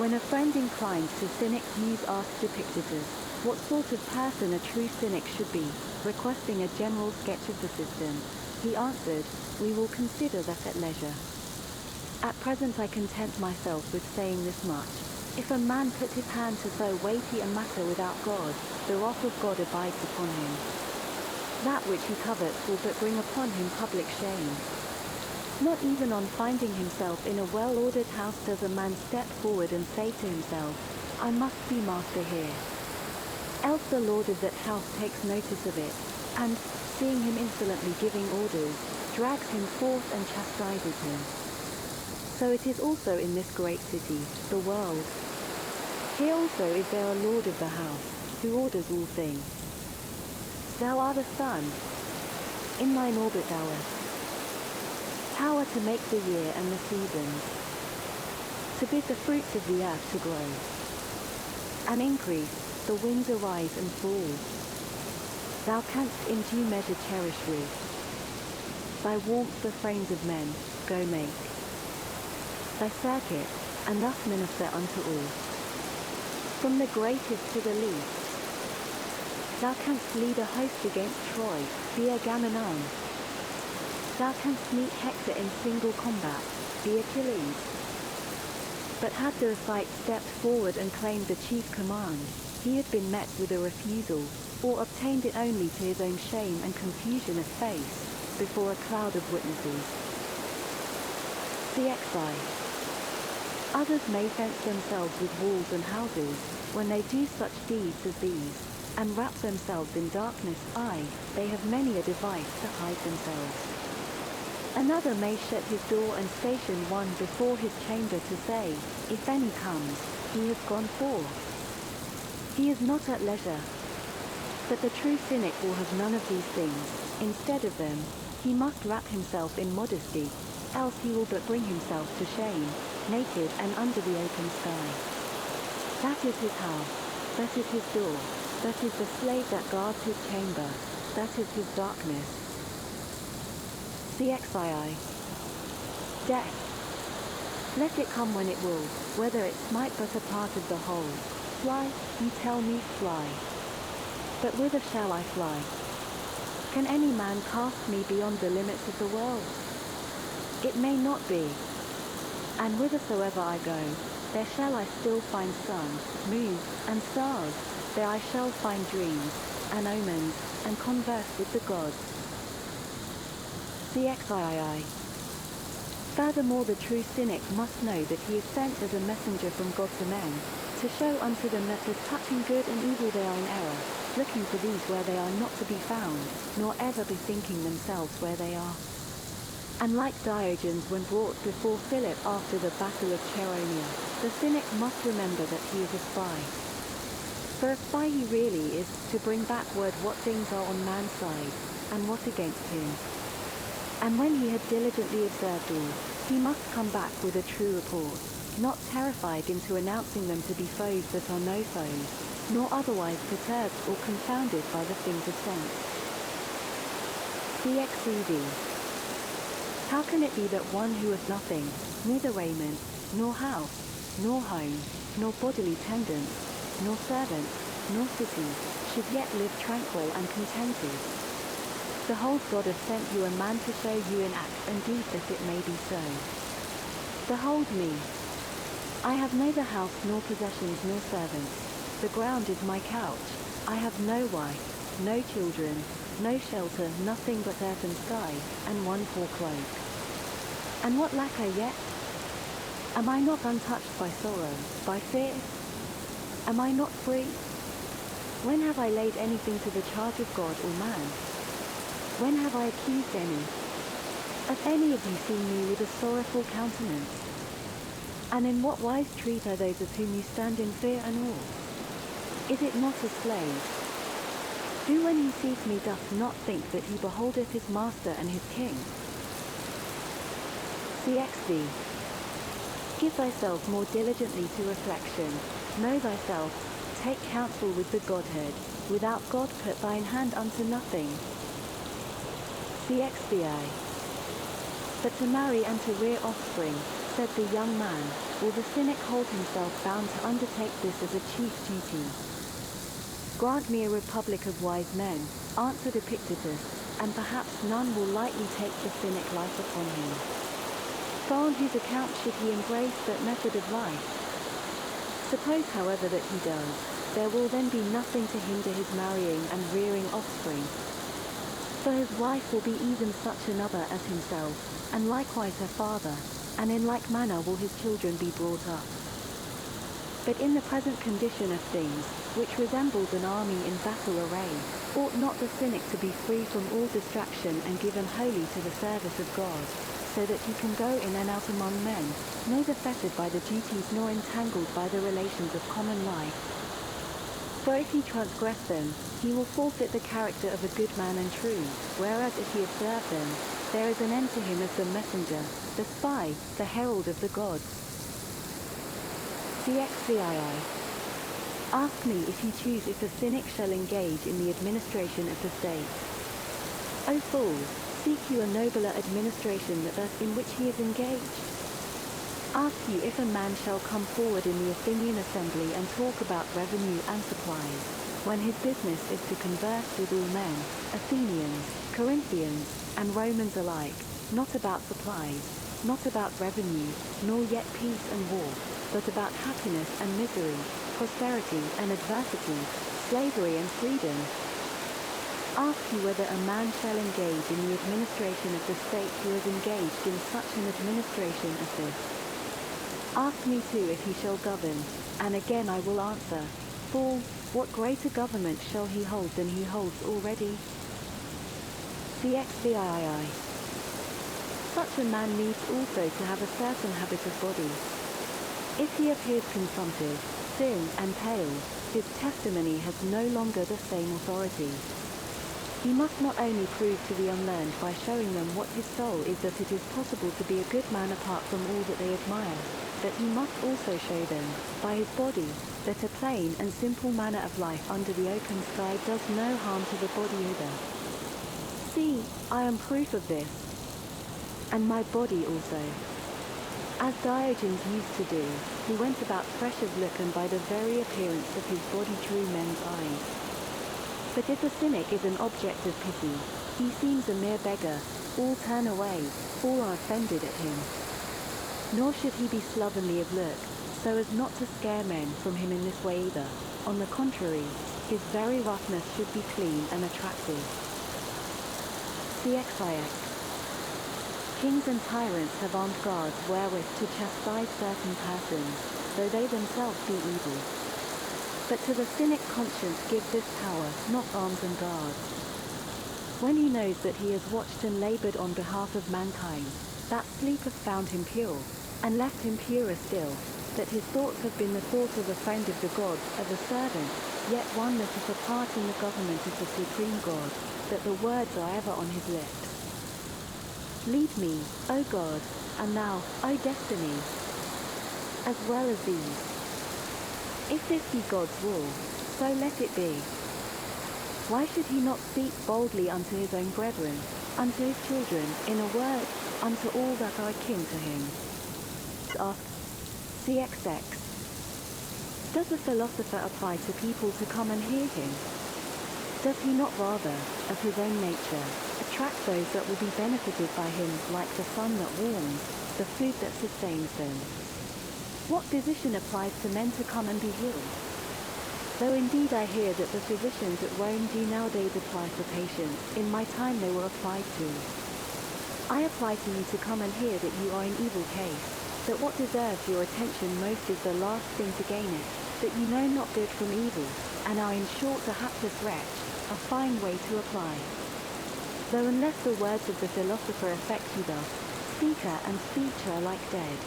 When a friend inclined to cynic views asked Epictetus, what sort of person a true cynic should be, requesting a general sketch of the system, he answered, we will consider that at leisure. At present I content myself with saying this much. If a man put his hand to so weighty a matter without God, the wrath of God abides upon him. That which he covets will but bring upon him public shame. Not even on finding himself in a well-ordered house does a man step forward and say to himself, I must be master here. Else the lord of that house takes notice of it, and, seeing him insolently giving orders, drags him forth and chastises him. So it is also in this great city, the world. Here also is there a lord of the house, who orders all things. Thou art the sun. In thine orbit thou art. Power to make the year and the seasons. To bid the fruits of the earth to grow. And increase, the winds arise and fall. Thou canst in due measure cherish with. Thy warmth the frames of men, go make. Thy circuit, and thus minister unto all. From the greatest to the least. Thou canst lead a host against Troy, be Agamemnon. Thou canst meet Hector in single combat, be Achilles. But had the Scythe stepped forward and claimed the chief command, he had been met with a refusal, or obtained it only to his own shame and confusion of face, before a cloud of witnesses. CXI. Others may fence themselves with walls and houses, when they do such deeds as these, and wrap themselves in darkness, they have many a device to hide themselves. Another may shut his door and station one before his chamber to say, if any comes, he has gone forth. He is not at leisure. But the true cynic will have none of these things. Instead of them, he must wrap himself in modesty, else he will but bring himself to shame, naked and under the open sky. That is his house, that is his door, that is the slave that guards his chamber, that is his darkness. CXII. Death. Let it come when it will, whether it smite but a part of the whole. Fly, you tell me, fly. But whither shall I fly? Can any man cast me beyond the limits of the world? It may not be. And whithersoever I go, there shall I still find sun, moon, and stars, there I shall find dreams, and omens, and converse with the gods. CXII. Furthermore the true cynic must know that he is sent as a messenger from God to men, to show unto them that as touching good and evil they are in error, looking for these where they are not to be found, nor ever bethinking themselves where they are. And like Diogenes when brought before Philip after the battle of Cheronia, the cynic must remember that he is a spy. For a spy he really is, to bring back word what things are on man's side, and what against him. And when he had diligently observed all, he must come back with a true report, not terrified into announcing them to be foes that are no foes, nor otherwise perturbed or confounded by the things of sense. CXEV. How can it be that one who has nothing, neither raiment, nor house, nor home, nor bodily tendance, nor servants, nor city, should yet live tranquil and contented? Behold, God has sent you a man to show you in act and deed that it may be so. Behold me. I have neither house nor possessions nor servants. The ground is my couch. I have no wife, no children, no shelter, nothing but earth and sky, and one poor cloak. And what lack I yet? Am I not untouched by sorrow, by fear? Am I not free? When have I laid anything to the charge of God or man? When have I accused any? Have any of you seen me with a sorrowful countenance? And in what wise treat I those of whom you stand in fear and awe? Is it not a slave? Who when he sees me doth not think that he beholdeth his master and his king? CXV. Give thyself more diligently to reflection. Know thyself. Take counsel with the Godhead. Without God put thine hand unto nothing. CXVI. But to marry and to rear offspring, said the young man, will the cynic hold himself bound to undertake this as a chief duty? Grant me a republic of wise men, answered Epictetus, and perhaps none will lightly take the cynic life upon him. For on whose account should he embrace that method of life? Suppose, however, that he does, there will then be nothing to hinder his marrying and rearing offspring. For his wife will be even such another as himself, and likewise her father, and in like manner will his children be brought up. But in the present condition of things, which resembles an army in battle array, ought not the cynic to be free from all distraction and given wholly to the service of God, so that he can go in and out among men, neither fettered by the duties nor entangled by the relations of common life? For if he transgress them, he will forfeit the character of a good man and true, whereas if he observe them, there is an end to him as the messenger, the spy, the herald of the gods. CXVII. Ask me if you choose if the cynic shall engage in the administration of the state. O fools, seek you a nobler administration than that in which he is engaged? Ask you if a man shall come forward in the Athenian assembly and talk about revenue and supplies, when his business is to converse with all men, Athenians, Corinthians, and Romans alike, not about supplies, not about revenue, nor yet peace and war, but about happiness and misery, prosperity and adversity, slavery and freedom. Ask you whether a man shall engage in the administration of the state who is engaged in such an administration as this. Ask me too if he shall govern, and again I will answer, fool, what greater government shall he hold than he holds already? CXVII. Such a man needs also to have a certain habit of body. If he appears consumptive, thin, and pale, his testimony has no longer the same authority. He must not only prove to the unlearned by showing them what his soul is that it is possible to be a good man apart from all that they admire, but he must also show them, by his body, that a plain and simple manner of life under the open sky does no harm to the body either. See, I am proof of this, and my body also. As Diogenes used to do, he went about fresh of look and by the very appearance of his body drew men's eyes. But if a cynic is an object of pity, he seems a mere beggar, all turn away, all are offended at him. Nor should he be slovenly of look, so as not to scare men from him in this way either. On the contrary, his very roughness should be clean and attractive. CXIX. Kings and tyrants have armed guards wherewith to chastise certain persons, though they themselves be evil. But to the cynic conscience give this power, not arms and guards. When he knows that he has watched and labored on behalf of mankind, that sleep hath found him pure, and left him purer still, that his thoughts have been the thoughts of a friend of the gods, of a servant, yet one that is a part in the government of the supreme God, that the words are ever on his lips. Lead me, O God, and thou, O destiny, as well as these. If this be God's will, so let it be. Why should he not speak boldly unto his own brethren? unto his children, in a word, unto all that are akin to him. Asked, CXX. Does the philosopher apply to people to come and hear him? Does he not rather, of his own nature, attract those that will be benefited by him, like the sun that warms, the food that sustains them? What physician applies to men to come and be healed? Though indeed I hear that the physicians at Rome do nowadays apply for patients, in my time they were applied to. I apply to you to come and hear that you are in evil case, that what deserves your attention most is the last thing to gain it, that you know not good from evil, and are in short a hapless wretch, a fine way to apply. Though unless the words of the philosopher affect you thus, speaker and speech are like dead.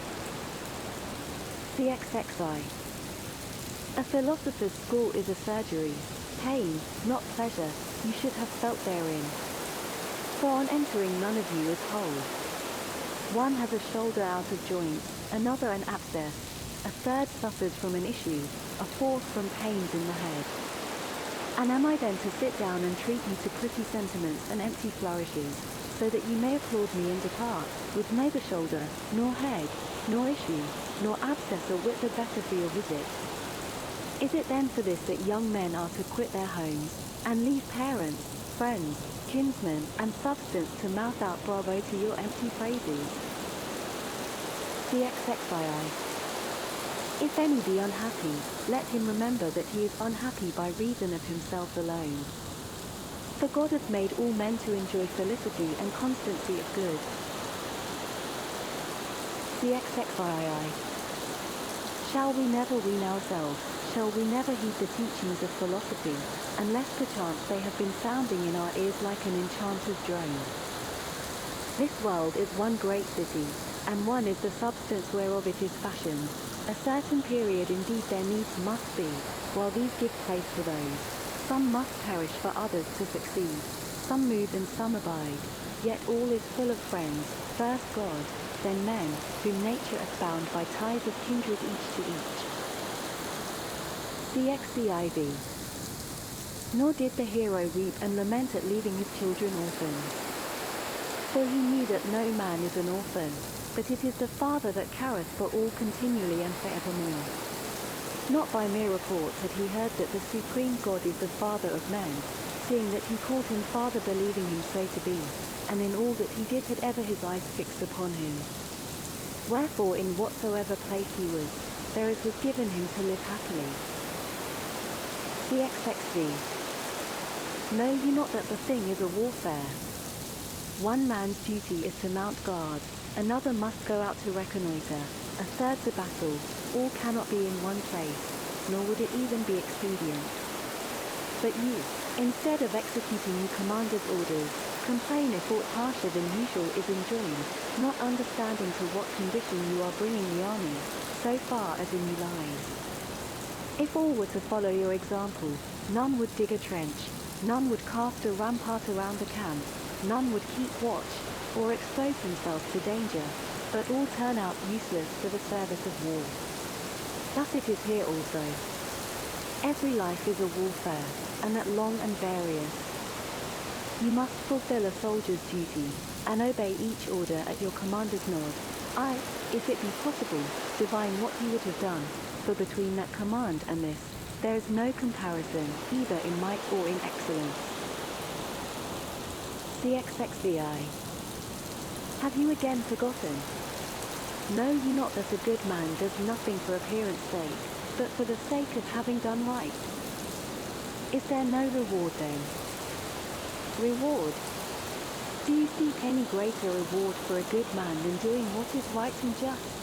CXXI. A philosopher's school is a surgery. Pain, not pleasure, you should have felt therein. For on entering none of you is whole. One has a shoulder out of joint, another an abscess, a third suffers from an issue, a fourth from pains in the head. And am I then to sit down and treat you to pretty sentiments and empty flourishes, so that you may applaud me and depart, with neither shoulder, nor head, nor issue, nor abscess a whit the better for your visit? Is it then for this that young men are to quit their homes, and leave parents, friends, kinsmen, and substance to mouth out bravo to your empty phrases? CXXII. If any be unhappy, let him remember that he is unhappy by reason of himself alone. For God hath made all men to enjoy felicity and constancy of good. CXXII. Shall we never wean ourselves, shall we never heed the teachings of philosophy, unless perchance they have been sounding in our ears like an enchanter's drone? This world is one great city, and one is the substance whereof it is fashioned. A certain period indeed there needs must be, while these give place to those. Some must perish for others to succeed, some move and some abide, yet all is full of friends, first God, then men, whom nature hath bound by ties of kindred each to each. CXCIV. Nor did the hero weep and lament at leaving his children orphans. For he knew that no man is an orphan, but it is the Father that careth for all continually and for evermore. Not by mere report had he heard that the supreme God is the Father of men, seeing that he called him Father, believing him so to be, and in all that he did had ever his eyes fixed upon him. Wherefore in whatsoever place he was, there it was given him to live happily. CXXV. Know you not that the thing is a warfare? One man's duty is to mount guard, another must go out to reconnoiter, a third to battle, all cannot be in one place, nor would it even be expedient. But you, instead of executing your commander's orders, complain if aught harsher than usual is enjoined, not understanding to what condition you are bringing the army, so far as in you lies. If all were to follow your example, none would dig a trench, none would cast a rampart around the camp, none would keep watch, or expose himself to danger, but all turn out useless for the service of war. Thus it is here also. Every life is a warfare, and that long and various. You must fulfill a soldier's duty, and obey each order at your commander's nod. I, if it be possible, divine what he would have done, for between that command and this, there is no comparison, either in might or in excellence. CXXVI. Have you again forgotten? Know you not that a good man does nothing for appearance sake, but for the sake of having done right? Is there no reward then? Reward? Do you seek any greater reward for a good man than doing what is right and just?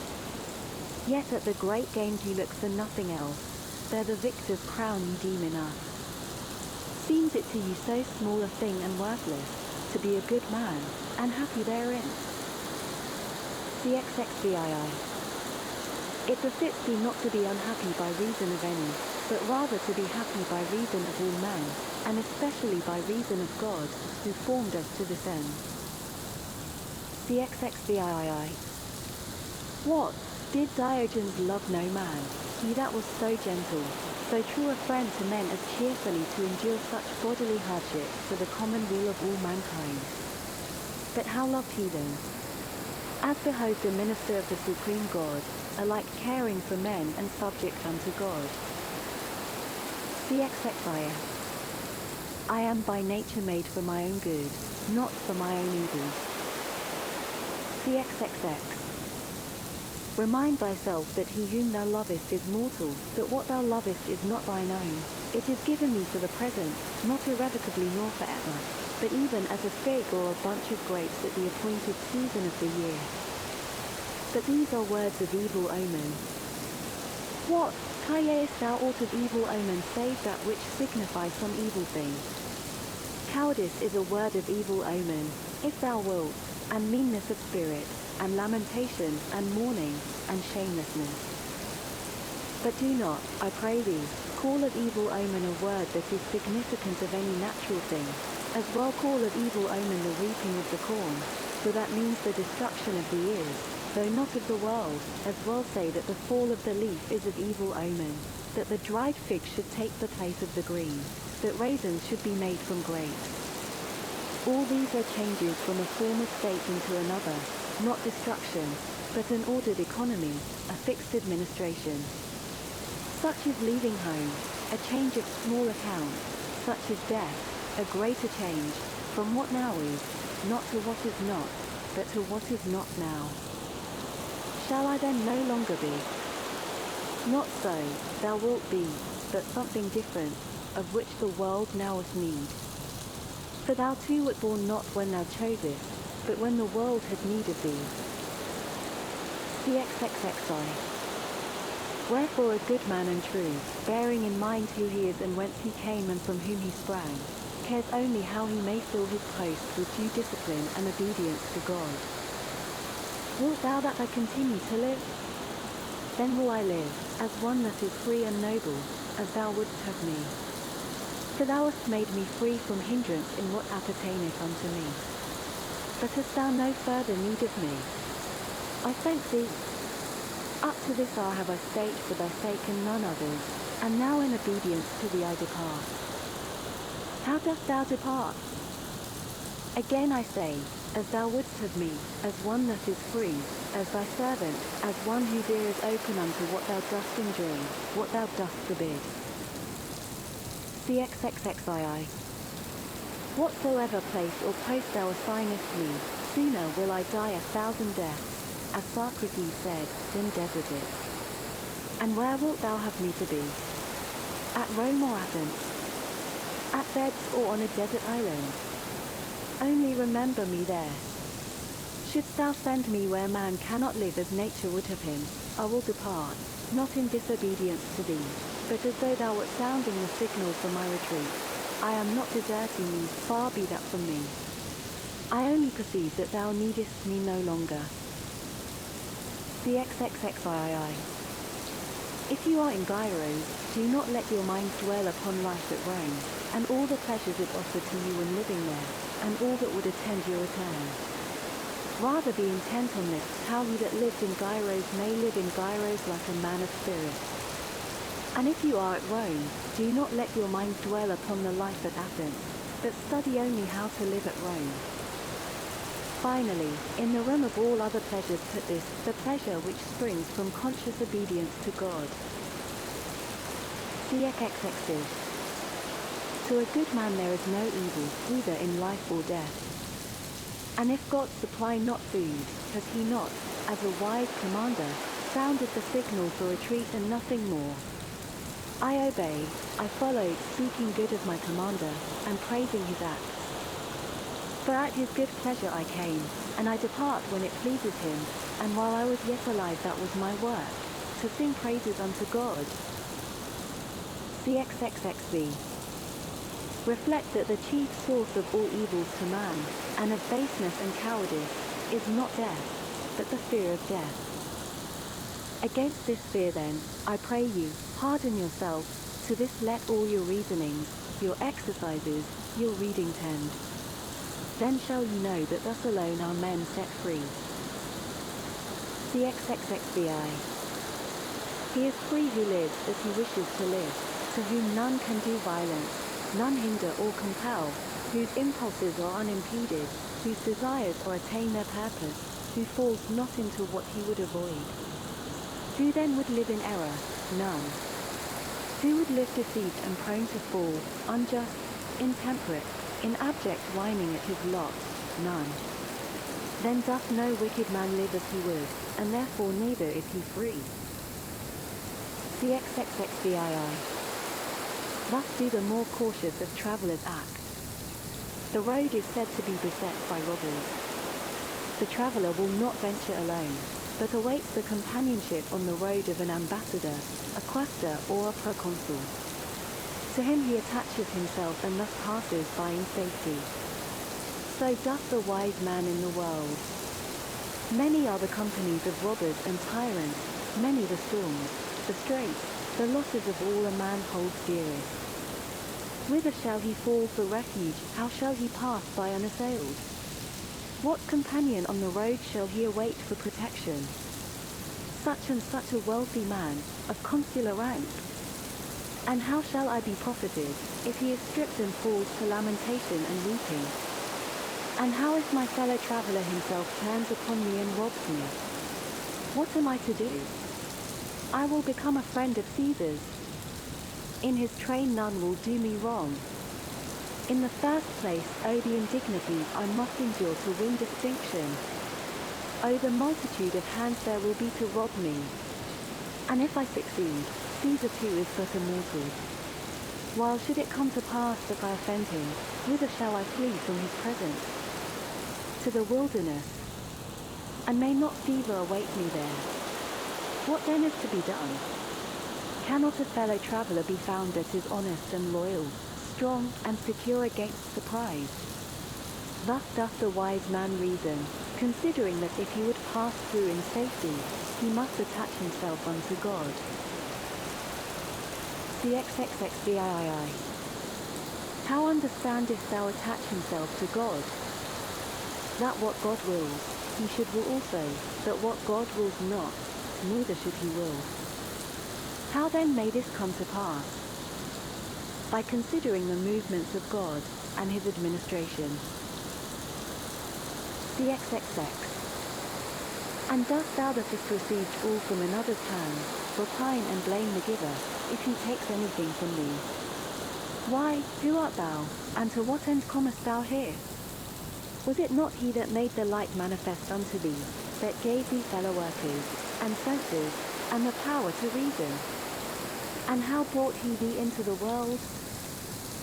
Yet at the great games you look for nothing else, there the victor's crown you deem enough. Seems it to you so small a thing and worthless, to be a good man, and happy therein? CXXVII. It befits thee not to be unhappy by reason of any, but rather to be happy by reason of all men, and especially by reason of God, who formed us to this end. CXXVII. What? Did Diogenes love no man, he that was so gentle, so true a friend to men as cheerfully to endure such bodily hardships for the common weal of all mankind? But how loved he them? As behoved a minister of the supreme God, alike caring for men and subject unto God. CXXIA. I am by nature made for my own good, not for my own evil. CXXX. Remind thyself that he whom thou lovest is mortal, that what thou lovest is not thine own. It is given thee for the present, not irrevocably nor forever, but even as a fig or a bunch of grapes at the appointed season of the year. But these are words of evil omen. What, cryest thou aught of evil omen save that which signifies some evil thing? Cowardice is a word of evil omen, if thou wilt, and meanness of spirit, and lamentation, and mourning, and shamelessness. But do not, I pray thee, call of evil omen a word that is significant of any natural thing, as well call of evil omen the reaping of the corn, for that means the destruction of the ears, though not of the world, as well say that the fall of the leaf is of evil omen, that the dried fig should take the place of the green, that raisins should be made from grapes. All these are changes from a former state into another, not destruction, but an ordered economy, a fixed administration. Such is leaving home, a change of small account, such is death, a greater change, from what now is, not to what is not, but to what is not now. Shall I then no longer be? Not so, thou wilt be, but something different, of which the world knoweth need. For thou too wert born not when thou chosest, but when the world had need of thee. CXXXI. Wherefore a good man and true, bearing in mind who he is and whence he came and from whom he sprang, cares only how he may fill his post with due discipline and obedience to God. Wilt thou that I continue to live? Then will I live, as one that is free and noble, as thou wouldst have me. For thou hast made me free from hindrance in what appertaineth unto me. But hast thou no further need of me? I thank thee. Up to this hour have I stayed for thy sake and none other's, and now in obedience to thee I depart. How dost thou depart? Again I say, as thou wouldst have me, as one that is free, as thy servant, as one whose ear is open unto what thou dost enjoin, what thou dost forbid. CXXXII. Whatsoever place or post thou assignest me, sooner will I die 1,000 deaths, as Socrates said, than desert it. And where wilt thou have me to be? At Rome or Athens? At Thebes or on a desert island? Only remember me there. Shouldst thou send me where man cannot live as nature would have him, I will depart, not in disobedience to thee, but as though thou wert sounding the signal for my retreat. I am not deserting thee, far be that from me. I only perceive that thou needest me no longer. CXXXII. If you are in Gyros, do not let your mind dwell upon life at Rome, and all the pleasures it offered to you when living there, and all that would attend your return. Rather be intent on this, how he that lives in Gyros may live in Gyros like a man of spirit. And if you are at Rome, do not let your mind dwell upon the life at Athens, but study only how to live at Rome. Finally, in the realm of all other pleasures put this, the pleasure which springs from conscious obedience to God. CXXX. To a good man there is no evil, either in life or death. And if God supply not food, has he not, as a wise commander, sounded the signal for retreat and nothing more? I obeyed, I followed, seeking good of my commander, and praising his acts. For at his good pleasure I came, and I depart when it pleases him, and while I was yet alive that was my work, to sing praises unto God. CXXXV. Reflect that the chief source of all evils to man, and of baseness and cowardice, is not death, but the fear of death. Against this fear then, I pray you, harden yourself, to this let all your reasonings, your exercises, your reading tend. Then shall you know that thus alone are men set free. CXXXVI. He is free who lives as he wishes to live, to whom none can do violence, none hinder or compel, whose impulses are unimpeded, whose desires or attain their purpose, who falls not into what he would avoid. Who then would live in error? None. Who would live deceived and prone to fall, unjust, intemperate, in abject whining at his lot? None. Then doth no wicked man live as he would, and therefore neither is he free. CXXXVII. Thus do the more cautious of travellers act. The road is said to be beset by robbers. The traveller will not venture alone, but awaits the companionship on the road of an ambassador, a quaestor, or a proconsul. To him he attaches himself and thus passes by in safety. So doth the wise man in the world. Many are the companies of robbers and tyrants, many the storms, the straits, the losses of all a man holds dearest. Whither shall he fall for refuge, how shall he pass by unassailed? What companion on the road shall he await for protection? Such and such a wealthy man, of consular rank. And how shall I be profited, if he is stripped and falls to lamentation and weeping? And how if my fellow traveller himself turns upon me and robs me? What am I to do? I will become a friend of Caesar's. In his train none will do me wrong. In the first place, oh the indignities I must endure to win distinction. Oh the multitude of hands there will be to rob me. And if I succeed, Caesar too is but a mortal. While should it come to pass that I offend him, whither shall I flee from his presence? To the wilderness. And may not fever await me there? What then is to be done? Cannot a fellow traveller be found that is honest and loyal, strong and secure against surprise? Thus doth the wise man reason, considering that if he would pass through in safety, he must attach himself unto God. CXXXVII. How understandest thou attach himself to God? That what God wills, he should will also, but what God wills not, neither should he will. How then may this come to pass? By considering the movements of God and his administration. CXXX. And dost thou that hast received all from another's hand, repine and blame the giver, if he takes anything from thee? Why, who art thou, and to what end comest thou here? Was it not he that made the light manifest unto thee, that gave thee fellow workers, and senses, and the power to reason? And how brought he thee into the world?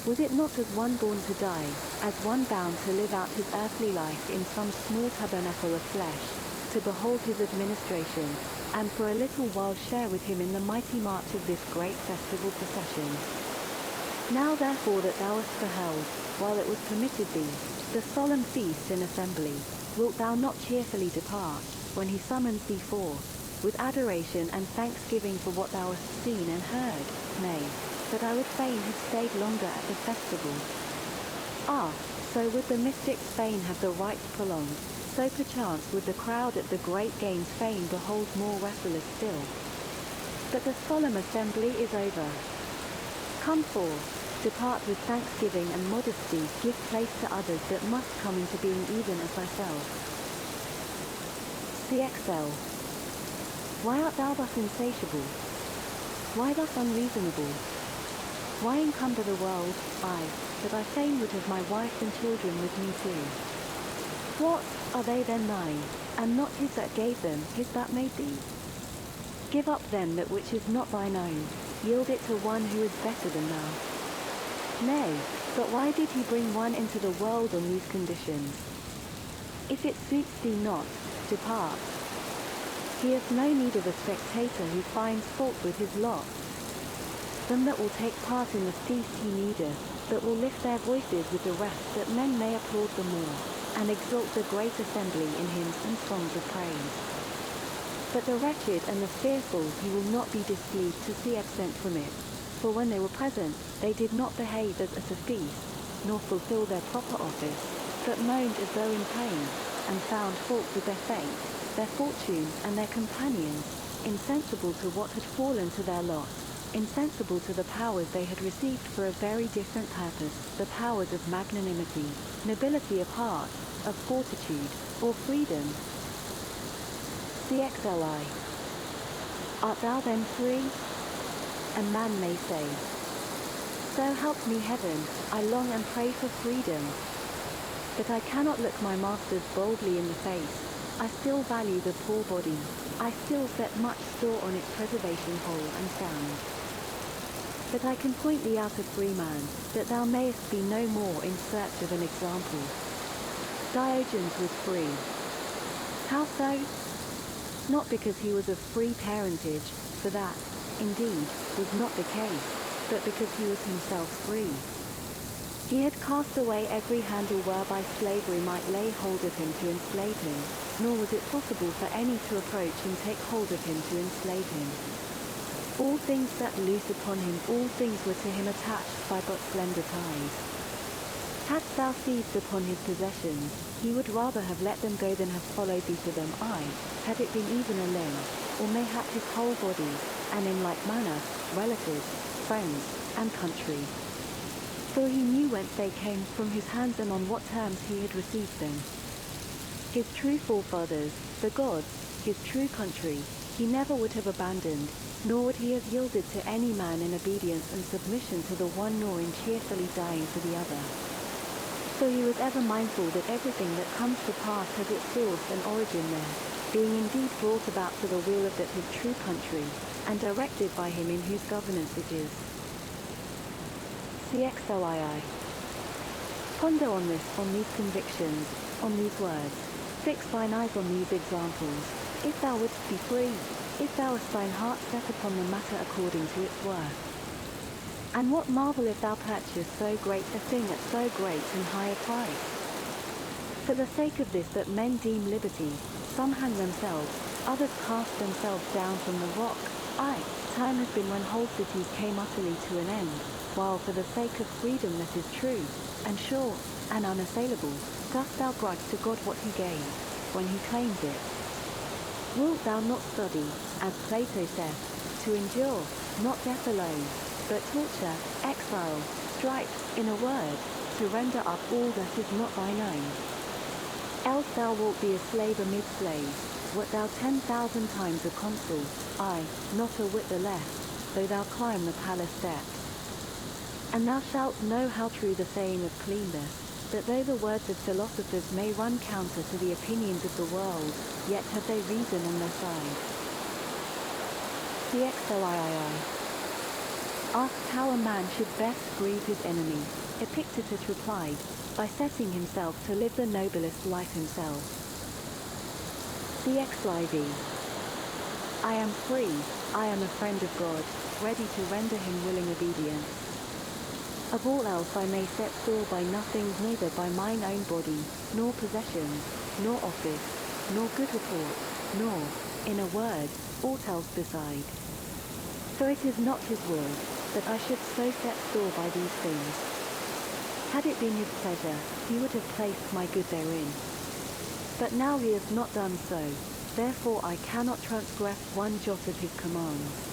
Was it not as one born to die, as one bound to live out his earthly life in some small tabernacle of flesh, to behold his administration, and for a little while share with him in the mighty march of this great festival procession? Now therefore that thou hast beheld, while it was permitted thee, the solemn feast and assembly, wilt thou not cheerfully depart, when he summons thee forth, with adoration and thanksgiving for what thou hast seen and heard? Nay, but I would fain have stayed longer at the festival. Ah, so would the mystics fain have the rites prolonged, so perchance would the crowd at the great games fain behold more wrestlers still. But the solemn assembly is over. Come forth, depart with thanksgiving and modesty, give place to others that must come into being even as thyself. CXL. Why art thou thus insatiable? Why thus unreasonable? Why encumber the world, I, that I fain would have my wife and children with me too? What, are they then thine, and not his that gave them, his that made thee? Give up then that which is not thine own, yield it to one who is better than thou. Nay, but why did he bring one into the world on these conditions? If it suits thee not, depart. He hath no need of a spectator who finds fault with his lot. Them that will take part in the feast he needeth, but will lift their voices with the rest, that men may applaud the more, and exalt the great assembly in hymns and songs of praise. But the wretched and the fearful he will not be displeased to see absent from it, for when they were present, they did not behave as at a feast, nor fulfill their proper office, but moaned as though in pain, and found fault with their fate, their fortune, and their companions, insensible to what had fallen to their lot, insensible to the powers they had received for a very different purpose, the powers of magnanimity, nobility of heart, of fortitude, or freedom. CXLI. Art thou then free? A man may say, so help me heaven, I long and pray for freedom. But I cannot look my masters boldly in the face. I still value the poor body. I still set much store on its preservation whole and sound. But I can point thee out a free man, that thou mayest be no more in search of an example. Diogenes was free. How so? Not because he was of free parentage, for that, indeed, was not the case, but because he was himself free. He had cast away every handle whereby slavery might lay hold of him to enslave him, nor was it possible for any to approach and take hold of him to enslave him. All things set loose upon him, all things were to him attached by but slender ties. Hadst thou seized upon his possessions, he would rather have let them go than have followed thee to them, aye, had it been even a limb, or mayhap his whole body, and in like manner, relatives, friends, and country. For he knew whence they came from his hands and on what terms he had received them. His true forefathers, the gods, his true country, he never would have abandoned, nor would he have yielded to any man in obedience and submission to the one nor in cheerfully dying for the other. For he was ever mindful that everything that comes to pass has its source and origin there, being indeed brought about to the will of that his true country, and directed by him in whose governance it is. CXOII. Ponder on this, on these convictions, on these words. Fix thine eyes on these examples. If thou wouldst be free, if thou hast thine heart set upon the matter according to its worth. And what marvel if thou purchase so great a thing at so great and high a price? For the sake of this that men deem liberty, some hang themselves, others cast themselves down from the rock. Aye, time has been when whole cities came utterly to an end, while for the sake of freedom that is true, and sure, and unassailable, dost thou grudge to God what he gave, when he claims it. Wilt thou not study, as Plato saith, to endure, not death alone, but torture, exile, strife, in a word, to render up all that is not thine own? Else thou wilt be a slave amid slaves, wert thou 10,000 times a consul, aye, not a whit the less, though thou climb the palace steps. And thou shalt know how true the saying of Cleanthes, that though the words of philosophers may run counter to the opinions of the world, yet have they reason on their side. CXOII. Asked how a man should best grieve his enemy, Epictetus replied, by setting himself to live the noblest life himself. CXIV. I am free, I am a friend of God, ready to render him willing obedience. Of all else I may set store by nothing, neither by mine own body, nor possessions, nor office, nor good report, nor, in a word, aught else beside. For it is not his will, that I should so set store by these things. Had it been his pleasure, he would have placed my good therein. But now he has not done so, therefore I cannot transgress one jot of his commands.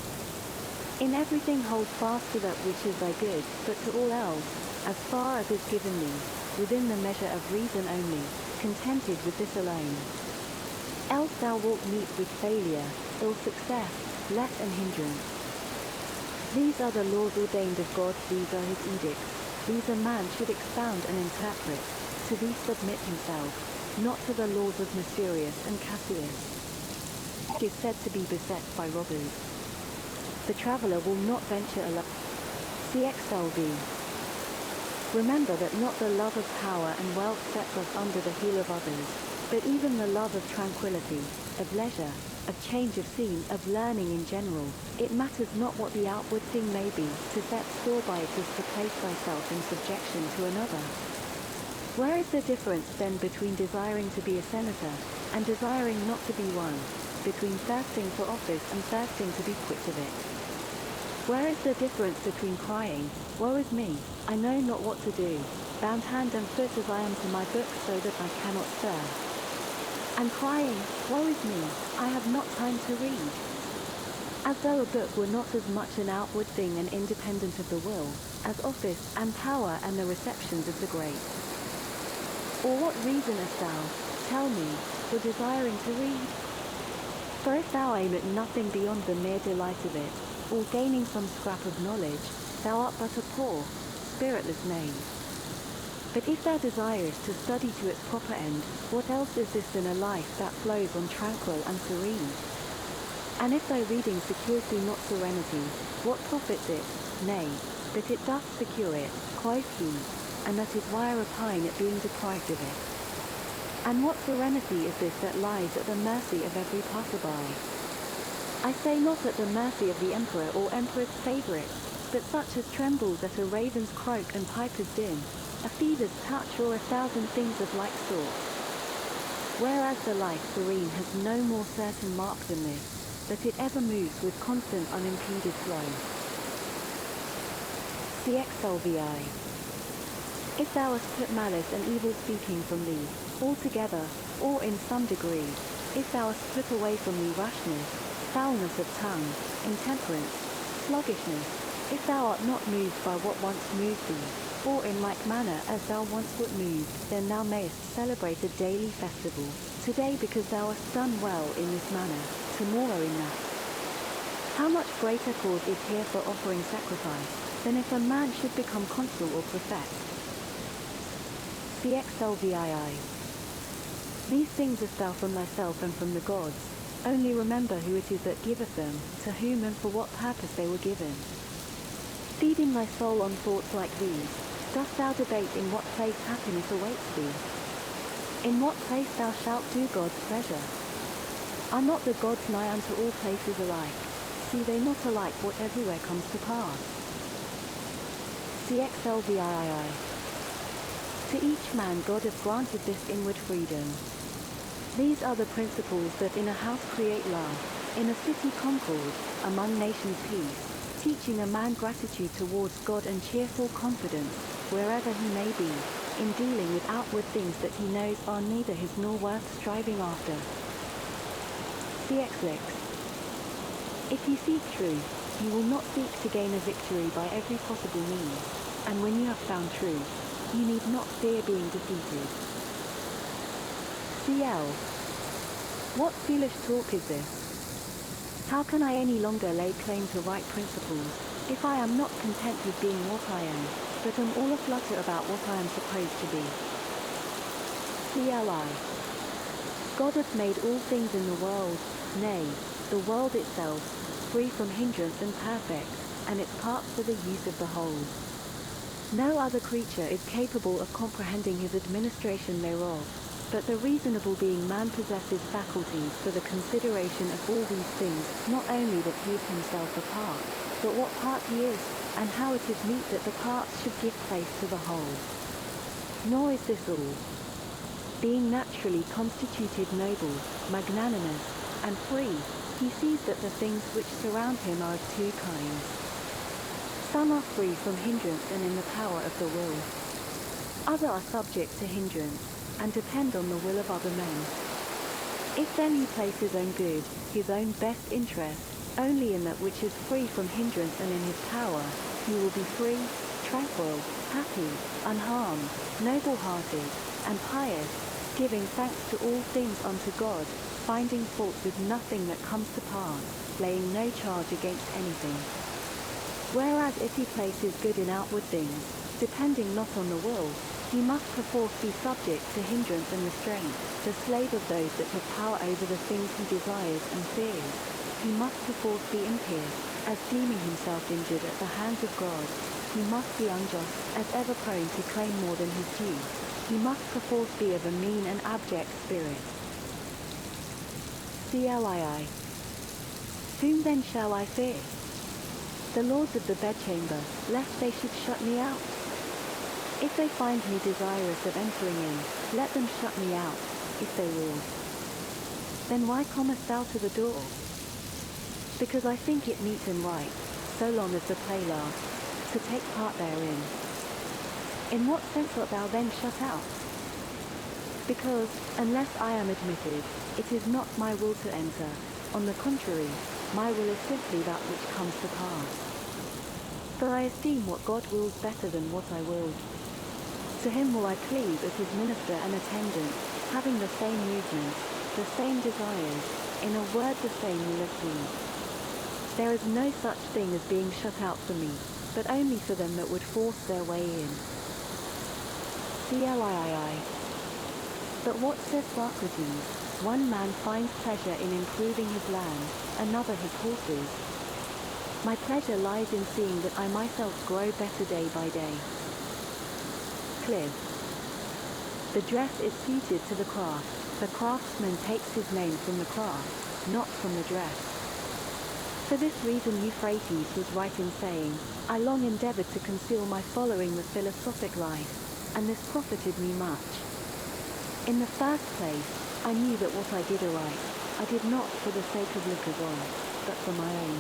In everything hold fast to that which is thy good, but to all else, as far as is given thee, within the measure of reason only, contented with this alone. Else thou wilt meet with failure, ill success, let and hindrance. These are the laws ordained of God, these are his edicts, these a man should expound and interpret, to these submit himself, not to the laws of Mesurius and Cassius. It is said to be beset by robbers. The traveller will not venture alone. CXLV. Remember that not the love of power and wealth sets us under the heel of others, but even the love of tranquility, of leisure, of change of scene, of learning in general. It matters not what the outward thing may be, to set store by it is to place thyself in subjection to another. Where is the difference then between desiring to be a senator, and desiring not to be one, between thirsting for office and thirsting to be quit of it? Where is the difference between crying, woe is me, I know not what to do, bound hand and foot as I am to my book so that I cannot stir, and crying, woe is me, I have not time to read? As though a book were not as much an outward thing and independent of the will, as office and power and the receptions of the great. Or what reasonest thou, tell me, for desiring to read? For if thou aim at nothing beyond the mere delight of it, or gaining some scrap of knowledge, thou art but a poor, spiritless knave. But if thou desirest to study to its proper end, what else is this than a life that flows on tranquil and serene? And if thy reading secures thee not serenity, what profits it? Nay, that it doth secure it, quoth he, and that is why I repine at being deprived of it. And what serenity is this that lies at the mercy of every passer-by? I say not at the mercy of the emperor or emperor's favourite, but such as trembles at a raven's croak and piper's din, a fever's touch or 1,000 things of like sort. Whereas the life serene has no more certain mark than this, that it ever moves with constant unimpeded flow. CXLVI. If thou hast put malice and evil speaking from thee, altogether, or in some degree, if thou hast put away from thee rashness, foulness of tongue, intemperance, sluggishness, if thou art not moved by what once moved thee, or in like manner as thou once wert moved, then thou mayest celebrate a daily festival, today because thou hast done well in this manner, tomorrow in that. How much greater cause is here for offering sacrifice, than if a man should become consul or prefect? CXLVII. These things hast thou from thyself and from the gods, only remember who it is that giveth them, to whom and for what purpose they were given. Feeding thy soul on thoughts like these, dost thou debate in what place happiness awaits thee? In what place thou shalt do God's pleasure? Are not the gods nigh unto all places alike? See they not alike what everywhere comes to pass? CXLVII. To each man God hath granted this inward freedom. These are the principles that in a house create love, in a city concord, among nations peace, teaching a man gratitude towards God and cheerful confidence, wherever he may be, in dealing with outward things that he knows are neither his nor worth striving after. CXLix. If you seek truth, you will not seek to gain a victory by every possible means, and when you have found truth, you need not fear being defeated. CL. What foolish talk is this? How can I any longer lay claim to right principles, if I am not content with being what I am, but am all aflutter about what I am supposed to be? CLI. God hath made all things in the world, nay, the world itself, free from hindrance and perfect, and its parts for the use of the whole. No other creature is capable of comprehending his administration thereof, but the reasonable being man possesses faculties for the consideration of all these things, not only that he is himself a part, but what part he is, and how it is meet that the parts should give place to the whole. Nor is this all. Being naturally constituted noble, magnanimous, and free, he sees that the things which surround him are of two kinds. Some are free from hindrance and in the power of the will. Others are subject to hindrance, and depend on the will of other men. If then he place his own good, his own best interest, only in that which is free from hindrance and in his power, he will be free, tranquil, happy, unharmed, noble-hearted, and pious, giving thanks to all things unto God, finding fault with nothing that comes to pass, laying no charge against anything. Whereas if he places good in outward things, depending not on the will, he must perforce be subject to hindrance and restraint, the slave of those that have power over the things he desires and fears. He must perforce be impious, as deeming himself injured at the hands of God. He must be unjust, as ever prone to claim more than his due. He must perforce be of a mean and abject spirit. CLII. Whom then shall I fear? The lords of the bedchamber, lest they should shut me out. If they find me desirous of entering in, let them shut me out, if they will. Then why comest thou to the door? Because I think it meet and right, so long as the play lasts, to take part therein. In what sense art thou then shut out? Because, unless I am admitted, it is not my will to enter. On the contrary, my will is simply that which comes to pass. For I esteem what God wills better than what I will. To him will I cleave as his minister and attendant, having the same movements, the same desires, in a word the same will of thee. There is no such thing as being shut out for me, but only for them that would force their way in. CLIII. But what says Socrates? One man finds pleasure in improving his land, another his horses. My pleasure lies in seeing that I myself grow better day by day. Cliff. The dress is suited to the craft. The craftsman takes his name from the craft, not from the dress. For this reason Euphrates was right in saying, I long endeavored to conceal my following the philosophic life, and this profited me much. In the first place, I knew that what I did aright, I did not for the sake of lookers on, but for my own.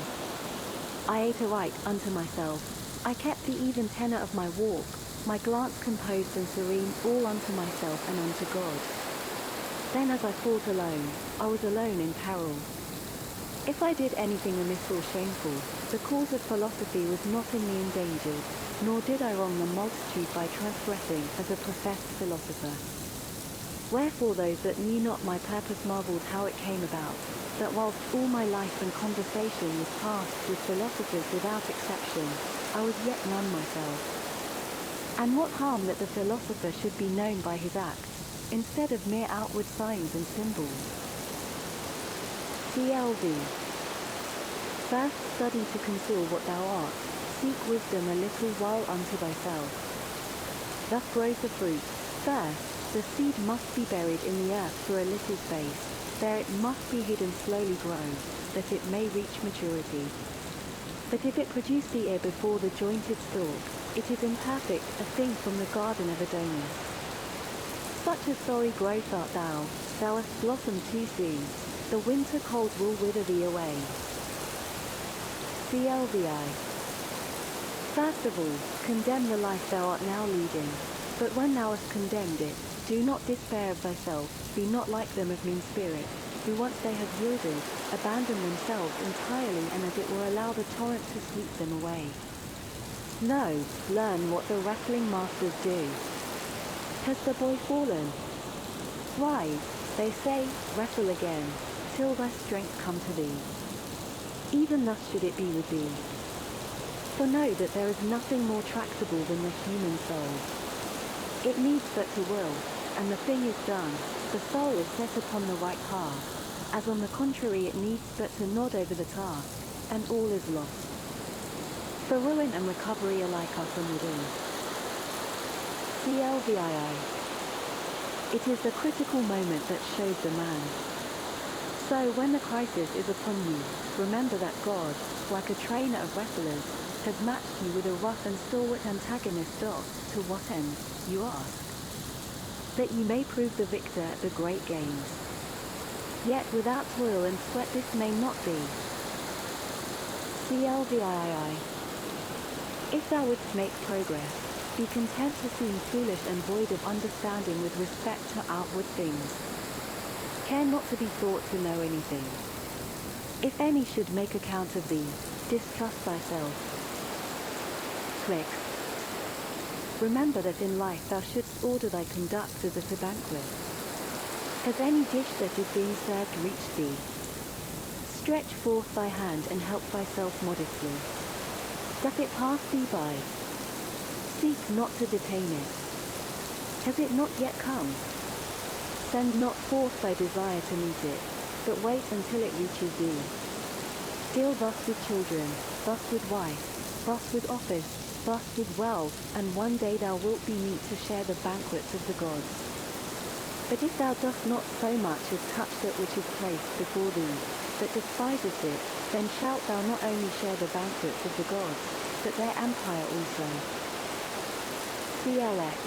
I ate aright unto myself, I kept the even tenor of my walk, my glance composed and serene, all unto myself and unto God. Then as I fought alone, I was alone in peril. If I did anything amiss or shameful, the cause of philosophy was not in me endangered, nor did I wrong the multitude by transgressing as a professed philosopher. Wherefore those that knew not my purpose marveled how it came about, that whilst all my life and conversation was passed with philosophers without exception, I was yet none myself. And what harm that the philosopher should be known by his acts, instead of mere outward signs and symbols? CLV. First study to conceal what thou art, seek wisdom a little while unto thyself. Thus grows the fruit. First, the seed must be buried in the earth for a little space, there it must be hidden slowly grow, that it may reach maturity. But if it produce the ear before the jointed stalk, it is imperfect, a thing from the garden of Adonis. Such a sorry growth art thou, thou hast blossomed too soon, the winter cold will wither thee away. CLVI. First of all, condemn the life thou art now leading, but when thou hast condemned it, do not despair of thyself, be not like them of mean spirit, who once they have yielded, abandon themselves entirely and as it were allow the torrent to sweep them away. No, learn what the wrestling masters do. Has the boy fallen? Rise, they say, wrestle again, till thy strength come to thee. Even thus should it be with thee. For know that there is nothing more tractable than the human soul. It needs but to will, and the thing is done, the soul is set upon the right path, as on the contrary it needs but to nod over the task, and all is lost. For ruin and recovery alike are from within. CLVII. It is the critical moment that shows the man. So when the crisis is upon you, remember that God, like a trainer of wrestlers, has matched you with a rough and stalwart antagonist dog, to what end, you ask? That you may prove the victor at the great games. Yet without toil and sweat this may not be. CLVII. If thou wouldst make progress, be content to seem foolish and void of understanding with respect to outward things. Care not to be thought to know anything. If any should make account of thee, distrust thyself. Click. Remember that in life thou shouldst order thy conduct as at a banquet. Has any dish that is being served reached thee? Stretch forth thy hand and help thyself modestly. Doth it pass thee by? Seek not to detain it. Has it not yet come? Send not forth thy desire to meet it, but wait until it reaches thee. Deal thus with children, thus with wife, thus with office, thus with wealth, and one day thou wilt be meet to share the banquets of the gods. But if thou dost not so much as touch that which is placed before thee, but despisest it, then shalt thou not only share the banquets of the gods, but their empire also. CLX.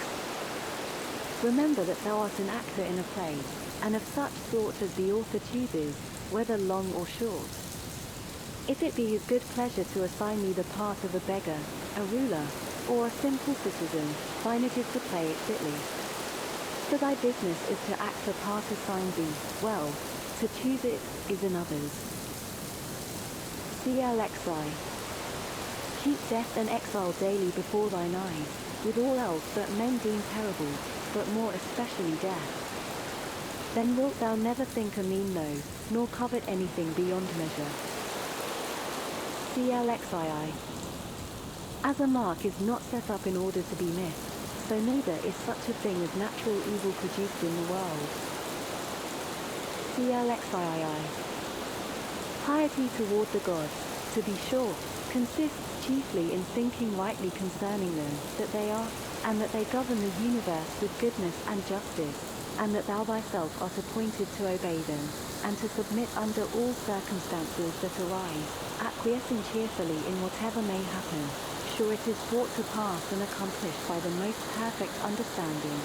Remember that thou art an actor in a play, and of such sort as the author chooses, whether long or short. If it be his good pleasure to assign thee the part of a beggar, a ruler, or a simple citizen, thine it is to play it fitly. For thy business is to act the part assigned thee, well, to choose it is another's. CLXI. Keep death and exile daily before thine eyes, with all else that men deem terrible, but more especially death. Then wilt thou never think a mean no, nor covet anything beyond measure. CLXII. As a mark is not set up in order to be missed, so neither is such a thing as natural evil produced in the world. CLXII. Piety toward the gods, to be sure, consists chiefly in thinking rightly concerning them, that they are, and that they govern the universe with goodness and justice, and that thou thyself art appointed to obey them, and to submit under all circumstances that arise, acquiescing cheerfully in whatever may happen, sure it is brought to pass and accomplished by the most perfect understanding.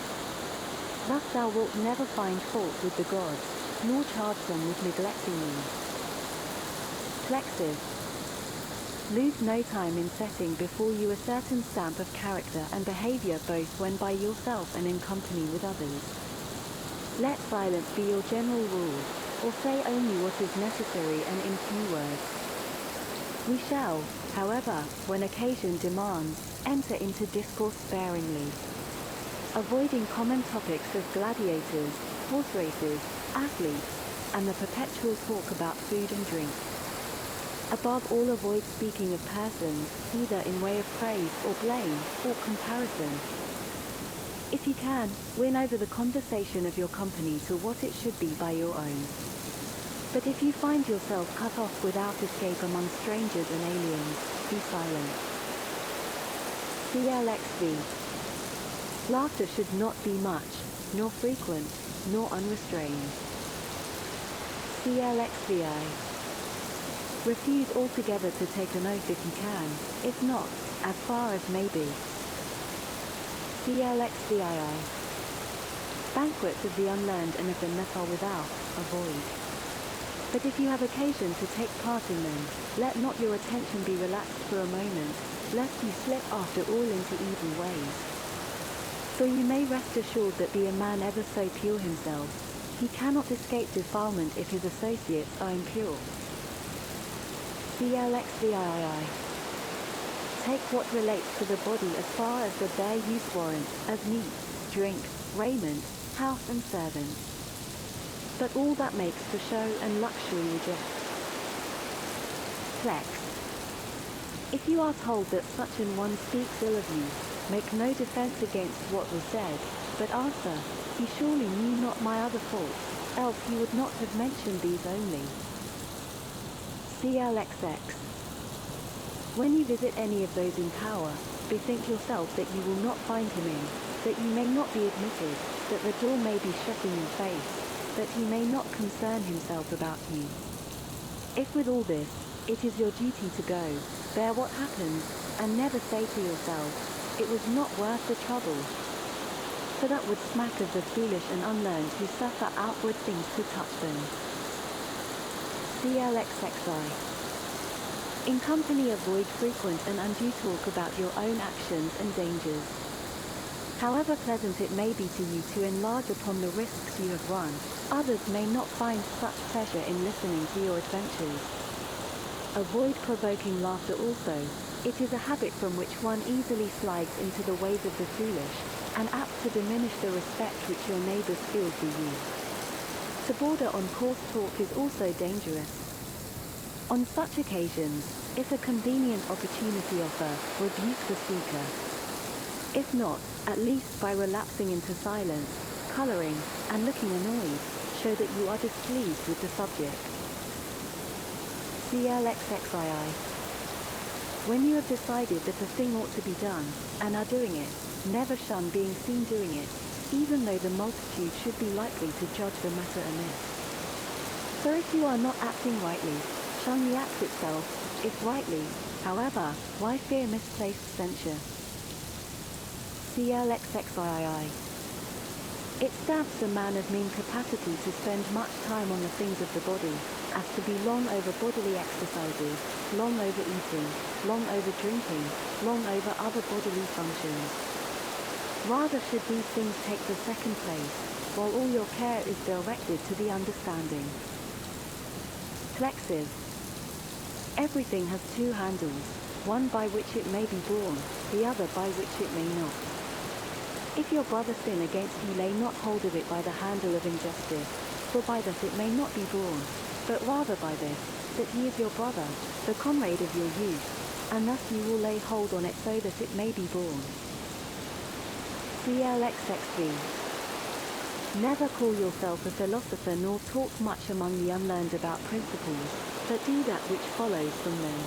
Thus thou wilt never find fault with the gods, nor charge them with neglecting thee. Flexive. Lose no time in setting before you a certain stamp of character and behavior both when by yourself and in company with others. Let silence be your general rule, or say only what is necessary and in few words. We shall, however, when occasion demands, enter into discourse sparingly, avoiding common topics as gladiators, horse races, athletes, and the perpetual talk about food and drink. Above all, avoid speaking of persons, either in way of praise or blame, or comparison. If you can, win over the conversation of your company to what it should be by your own. But if you find yourself cut off without escape among strangers and aliens, be silent. CLXV. Laughter should not be much, nor frequent, nor unrestrained. CLXVI. Refuse altogether to take an oath if you can, if not, as far as may be. CLXVII. Banquets of the unlearned and of them that are without, avoid. But if you have occasion to take part in them, let not your attention be relaxed for a moment, lest you slip after all into evil ways. For you may rest assured that be a man ever so pure himself, he cannot escape defilement if his associates are impure. CLXVII. Take what relates to the body as far as the bare use warrants, as meat, drink, raiment, house and servants. But all that makes for show and luxury reject. Flex. If you are told that such an one speaks ill of you, make no defense against what was said, but answer, he surely knew not my other faults, else he would not have mentioned these only. CLXX. When you visit any of those in power, bethink yourself that you will not find him in, that you may not be admitted, that the door may be shut in your face, that he may not concern himself about you. If with all this, it is your duty to go, bear what happens, and never say to yourself, it was not worth the trouble. For that would smack of the foolish and unlearned who suffer outward things to touch them. CLXXI. In company avoid frequent and undue talk about your own actions and dangers. However pleasant it may be to you to enlarge upon the risks you have run, others may not find such pleasure in listening to your adventures. Avoid provoking laughter also. It is a habit from which one easily slides into the ways of the foolish, and apt to diminish the respect which your neighbors feel for you. To border on coarse talk is also dangerous. On such occasions, if a convenient opportunity offer, rebuke the speaker. If not, at least by relapsing into silence, coloring, and looking annoyed, show that you are displeased with the subject. CLXXII. When you have decided that a thing ought to be done, and are doing it, never shun being seen doing it, even though the multitude should be likely to judge the matter amiss. For if you are not acting rightly, shun the act itself, if rightly, however, why fear misplaced censure? CLXXII. It stamps a man of mean capacity to spend much time on the things of the body, as to be long over bodily exercises, long over eating, long over drinking, long over other bodily functions. Rather should these things take the second place, while all your care is directed to the understanding. Flexive. Everything has two handles, one by which it may be borne, the other by which it may not. If your brother sin against you, lay not hold of it by the handle of injustice, for by this it may not be borne, but rather by this, that he is your brother, the comrade of your youth, and thus you will lay hold on it so that it may be borne. CLXXV. Never call yourself a philosopher nor talk much among the unlearned about principles, but do that which follows from them.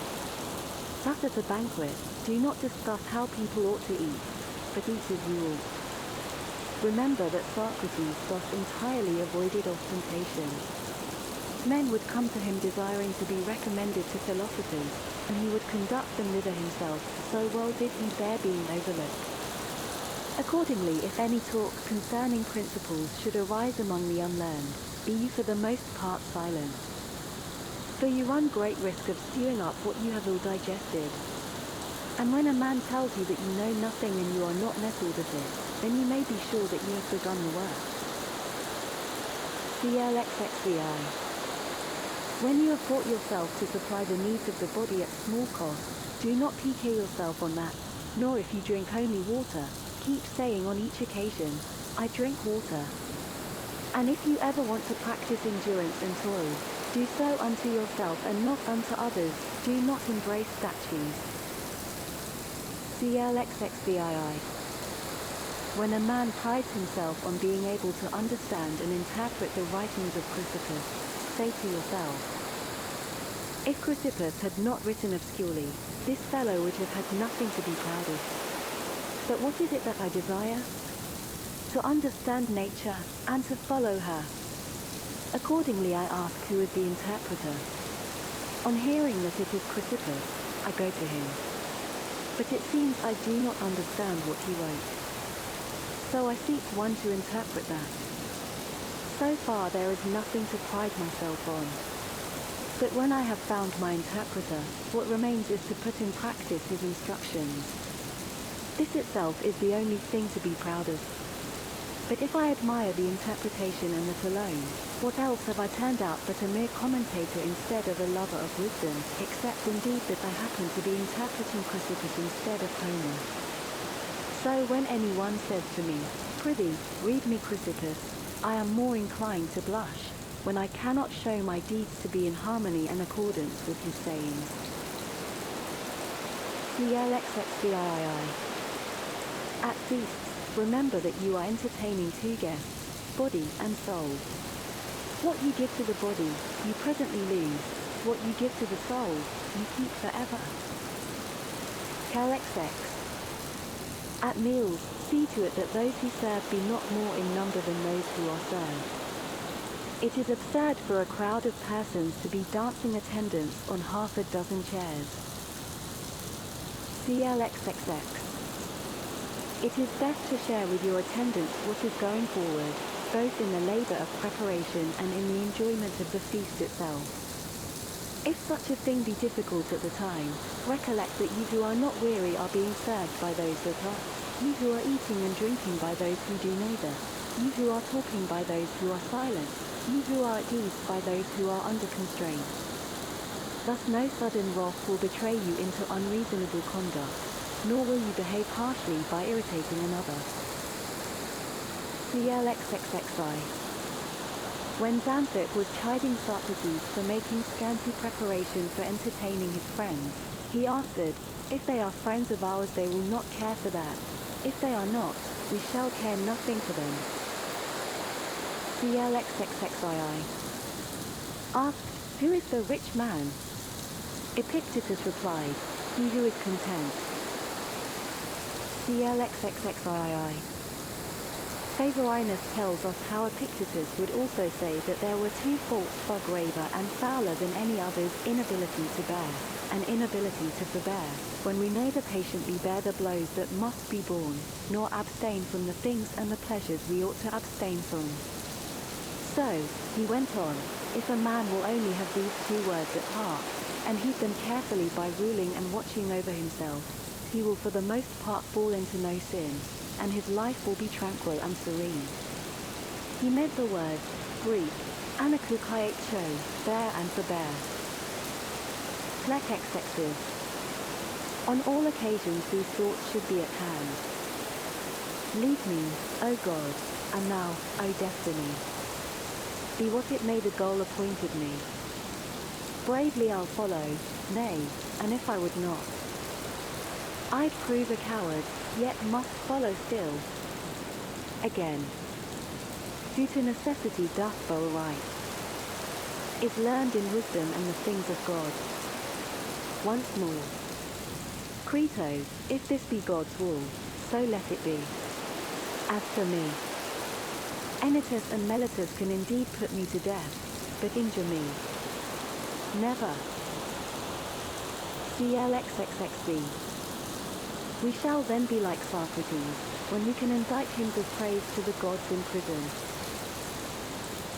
Thus at a banquet, do not discuss how people ought to eat, but eat as you ought. Remember that Socrates thus entirely avoided ostentation. Men would come to him desiring to be recommended to philosophers, and he would conduct them thither himself, so well did he bear being overlooked. Accordingly, if any talk concerning principles should arise among the unlearned, be you for the most part silent. For you run great risk of stewing up what you have ill digested. And when a man tells you that you know nothing and you are not nettled at it, then you may be sure that you have begun the work. CLXXVI. When you have taught yourself to supply the needs of the body at small cost, do not pique yourself on that, nor if you drink only water, keep saying on each occasion, I drink water. And if you ever want to practice endurance and toil, do so unto yourself and not unto others, do not embrace statues. CLXXVII. When a man prides himself on being able to understand and interpret the writings of Chrysippus, say to yourself, if Chrysippus had not written obscurely, this fellow would have had nothing to be proud of. But what is it that I desire? To understand nature, and to follow her. Accordingly I ask who is the interpreter. On hearing that it is Chrysippus, I go to him. But it seems I do not understand what he wrote. So I seek one to interpret that. So far there is nothing to pride myself on. But when I have found my interpreter, what remains is to put in practice his instructions. This itself is the only thing to be proud of. But if I admire the interpretation and that alone, what else have I turned out but a mere commentator instead of a lover of wisdom, except indeed that I happen to be interpreting Chrysippus instead of Homer. So when anyone says to me, prithee, read me Chrysippus, I am more inclined to blush, when I cannot show my deeds to be in harmony and accordance with his sayings. CLXXVII. At feasts, remember that you are entertaining two guests, body and soul. What you give to the body, you presently lose. What you give to the soul, you keep forever. CLXX. At meals, see to it that those who serve be not more in number than those who are served. It is absurd for a crowd of persons to be dancing attendance on half a dozen chairs. CLXXX. It is best to share with your attendants what is going forward, both in the labor of preparation and in the enjoyment of the feast itself. If such a thing be difficult at the time, recollect that you who are not weary are being served by those that are, you who are eating and drinking by those who do neither, you who are talking by those who are silent, you who are at ease by those who are under constraint. Thus no sudden wrath will betray you into unreasonable conduct, nor will you behave harshly by irritating another. CLXXXI. When Xanthippe was chiding Socrates for making scanty preparation for entertaining his friends, he answered, if they are friends of ours they will not care for that. If they are not, we shall care nothing for them. CLXXXII. Asked, who is the rich man? Epictetus replied, he who is content. CLXXXII. Favorinus tells us how Epictetus would also say that there were two faults far graver and fouler than any others, inability to bear, and inability to forbear, when we neither patiently bear the blows that must be borne, nor abstain from the things and the pleasures we ought to abstain from. So, he went on, if a man will only have these two words at heart, and heed them carefully by ruling and watching over himself, he will for the most part fall into no sin, and his life will be tranquil and serene. He meant the word, Greek, anakukaiecho, bear and forbear. Plexexes. On all occasions these thoughts should be at hand. Lead me, O God, and now, O destiny. Be what it may the goal appointed me. Bravely I'll follow, nay, and if I would not, I'd prove a coward, yet must follow still. Again, due to necessity doth bow aright, is learned in wisdom and the things of God. Once more, Crito, if this be God's will, so let it be. As for me, Enitus and Melitus can indeed put me to death, but injure me never. CLXXXD. We shall then be like Socrates, when we can indict hymns of praise to the gods in prison.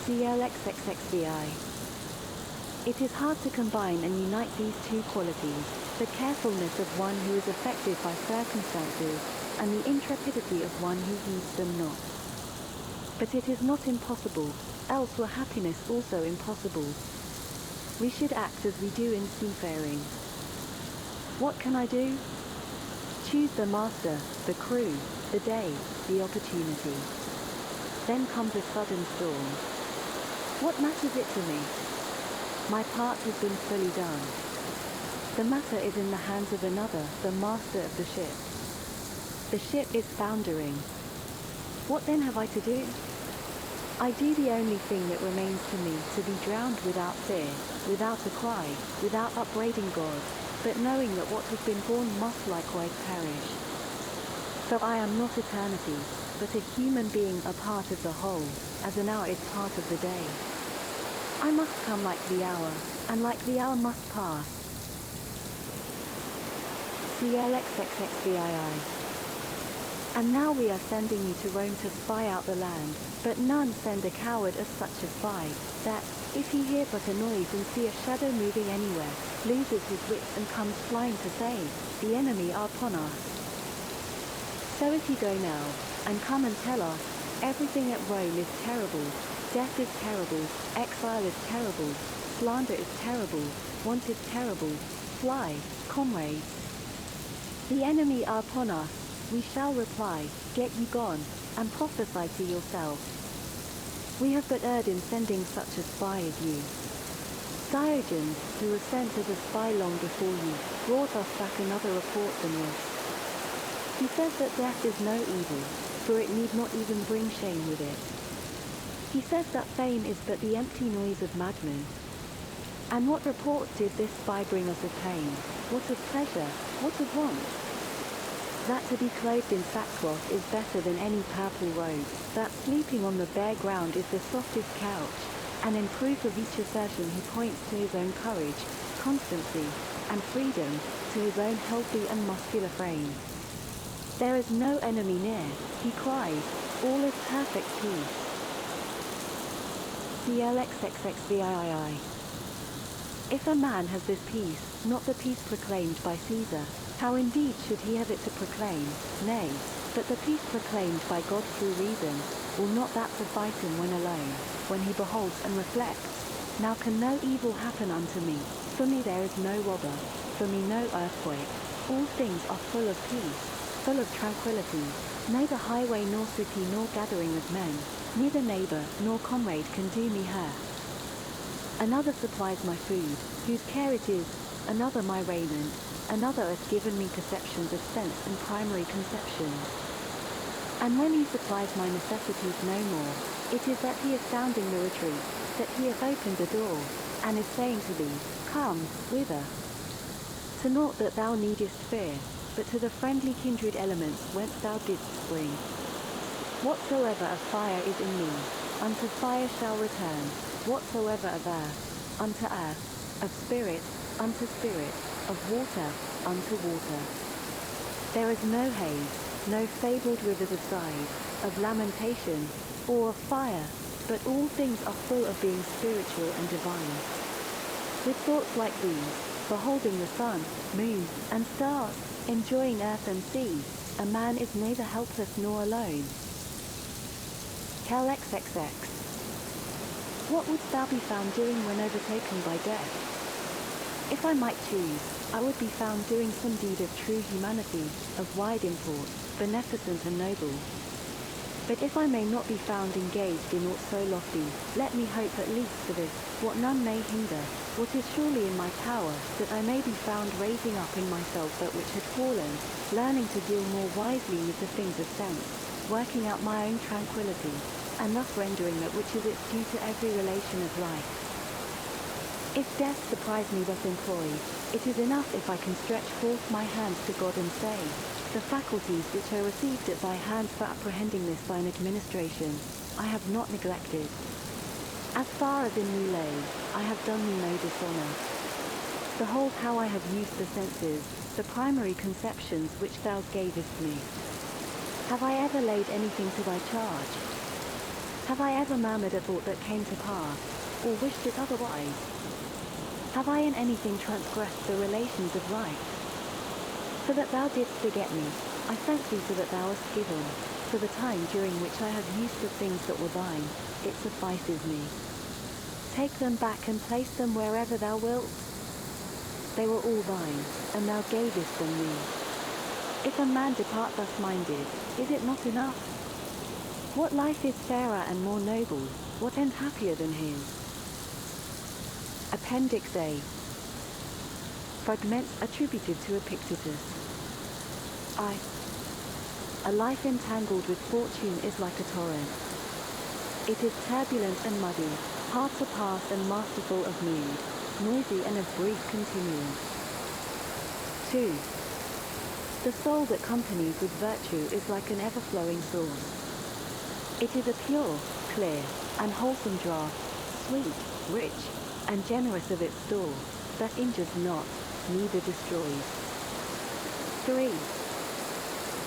CLXXXVI. It is hard to combine and unite these two qualities, the carefulness of one who is affected by circumstances, and the intrepidity of one who heeds them not. But it is not impossible, else were happiness also impossible. We should act as we do in seafaring. What can I do? Choose the master, the crew, the day, the opportunity. Then comes a sudden storm. What matters it to me? My part has been fully done. The matter is in the hands of another, the master of the ship. The ship is foundering. What then have I to do? I do the only thing that remains to me, to be drowned without fear, without a cry, without upbraiding God, but knowing that what has been born must likewise perish. So I am not eternity, but a human being, a part of the whole, as an hour is part of the day. I must come like the hour, and like the hour must pass. CLXXXVII. And now we are sending you to Rome to spy out the land, but none send a coward as such a spy, that, if he hear but a noise and see a shadow moving anywhere, loses his wits and comes flying to say, the enemy are upon us. So if you go now, and come and tell us, everything at Rome is terrible, death is terrible, exile is terrible, slander is terrible, want is terrible, fly, comrades. The enemy are upon us. We shall reply, get you gone, and prophesy to yourself. We have but erred in sending such a spy as you. Diogenes, who was sent as a spy long before you, brought us back another report than this. He says that death is no evil, for it need not even bring shame with it. He says that fame is but the empty noise of madmen. And what report did this spy bring us of pain? What of pleasure? What of want? That to be clothed in sackcloth is better than any purple robe, that sleeping on the bare ground is the softest couch, and in proof of each assertion he points to his own courage, constancy, and freedom, to his own healthy and muscular frame. There is no enemy near, he cries, all is perfect peace. CLXXXVII. If a man has this peace, not the peace proclaimed by Caesar, how indeed should he have it to proclaim? Nay, but the peace proclaimed by God through reason, will not that suffice him when alone, when he beholds and reflects? Now can no evil happen unto me, for me there is no robber, for me no earthquake, all things are full of peace, full of tranquility, neither highway nor city nor gathering of men, neither neighbor nor comrade can do me hurt. Another supplies my food, whose care it is, another my raiment, another hath given me perceptions of sense and primary conceptions. And when he supplies my necessities no more, it is that he is sounding the retreat, that he hath opened the door, and is saying to thee, come, whither? To naught that thou needest fear, but to the friendly kindred elements whence thou didst spring. Whatsoever of fire is in me, unto fire shall return, whatsoever of earth, unto earth, of spirit, unto spirit, of water, unto water. There is no haze, no fabled rivers of sighs, of lamentation, or of fire, but all things are full of being spiritual and divine. With thoughts like these, beholding the sun, moon, and stars, enjoying earth and sea, a man is neither helpless nor alone. Cal XXX. What wouldst thou be found doing when overtaken by death? If I might choose, I would be found doing some deed of true humanity, of wide import, beneficent and noble, But if I may not be found engaged in aught so lofty, let me hope at least for this, what none may hinder, what is surely in my power, that I may be found raising up in myself that which had fallen, learning to deal more wisely with the things of sense, working out my own tranquility, and thus rendering that which is its due to every relation of life. If death surprise me thus employed, it is enough if I can stretch forth my hands to God and say, the faculties which are received at thy hands for apprehending this thine administration, I have not neglected. As far as in me lay, I have done thee no dishonor. Behold how I have used the senses, the primary conceptions which thou gavest me. Have I ever laid anything to thy charge? Have I ever murmured at aught that came to pass, or wished it otherwise? Have I in anything transgressed the relations of right? For that thou didst beget me, I thank thee for that thou hast given. For the time during which I have used the things that were thine, it suffices me. Take them back and place them wherever thou wilt. They were all thine, and thou gavest them me. If a man depart thus minded, is it not enough? What life is fairer and more noble, what end happier than his? Appendix A. Fragments attributed to Epictetus. A life entangled with fortune is like a torrent. It is turbulent and muddy, hard to pass and masterful of mood, noisy and of brief continuance. 2. The soul that companies with virtue is like an ever-flowing source. It is a pure, clear, and wholesome draught, sweet, rich, and generous of its store, that injures not, neither destroys. 3.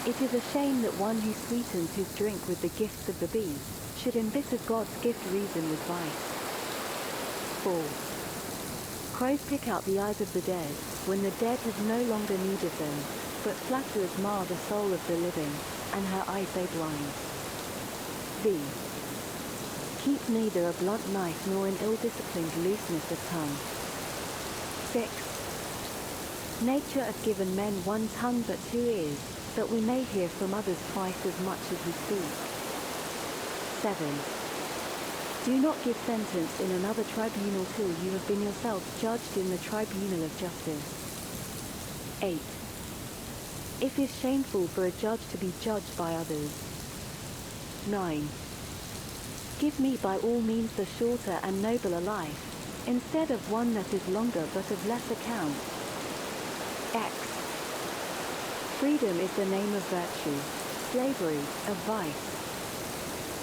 It is a shame that one who sweetens his drink with the gifts of the bee, should embitter God's gift reason with vice. 4. Crows pick out the eyes of the dead, when the dead have no longer need of them, but flatterers mar the soul of the living, and her eyes they blind. V. Keep neither a blunt knife nor an ill-disciplined looseness of tongue. 6. Nature hath given men one tongue but 2 ears, that we may hear from others twice as much as we speak. 7. Do not give sentence in another tribunal till you have been yourself judged in the tribunal of justice. 8. It is shameful for a judge to be judged by others. 9. Give me by all means the shorter and nobler life, instead of one that is longer but of less account. X. Freedom is the name of virtue, slavery, of vice.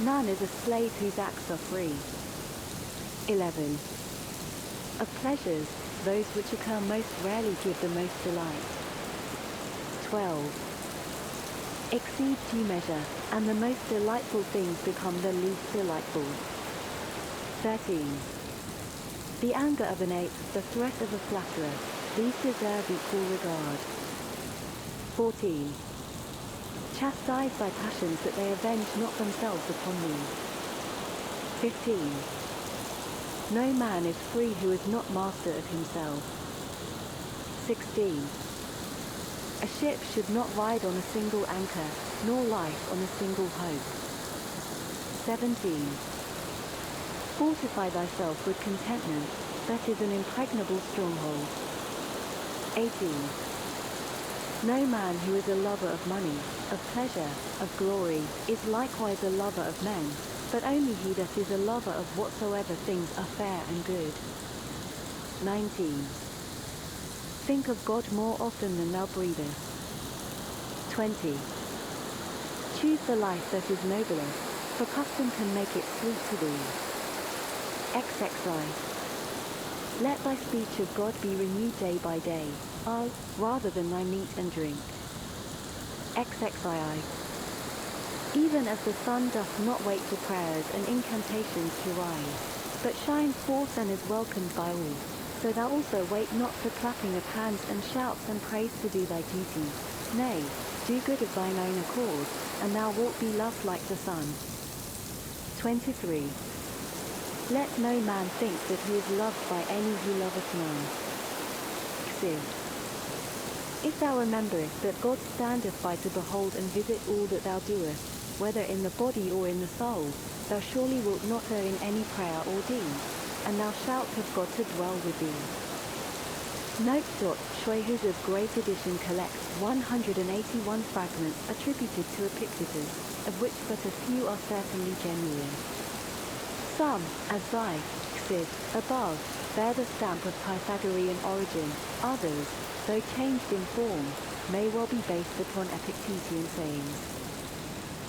None is a slave whose acts are free. 11. Of pleasures, those which occur most rarely give the most delight. 12. Exceed due measure, and the most delightful things become the least delightful. 13. The anger of an ape, the threat of a flatterer, these deserve equal regard. 14. Chastise thy passions that they avenge not themselves upon thee. 15. No man is free who is not master of himself. 16. A ship should not ride on a single anchor, nor life on a single hope. 17. Fortify thyself with contentment, that is an impregnable stronghold. 18. No man who is a lover of money, of pleasure, of glory, is likewise a lover of men, but only he that is a lover of whatsoever things are fair and good. 19. Think of God more often than thou breathest. 20. Choose the life that is noblest, for custom can make it sweet to thee. XXI. Let thy speech of God be renewed day by day, rather than thy meat and drink. XXII. Even as the sun doth not wait for prayers and incantations to rise, but shines forth and is welcomed by all, so thou also wait not for clapping of hands and shouts and praise to do thy duty. Nay, do good of thine own accord, and thou wilt be loved like the sun. 23. Let no man think that he is loved by any who loveth none. Xi. If thou rememberest that God standeth by to behold and visit all that thou doest, whether in the body or in the soul, thou surely wilt not err in any prayer or deed, and thou shalt have God to dwell with thee. Note. Schweighöser's Great Edition collects 181 fragments attributed to Epictetus, of which but a few are certainly genuine. Some, as cited above, bear the stamp of Pythagorean origin. Others, though changed in form, may well be based upon Epictetean sayings.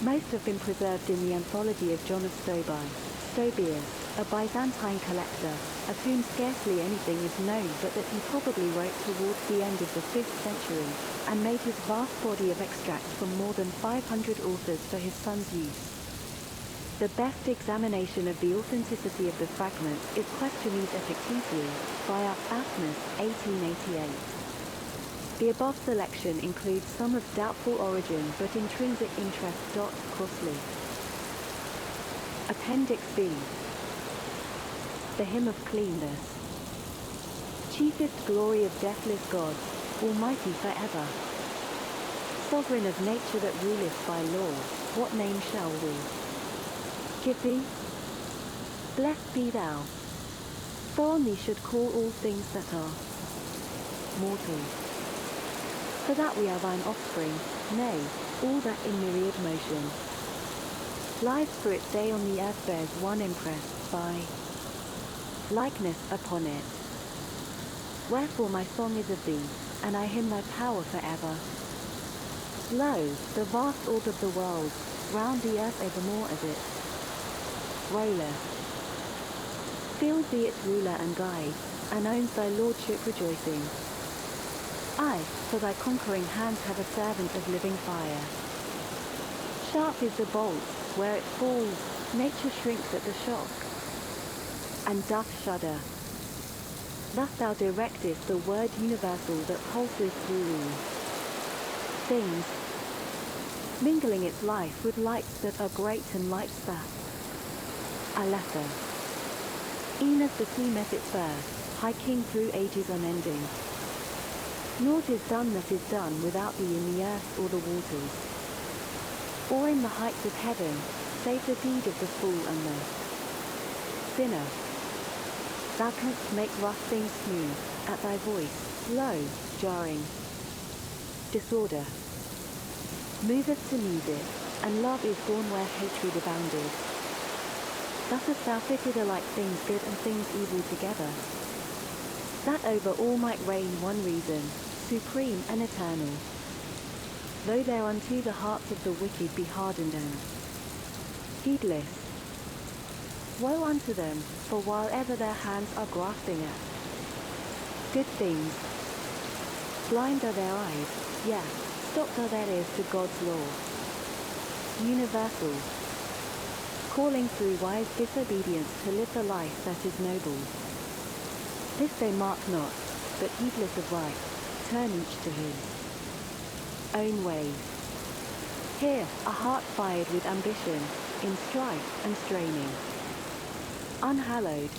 Most have been preserved in the anthology of John of Stobaeus, a Byzantine collector, of whom scarcely anything is known but that he probably wrote towards the end of the 5th century, and made his vast body of extracts from more than 500 authors for his son's use. The best examination of the authenticity of the fragments is Questiones Epictetiae, by Asmus, 1888. The above selection includes some of doubtful origin but intrinsic interest. Crossley. Appendix B. The Hymn of Cleanness. Chiefest glory of deathless God, almighty forever. Sovereign of nature that ruleth by law, what name shall we give thee? Blessed be thou, for on thee should call all things that are mortal. For that we are thine offspring, nay, all that in myriad motion lies for its day on the earth bears one impressed by likeness upon it. Wherefore my song is of thee, and I hymn thy power forever. Lo, the vast orb of the world, round the earth evermore as it rolleth, feels thee its ruler and guide, and owns thy lordship rejoicing. I, for thy conquering hands have a servant of living fire. Sharp is the bolt, where it falls, nature shrinks at the shock, and doth shudder. Thus thou directest the word universal that pulses through all things, mingling its life with lights that are great and lights that are lesser. E'en as the sea met its birth, high king through ages unending. Naught is done that is done without thee in the earth or the waters, or in the heights of heaven, save the deed of the fool and the sinner. Thou canst make rough things smooth, at thy voice, low, jarring. Disorder moveth to music, and love is born where hatred abounded. Thus hast thou fitted alike things good and things evil together, that over all might reign one reason, supreme and eternal. Though thereunto the hearts of the wicked be hardened and heedless, woe unto them, for while ever their hands are grasping at good things, blind are their eyes, yes, stopped are their ears to God's law. Universal, calling through wise disobedience to live the life that is noble. This they mark not, but heedless of right, turn each to his own way. Here, a heart fired with ambition, in strife and straining, unhallowed.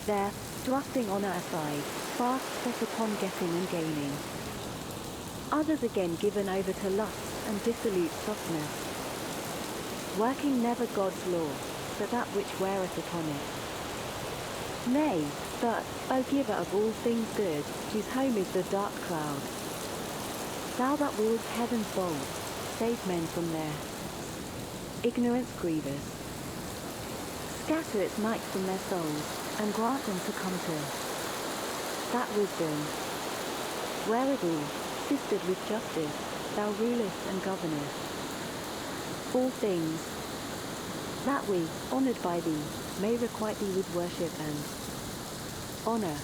There, thrusting honour aside, fast set upon getting and gaining. Others again given over to lust and dissolute softness, working never God's law, but that which weareth upon it. Nay, but, O giver of all things good, whose home is the dark cloud, thou that wields heaven's bolt, save men from their ignorance grievous. Scatter its night from their souls, and grant them to come to that wisdom, wherewithal, sistered with justice, thou rulest and governest all things, that we, honoured by thee, may requite thee with worship and honour,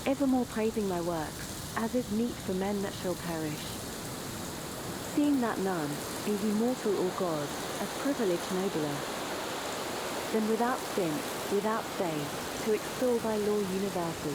evermore praising thy works, as is meet for men that shall perish. Seeing that none, be he mortal or God, as privilege nobler, than without stint, without stay, to extol thy law universal,